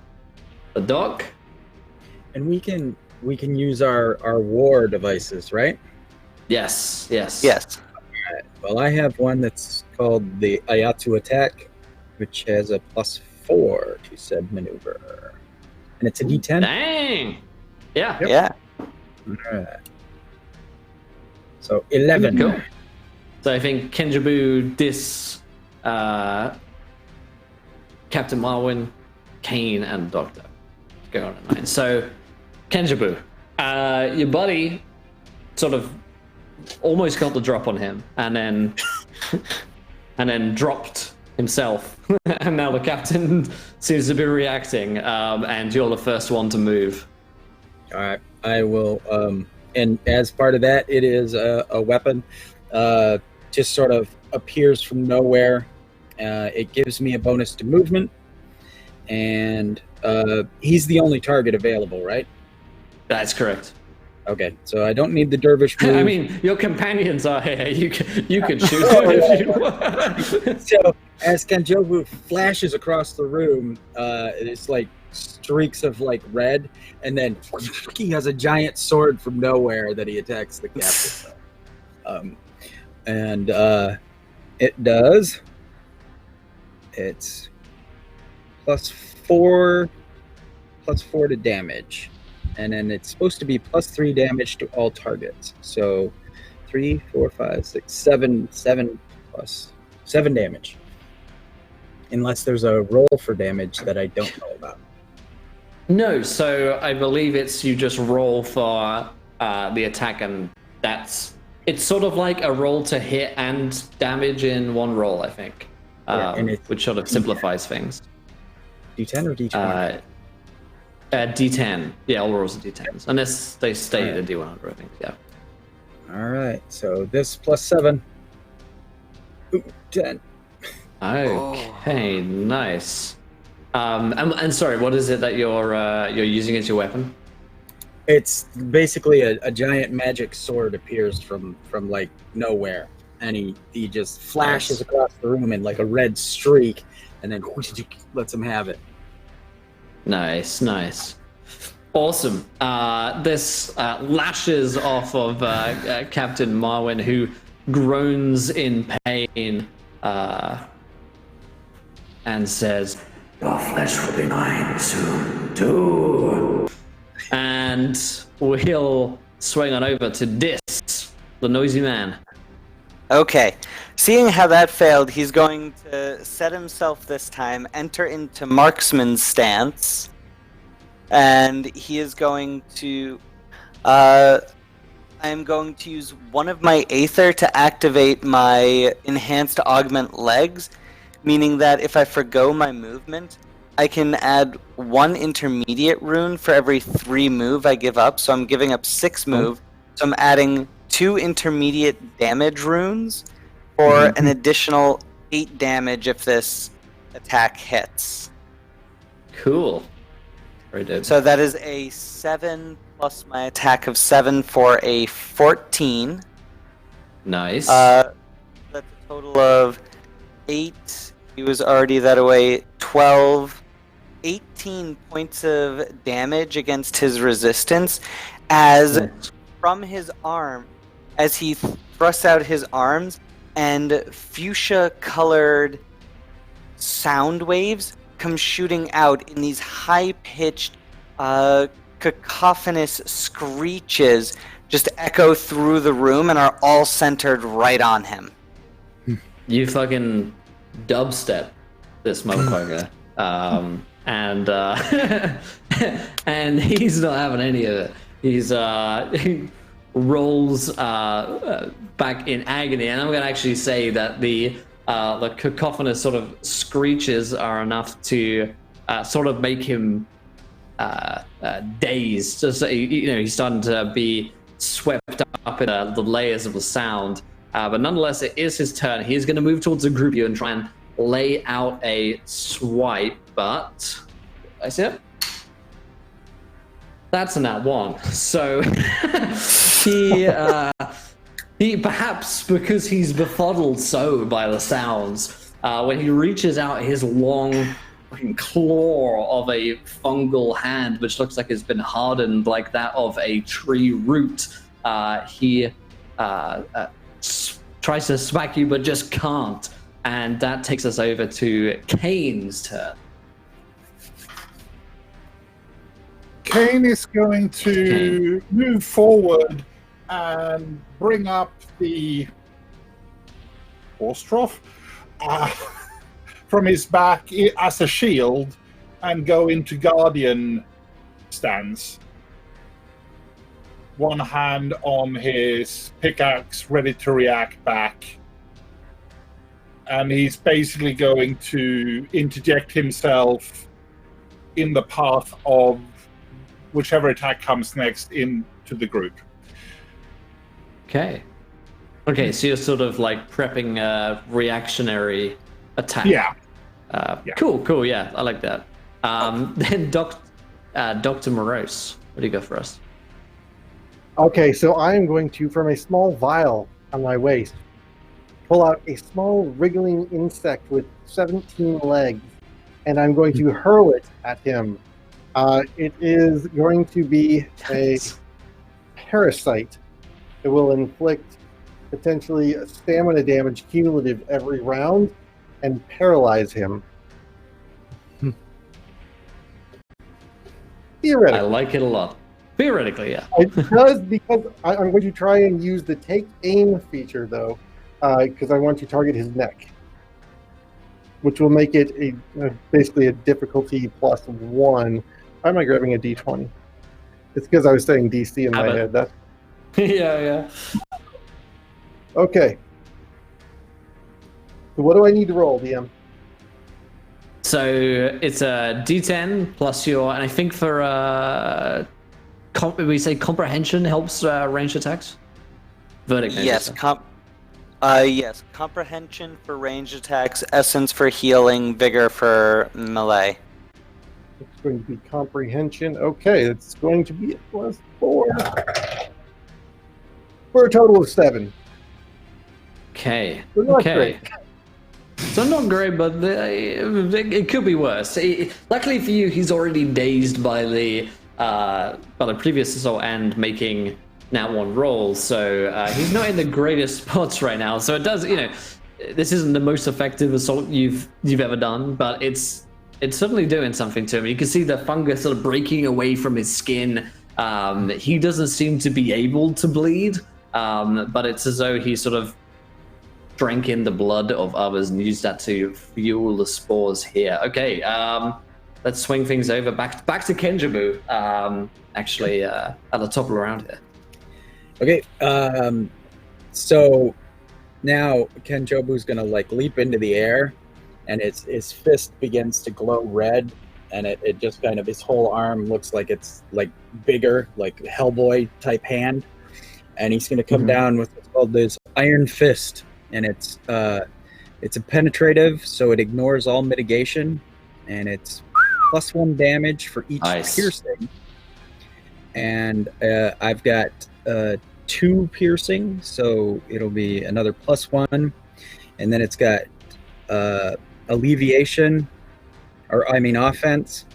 Speaker 1: the Doc.
Speaker 3: And we can use our war devices, right?
Speaker 1: Yes.
Speaker 5: Yes.
Speaker 3: Well, I have one that's called the Ayatsu attack, which has a +4 to said maneuver, and it's a D10.
Speaker 1: Dang. Yeah.
Speaker 4: Yep.
Speaker 5: Yeah.
Speaker 3: All right. So 11.
Speaker 1: Cool. So I think Kenjabu, Captain Marwin, Kane, and Doctor go on at 9. So Kenjabu, your buddy sort of almost got the drop on him, and then dropped himself, and now the captain seems to be reacting, and you're the first one to move.
Speaker 3: All right, I will. And as part of that, it is a weapon. Just sort of appears from nowhere. It gives me a bonus to movement, and he's the only target available, right?
Speaker 1: That's correct.
Speaker 3: Okay, so I don't need the dervish move.
Speaker 1: I mean, your companions are here. You can shoot them if you want.
Speaker 3: So as Kenjobu flashes across the room, it's like streaks of like red, and then he has a giant sword from nowhere that he attacks the captain. And it does. It's +4 to damage. And then it's supposed to be +3 damage to all targets. So 3, 4, 5, 6, 7 plus 7 damage. Unless there's a roll for damage that I don't know about.
Speaker 1: No, so I believe it's you just roll for the attack, and it's sort of like a roll to hit and damage in one roll, I think,
Speaker 3: and
Speaker 1: which sort of simplifies things.
Speaker 3: D10 or D20?
Speaker 1: D10. Yeah, all rolls are D10s, unless they stay
Speaker 3: Right.
Speaker 1: the D100, I think. Yeah.
Speaker 3: All right, so this +7. Ooh, 10.
Speaker 1: Okay, nice. And sorry, what is it that you're using as your weapon?
Speaker 3: It's basically a giant magic sword appears from like nowhere, and he just flashes across the room in like a red streak, and then lets him have it.
Speaker 1: Nice. Awesome. This lashes off of Captain Marwin, who groans in pain and says, "Your flesh will be mine soon, too." And we'll swing on over to Dis, the noisy man.
Speaker 5: Okay. Seeing how that failed, he's going to set himself this time, enter into marksman's stance, and he is going to... I'm going to use one of my Aether to activate my enhanced augment legs, meaning that if I forgo my movement, I can add 1 intermediate rune for every 3 move I give up, so I'm giving up 6 move, so I'm adding 2 intermediate damage runes for an additional 8 damage if this attack hits.
Speaker 1: Cool. Very dope.
Speaker 5: So that is a 7 plus my attack of 7 for a 14.
Speaker 1: Nice.
Speaker 5: That's a total of 8. He was already that away. 12. 18 points of damage against his resistance as from his arm, as he thrusts out his arms, and fuchsia colored sound waves come shooting out in these high-pitched cacophonous screeches, just echo through the room and are all centered right on him.
Speaker 1: You fucking dubstep this motherfucker. And and he's not having any of it. He rolls back in agony, and I'm gonna actually say that the cacophonous sort of screeches are enough to sort of make him dazed. Just he's starting to be swept up in the layers of the sound, But nonetheless, it is his turn. He's going to move towards the group of you and try and lay out a swipe, but I see it. That's a nat 1. So he perhaps because he's befuddled so by the sounds, when he reaches out his long claw of a fungal hand, which looks like it's been hardened like that of a tree root, he tries to smack you but just can't. And that takes us over to Kane's turn.
Speaker 4: Kane is going to move forward and bring up the horse trough from his back as a shield and go into Guardian stance. One hand on his pickaxe, ready to react back. And he's basically going to interject himself in the path of whichever attack comes next into the group.
Speaker 1: Okay, so you're sort of like prepping a reactionary attack.
Speaker 4: Yeah.
Speaker 1: Cool, yeah, I like that. Then Dr. Morose, what do you got for us?
Speaker 2: Okay, so I am going to, from a small vial on my waist, pull out a small wriggling insect with 17 legs, and I'm going to hurl it at him. It is going to be a parasite. It will inflict potentially stamina damage cumulative every round and paralyze him. Theoretically.
Speaker 1: I like it a lot. Theoretically, yeah.
Speaker 2: It does, because I'm going to try and use the take aim feature, though, because I want to target his neck, which will make it basically a difficulty +1. Why am I grabbing a D20? It's because I was saying DC in my head. That's...
Speaker 1: yeah.
Speaker 2: Okay. So what do I need to roll, DM?
Speaker 1: So it's a D10 plus your, and I think for we say comprehension helps ranged attacks. Verdict.
Speaker 5: Yes, yes, comprehension for ranged attacks, essence for healing, vigor for melee.
Speaker 2: It's going to be comprehension. Okay, it's going to be a +4 for a total of 7.
Speaker 1: Okay.
Speaker 2: So not great.
Speaker 1: So not great, but it could be worse. Luckily for you, he's already dazed by the previous assault and making nat 1 rolls, so he's not in the greatest spots right now. So it does, this isn't the most effective assault you've ever done, but it's certainly doing something to him. You can see the fungus sort of breaking away from his skin. He doesn't seem to be able to bleed, but it's as though he sort of drank in the blood of others and used that to fuel the spores here. Okay, let's swing things over back to Kenjabu, actually at the top of the round here.
Speaker 3: Okay, so now Kenjobu's gonna leap into the air, and his fist begins to glow red, and it just kind of, his whole arm looks like it's bigger, like Hellboy type hand, and he's gonna come down with what's called this Iron Fist, and it's a penetrative, so it ignores all mitigation, and it's +1 damage for each piercing, and I've got 2 piercing, so it'll be another +1, and then it's got alleviation, offense,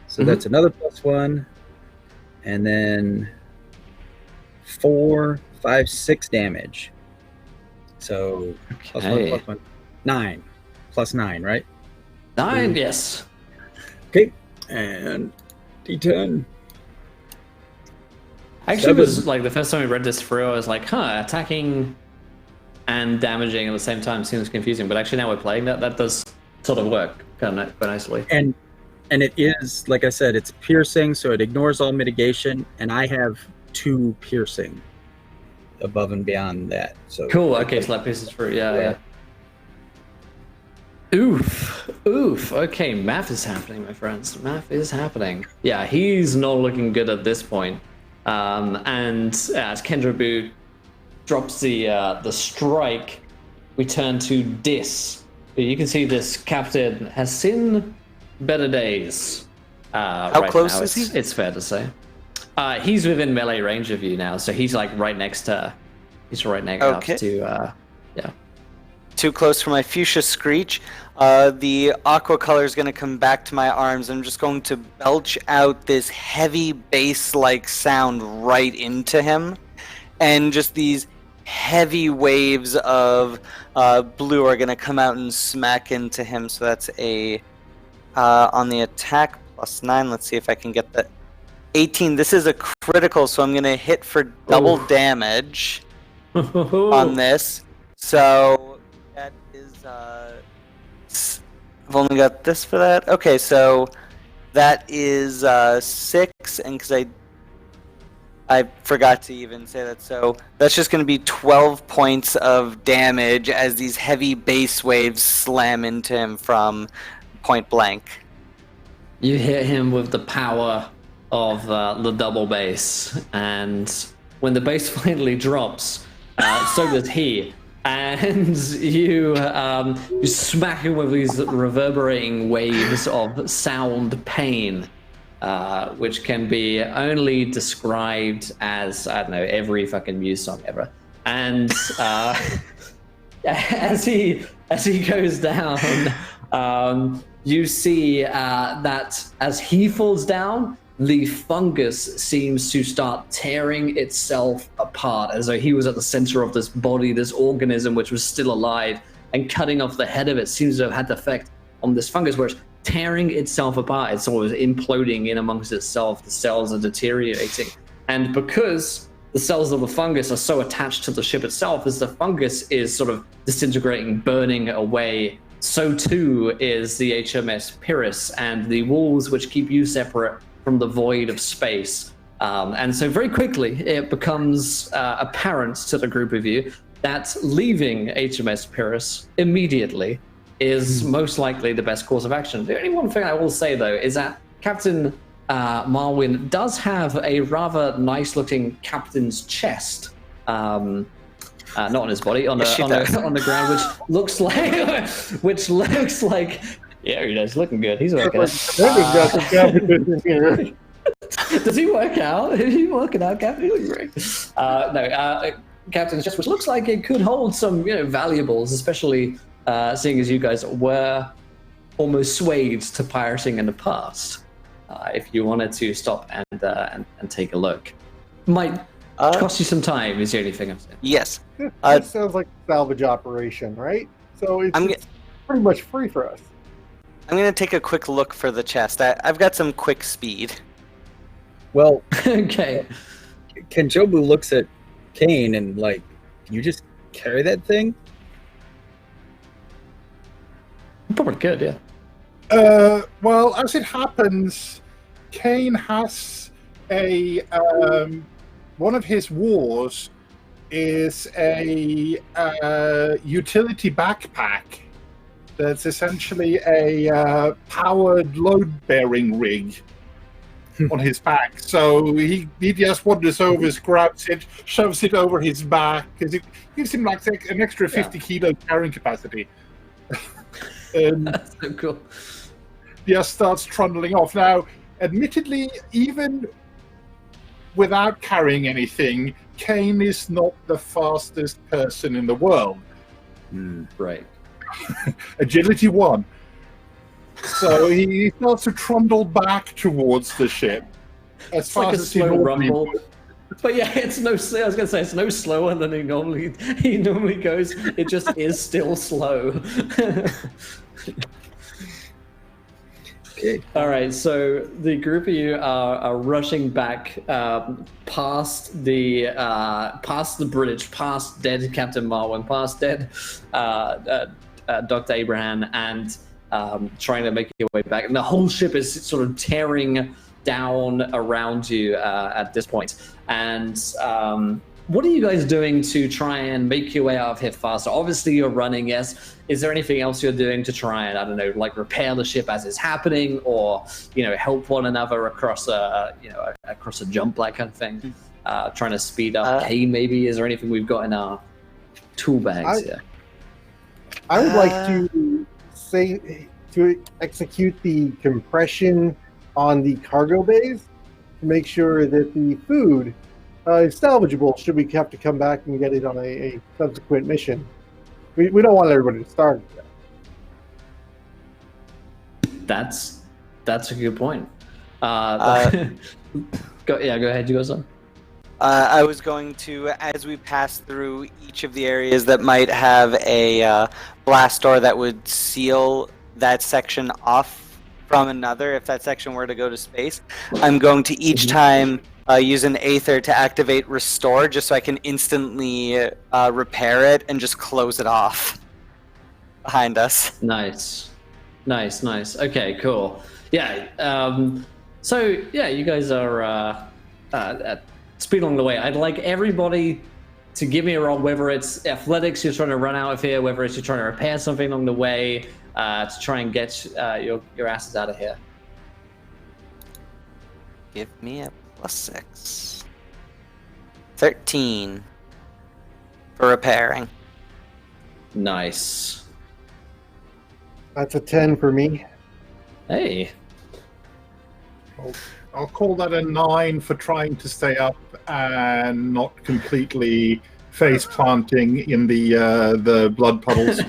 Speaker 3: so that's another +1, and then 4, 5, 6 damage. So +1, 9, +9, right?
Speaker 1: 9, yes.
Speaker 3: Okay, and D10.
Speaker 1: Actually, it was the first time we read this through, I was like, attacking and damaging at the same time seems confusing. But actually, now we're playing that does sort of work quite nicely.
Speaker 3: And it is, like I said, it's piercing, so it ignores all mitigation, and I have 2 piercing above and beyond that. So
Speaker 1: cool. Okay, so that pierces through. Yeah. Oof. Okay, math is happening, my friends. Math is happening. Yeah, he's not looking good at this point. And as Kenjabu drops the strike, we turn to Dis. You can see this captain has seen better days.
Speaker 5: How close
Speaker 1: now,
Speaker 5: is he?
Speaker 1: It's fair to say. He's within melee range of you now, so he's like right next to. He's right next up to. Yeah.
Speaker 5: Too close for my fuchsia screech. The aqua color is going to come back to my arms. I'm just going to belch out this heavy bass-like sound right into him, and just these heavy waves of blue are going to come out and smack into him. So that's a on the attack +9. Let's see if I can get that. 18. This is a critical, so I'm going to hit for double damage on this. So that is I've only got this for that. Okay, so that is 6, and because I forgot to even say that, so that's just going to be 12 points of damage as these heavy bass waves slam into him from point blank.
Speaker 1: You hit him with the power of the double bass, and when the bass finally drops, so does he. And you smack him with these reverberating waves of sound pain, which can be only described as, I don't know, every fucking Muse song ever. And as he goes down, you see that as he falls down, the fungus seems to start tearing itself apart, as though he was at the center of this body, this organism which was still alive, and cutting off the head of it seems to have had the effect on this fungus, where it's tearing itself apart. It's always imploding in amongst itself. The cells are deteriorating. And because the cells of the fungus are so attached to the ship itself, as the fungus is sort of disintegrating, burning away, so too is the HMS Pyrrhus and the walls which keep you separate from the void of space. And so very quickly, it becomes apparent to the group of you that leaving HMS Pyrrhus immediately is most likely the best course of action. The only one thing I will say, though, is that Captain Marwin does have a rather nice-looking captain's chest. Not on his body, on the ground, which looks like yeah, he does. Looking good. He's working out. Does he work out? Is he working out, Captain? He looks great. No, Captain's chest, which looks like it could hold some, valuables, especially seeing as you guys were almost swayed to pirating in the past. If you wanted to stop and take a look, might cost you some time. Is the only thing I'm saying.
Speaker 5: Yes.
Speaker 2: That sounds like a salvage operation, right? So it's pretty much free for us.
Speaker 5: I'm going to take a quick look for the chest. I've got some quick speed.
Speaker 3: Well,
Speaker 1: okay.
Speaker 3: Kenjobu looks at Kane and can you just carry that thing?
Speaker 1: Probably could, yeah.
Speaker 4: Well, as it happens, Kane has a one of his wars is a utility backpack that's essentially a powered load-bearing rig on his back. So he just wanders over, grabs it, shoves it over his back, because it gives him an extra 50 kilo carrying capacity.
Speaker 1: That's so cool.
Speaker 4: Just starts trundling off. Now, admittedly, even without carrying anything, Kane is not the fastest person in the world.
Speaker 1: Right.
Speaker 4: Agility 1. So he starts to trundle back towards the ship. As
Speaker 1: It's
Speaker 4: fast
Speaker 1: like a
Speaker 4: as
Speaker 1: slow
Speaker 4: he
Speaker 1: rumble.
Speaker 4: would.
Speaker 1: But yeah, I was gonna say it's no slower than he normally goes. It just is still slow.
Speaker 3: Okay.
Speaker 1: All right, so the group of you are rushing back past the bridge, past dead Captain Marwin, past dead Dr. Abraham, and trying to make your way back. And the whole ship is sort of tearing down around you at this point. And what are you guys doing to try and make your way out of here faster? Obviously, you're running, yes. Is there anything else you're doing to try and, I don't know, repair the ship as it's happening, or help one another across a jump, kind of thing? trying to speed up Kane, maybe? Is there anything we've got in our tool bags here?
Speaker 2: I would like to execute the compression on the cargo bays to make sure that the food is salvageable should we have to come back and get it on a subsequent mission. We don't want everybody to starve.
Speaker 1: That's a good point. Go ahead, you go, son.
Speaker 5: I was going to, as we pass through each of the areas that might have a blast door that would seal that section off from another, if that section were to go to space, I'm going to each time use an Aether to activate Restore, just so I can instantly repair it and just close it off behind us.
Speaker 1: Nice. Okay, cool. Yeah. So yeah, you guys are at speed along the way. I'd like everybody to give me a roll, whether it's athletics, you're trying to run out of here, whether it's you're trying to repair something along the way, to try and get your asses out of here.
Speaker 5: Give me a +6. 13 for repairing.
Speaker 1: Nice.
Speaker 2: That's a 10 for me.
Speaker 1: Hey.
Speaker 4: I'll call that a 9 for trying to stay up and not completely face planting in the blood puddles.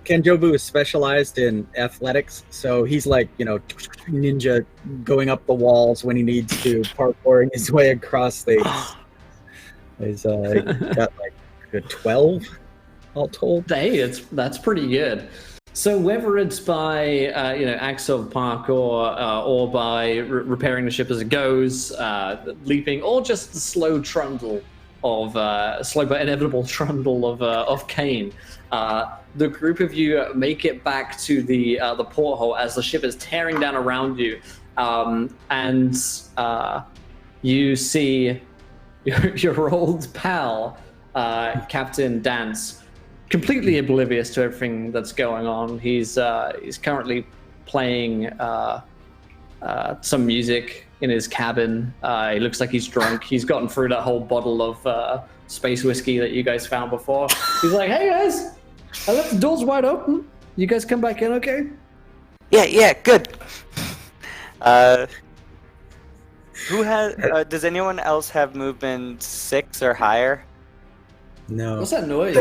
Speaker 3: Kenjobu is specialized in athletics, so he's like, ninja going up the walls when he needs to, parkouring his way across things. He's got like a 12 all told.
Speaker 1: Hey, that's pretty good. So whether it's by acts of parkour or by repairing the ship as it goes, leaping, or just the slow but inevitable trundle of Kane, the group of you make it back to the porthole as the ship is tearing down around you, and you see your old pal, Captain Dance, completely oblivious to everything that's going on. He's currently playing some music in his cabin. He looks like he's drunk. He's gotten through that whole bottle of space whiskey that you guys found before. He's like, "Hey guys, I left the doors wide open. You guys come back in, okay?"
Speaker 5: Yeah, good. Who has? Does anyone else have movement 6 or higher?
Speaker 3: No.
Speaker 1: What's that noise?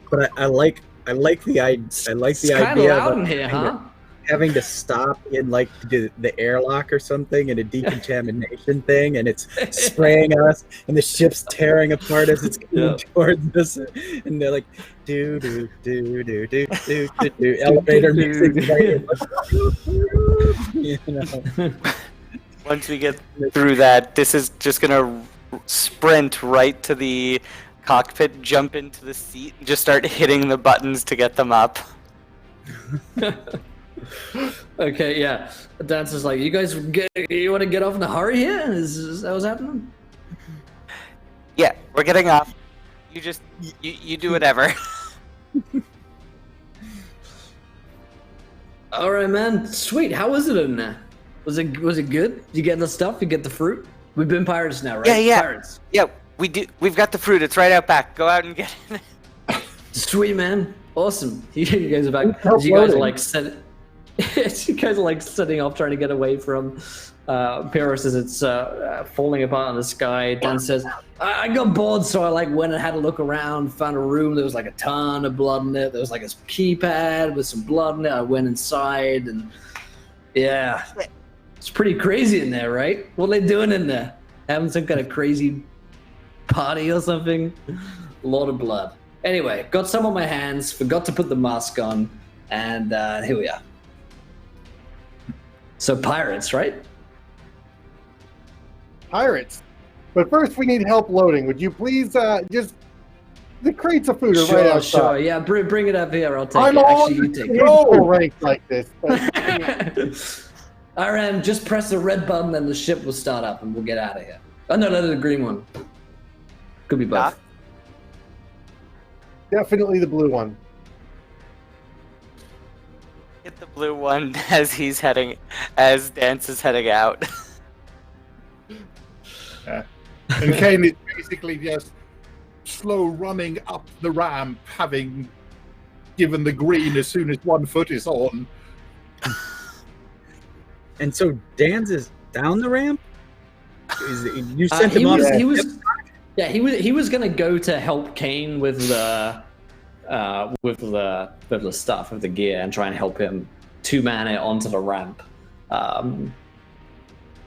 Speaker 3: But I like the idea of having to stop in like the airlock or something in a decontamination thing, and it's spraying us, and the ship's tearing apart as it's coming towards us, and they're like, do do do do do do do do elevator music.
Speaker 5: Once we get through that, this is just gonna sprint right to the cockpit, jump into the seat, and just start hitting the buttons to get them up.
Speaker 1: Okay, yeah. Dance is like, you want to get off in a hurry here? Is that what's happening?
Speaker 5: Yeah, we're getting off. You just, you do whatever.
Speaker 1: All right, man. Sweet. How was it in there? Was it good? You get the stuff? You get the fruit? We've been pirates now, right?
Speaker 5: Yeah.
Speaker 1: Pirates.
Speaker 5: Yeah, we do. We've got the fruit. It's right out back. Go out and get it.
Speaker 1: Sweet, man. Awesome. You guys are back. You guys are like setting off, trying to get away from Pyrrhus as it's falling apart in the sky. Dan says, I got bored, so I went and had a look around, found a room. There was like a ton of blood in it. There was like a keypad with some blood in it. I went inside, and yeah, it's pretty crazy in there, right? What are they doing in there? Having some kind of crazy party or something? A lot of blood. Anyway, got some on my hands, forgot to put the mask on, and here we are. So pirates, right?
Speaker 2: Pirates. But first we need help loading. Would you please just... The crates of food are right outside.
Speaker 1: Sure. Yeah, bring it up here. I'll take
Speaker 2: I'm
Speaker 1: it. Actually, you take it.
Speaker 2: Ranked like this. But...
Speaker 1: RM, just press the red button and the ship will start up and we'll get out of here. Oh, no, the green one. Could be both.
Speaker 2: Definitely the blue one.
Speaker 5: hit the blue one as Dance is heading out.
Speaker 4: And Kane is basically just slow running up the ramp, having given the green as soon as one foot is on.
Speaker 3: And so Dan's is down the ramp? You sent him off?
Speaker 1: He was gonna go to help Kane with the stuff, with the gear, and try and help him two-man it onto the ramp.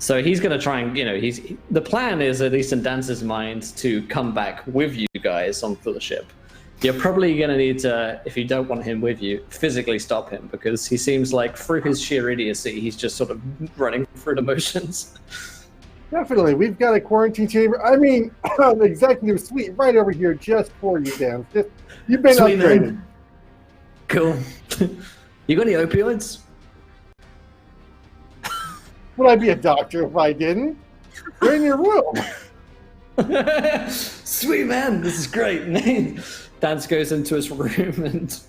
Speaker 1: So he's gonna try and, the plan is, at least in Dance's mind, to come back with you guys onto the ship. You're probably gonna need to, if you don't want him with you, physically stop him, because he seems like, through his sheer idiocy, he's just sort of running through the motions.
Speaker 2: Definitely. We've got a quarantine chamber. I mean, an executive suite right over here just for you, Dan. You've been
Speaker 1: Sweet,
Speaker 2: upgraded.
Speaker 1: man. Cool. You got any opioids?
Speaker 2: Would I be a doctor if I didn't? They're in your room.
Speaker 1: Sweet, man. This is great. Dance goes into his room and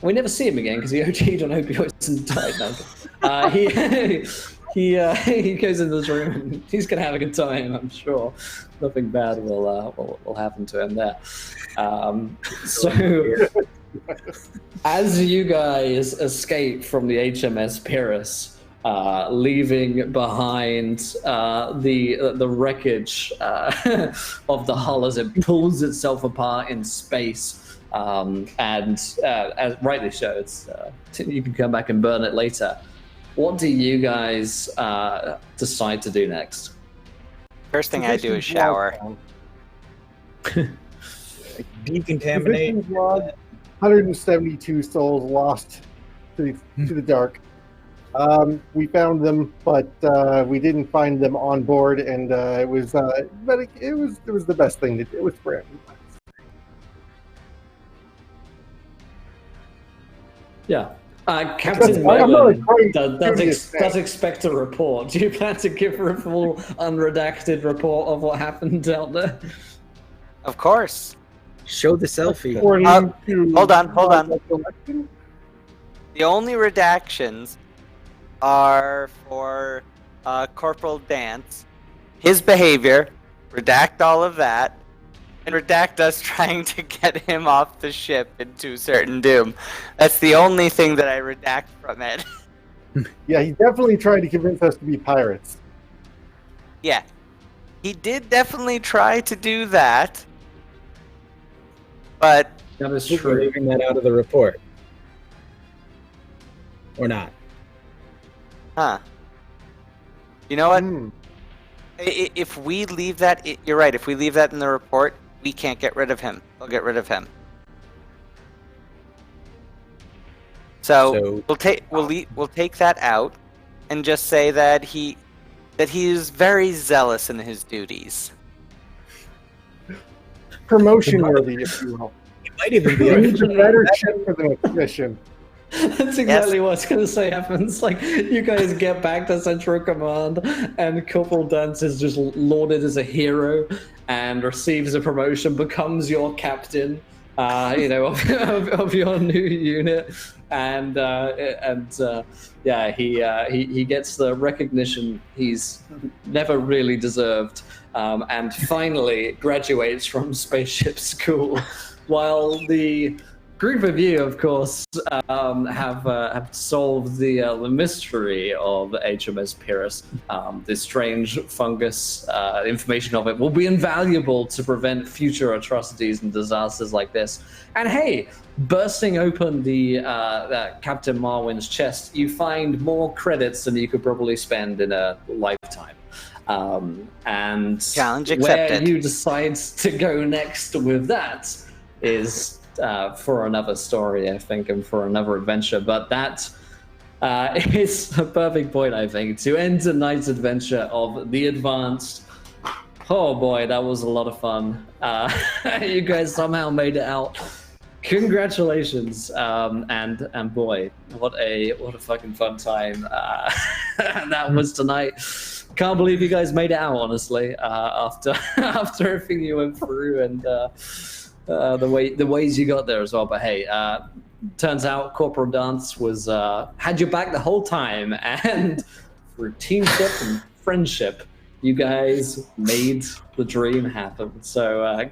Speaker 1: we never see him again because he OG'd on opioids and died. He goes into his room and he's gonna have a good time, I'm sure. Nothing bad will happen to him there. So as you guys escape from the HMS Pyrrhus, leaving behind the wreckage of the hull as it pulls itself apart in space, and as rightly so, you can come back and burn it later. What do you guys decide to do next?
Speaker 5: First thing I do is shower.
Speaker 3: Decontaminate.
Speaker 2: 172 souls lost to the dark. We found them, but we didn't find them on board, and it was the best thing to do. It was for everyone.
Speaker 1: Yeah. Captain Merlin does expect a report. Do you plan to give her a full unredacted report of what happened out there?
Speaker 5: Of course.
Speaker 3: Show the selfie.
Speaker 5: Hold on. The only redactions are for Corporal Dance, his behavior, redact all of that, and redact us trying to get him off the ship into certain doom. That's the only thing that I redact from it.
Speaker 2: Yeah, he definitely tried to convince us to be pirates.
Speaker 5: Yeah. He did definitely try to do that. But
Speaker 1: That is
Speaker 3: We're
Speaker 1: true.
Speaker 3: leaving that out of the report. Or not.
Speaker 5: Huh. You know what?
Speaker 2: Hmm.
Speaker 5: If we leave that, you're right. If we leave that in the report, we can't get rid of him. They'll get rid of him. So we'll take that out, and just say that he is very zealous in his duties.
Speaker 2: Promotion worthy, if you will.
Speaker 3: It might even be
Speaker 2: We need a better ship for the next mission.
Speaker 1: That's exactly what I was going to say happens. Like, you guys get back to Central Command, and Corporal Dance is just lauded as a hero and receives a promotion, becomes your captain, of your new unit, and he gets the recognition he's never really deserved, and finally graduates from spaceship school, while the group of you, of course, have solved the mystery of HMS Pyrrhus. This strange fungus, information of it will be invaluable to prevent future atrocities and disasters like this. And hey, bursting open the Captain Marwin's chest, you find more credits than you could probably spend in a lifetime. And
Speaker 5: Challenge
Speaker 1: where
Speaker 5: accepted.
Speaker 1: you decide to go next with that is for another story, I think, and for another adventure. But that is a perfect point, I think, to end tonight's adventure of the Advanced. Oh boy, that was a lot of fun. You guys somehow made it out. Congratulations, and boy, what a fucking fun time that was tonight. Can't believe you guys made it out, honestly, after everything you went through, and the ways you got there as well. But hey, turns out Corporal Dance was had your back the whole time, and through teamship and friendship, you guys made the dream happen. So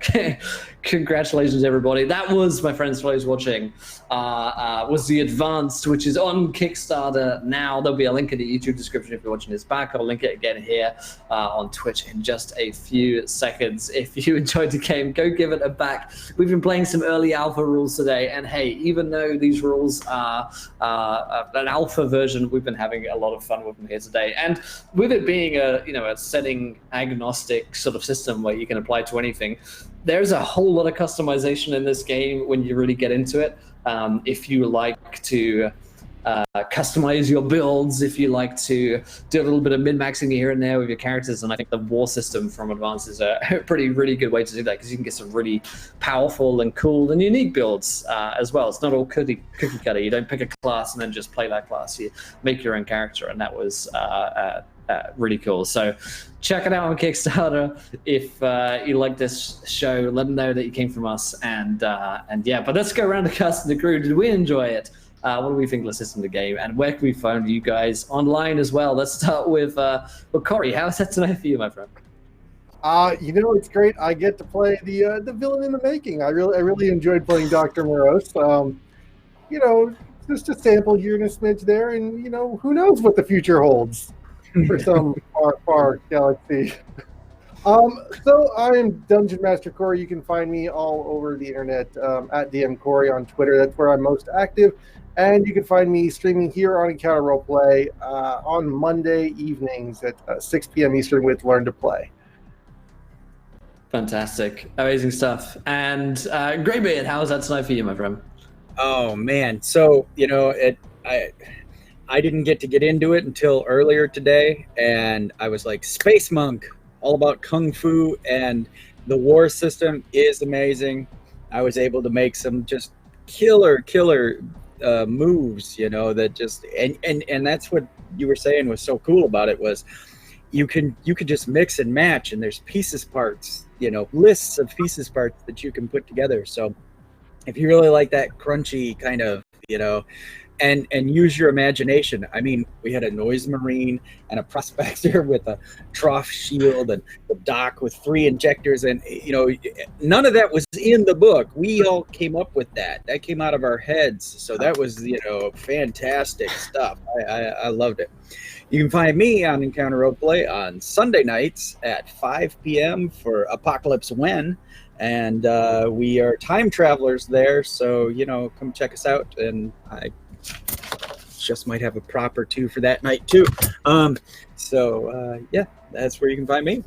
Speaker 1: congratulations, everybody. That was, my friends, for those watching, was the Advanced, which is on Kickstarter now. There'll be a link in the YouTube description if you're watching this back. I'll link it again here on Twitch in just a few seconds. If you enjoyed the game, go give it a back. We've been playing some early alpha rules today, and hey, even though these rules are an alpha version, we've been having a lot of fun with them here today. And with it being a setting agnostic sort of system where you can apply to anything, there's a whole lot of customization in this game when you really get into it. If you like to customize your builds, if you like to do a little bit of min-maxing here and there with your characters, and I think the war system from Advanced is a really good way to do that, because you can get some really powerful and cool and unique builds as well. It's not all cookie cutter. You don't pick a class and then just play that class. You make your own character, and that was really cool. So check it out on Kickstarter. If you like this show, let them know that you came from us. And yeah, but let's go around the cast and the crew. Did we enjoy it? What do we think of the system of the game? And where can we find you guys online as well? Let's start with Corey. How's that tonight for you, my friend?
Speaker 2: It's great. I get to play the villain in the making. I really enjoyed playing Dr. Morose. Just a sample here and a smidge there, and who knows what the future holds for some far galaxy. So I am Dungeon Master Corey. You can find me all over the internet at DM Corey on Twitter. That's where I'm most active. And you can find me streaming here on Encounter Roleplay on Monday evenings at 6 p.m. Eastern with Learn to Play.
Speaker 1: Fantastic. Amazing stuff. And Greybeard, how was that tonight for you, my friend?
Speaker 3: Oh, man. So, I didn't get into it until earlier today, and I was like, Space Monk, all about Kung Fu, and the war system is amazing. I was able to make some just killer moves, that just, and that's what you were saying was so cool about it, was you could just mix and match, and there's parts, lists of parts that you can put together. So if you really like that crunchy kind of, and use your imagination. I mean, we had a noise marine and a prospector with a trough shield and the doc with 3 injectors, and none of that was in the book. We all came up with that. That came out of our heads. So that was fantastic stuff. I loved it. You can find me on Encounter Roleplay on Sunday nights at 5 p.m. for Apocalypse When. And we are time travelers there, so come check us out. And I just might have a prop or two for that night too. Yeah, that's where you can find me.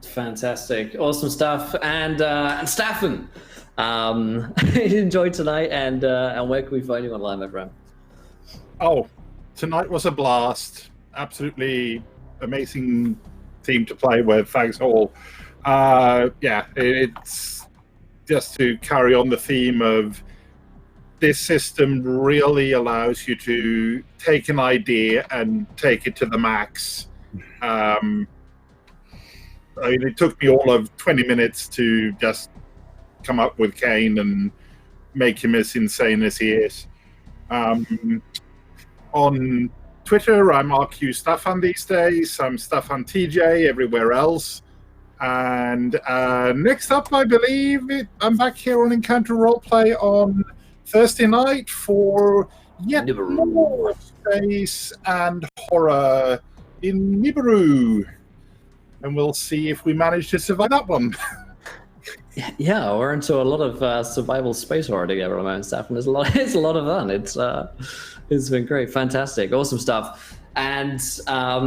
Speaker 1: Fantastic, awesome stuff. And Staffen, you enjoyed tonight, and where can we find you online, my friend?
Speaker 4: Oh, tonight was a blast. Absolutely amazing team to play with. Thanks all. It's just to carry on the theme of this system really allows you to take an idea and take it to the max. It took me all of 20 minutes to just come up with Kane and make him as insane as he is. On Twitter, I'm RQ Staffan these days. I'm Staffan TJ everywhere else. And next up, I believe I'm back here on Encounter Roleplay on Thursday night for yet more space and horror in Nibiru. And we'll see if we manage to survive that one.
Speaker 1: Yeah, we're into a lot of survival space horror together at the moment, Staff, and it's a lot of fun. It's been great, fantastic, awesome stuff. And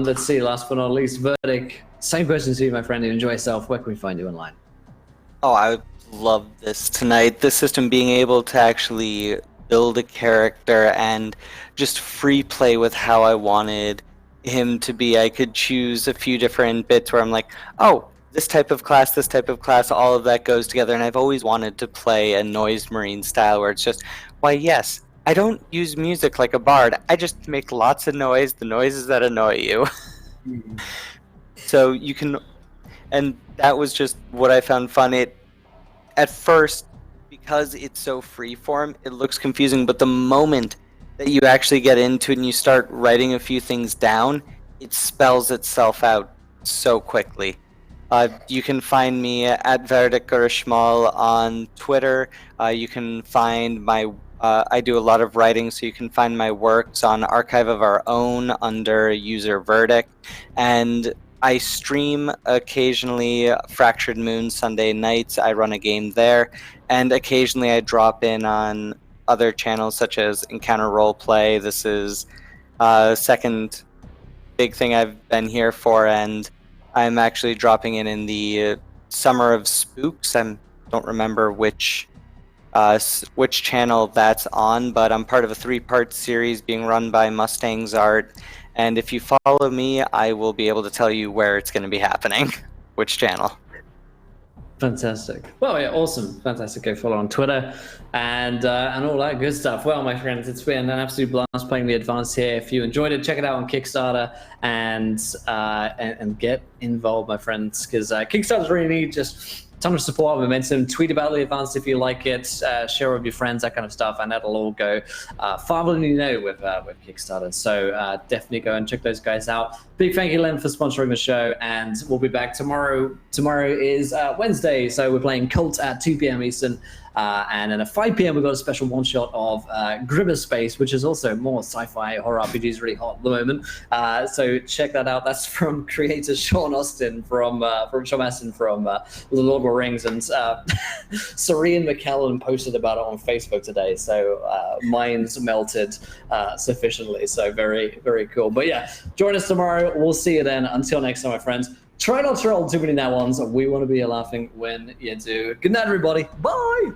Speaker 1: let's see, last but not least, Verdict. Same question to you, my friend. You enjoy yourself. Where can we find you online?
Speaker 5: Oh, I love this tonight. This system, being able to actually build a character and just free play with how I wanted him to be. I could choose a few different bits where I'm like, oh, this type of class, all of that goes together. And I've always wanted to play a noise marine style where it's just, why, yes, I don't use music like a bard. I just make lots of noise, the noises that annoy you. So you can, and that was just what I found fun. at first, because it's so freeform, it looks confusing. But the moment that you actually get into it and you start writing a few things down, it spells itself out so quickly. You can find me at Verdict Gurishmal on Twitter. You can find my I do a lot of writing, so you can find my works on Archive of Our Own under user Verdict. And I stream occasionally Fractured Moon Sunday nights. I run a game there. And occasionally I drop in on other channels such as Encounter Roleplay. This is second big thing I've been here for, and I'm actually dropping in the Summer of Spooks. I don't remember which channel that's on, but I'm part of a 3-part series being run by Mustang's Art. And if you follow me, I will be able to tell you where it's going to be happening, which channel.
Speaker 1: Fantastic. Well, yeah, awesome. Fantastic. Go follow on Twitter and all that good stuff. Well, my friends, it's been an absolute blast playing the Advanced here. If you enjoyed it, check it out on Kickstarter and get involved, my friends, because Kickstarter's really neat. Just a ton of support, momentum. Tweet about the Advanced if you like it. Share with your friends, that kind of stuff, and that'll all go farther than you know with Kickstarter. So definitely go and check those guys out. Big thank you, Len, for sponsoring the show, and we'll be back tomorrow. Tomorrow is Wednesday, so we're playing Cult at 2 p.m. Eastern. And then at 5 p.m. we've got a special one-shot of Grimmer Space, which is also more sci-fi horror RPGs, really hot at the moment. So check that out. That's from creator Sean Astin from The Lord of the Rings, and Serene McKellen posted about it on Facebook today. So minds melted sufficiently. So very, very cool. But yeah, join us tomorrow. We'll see you then. Until next time, my friends. Try not to roll too many nat ones. We want to be laughing when you do. Good night, everybody. Bye.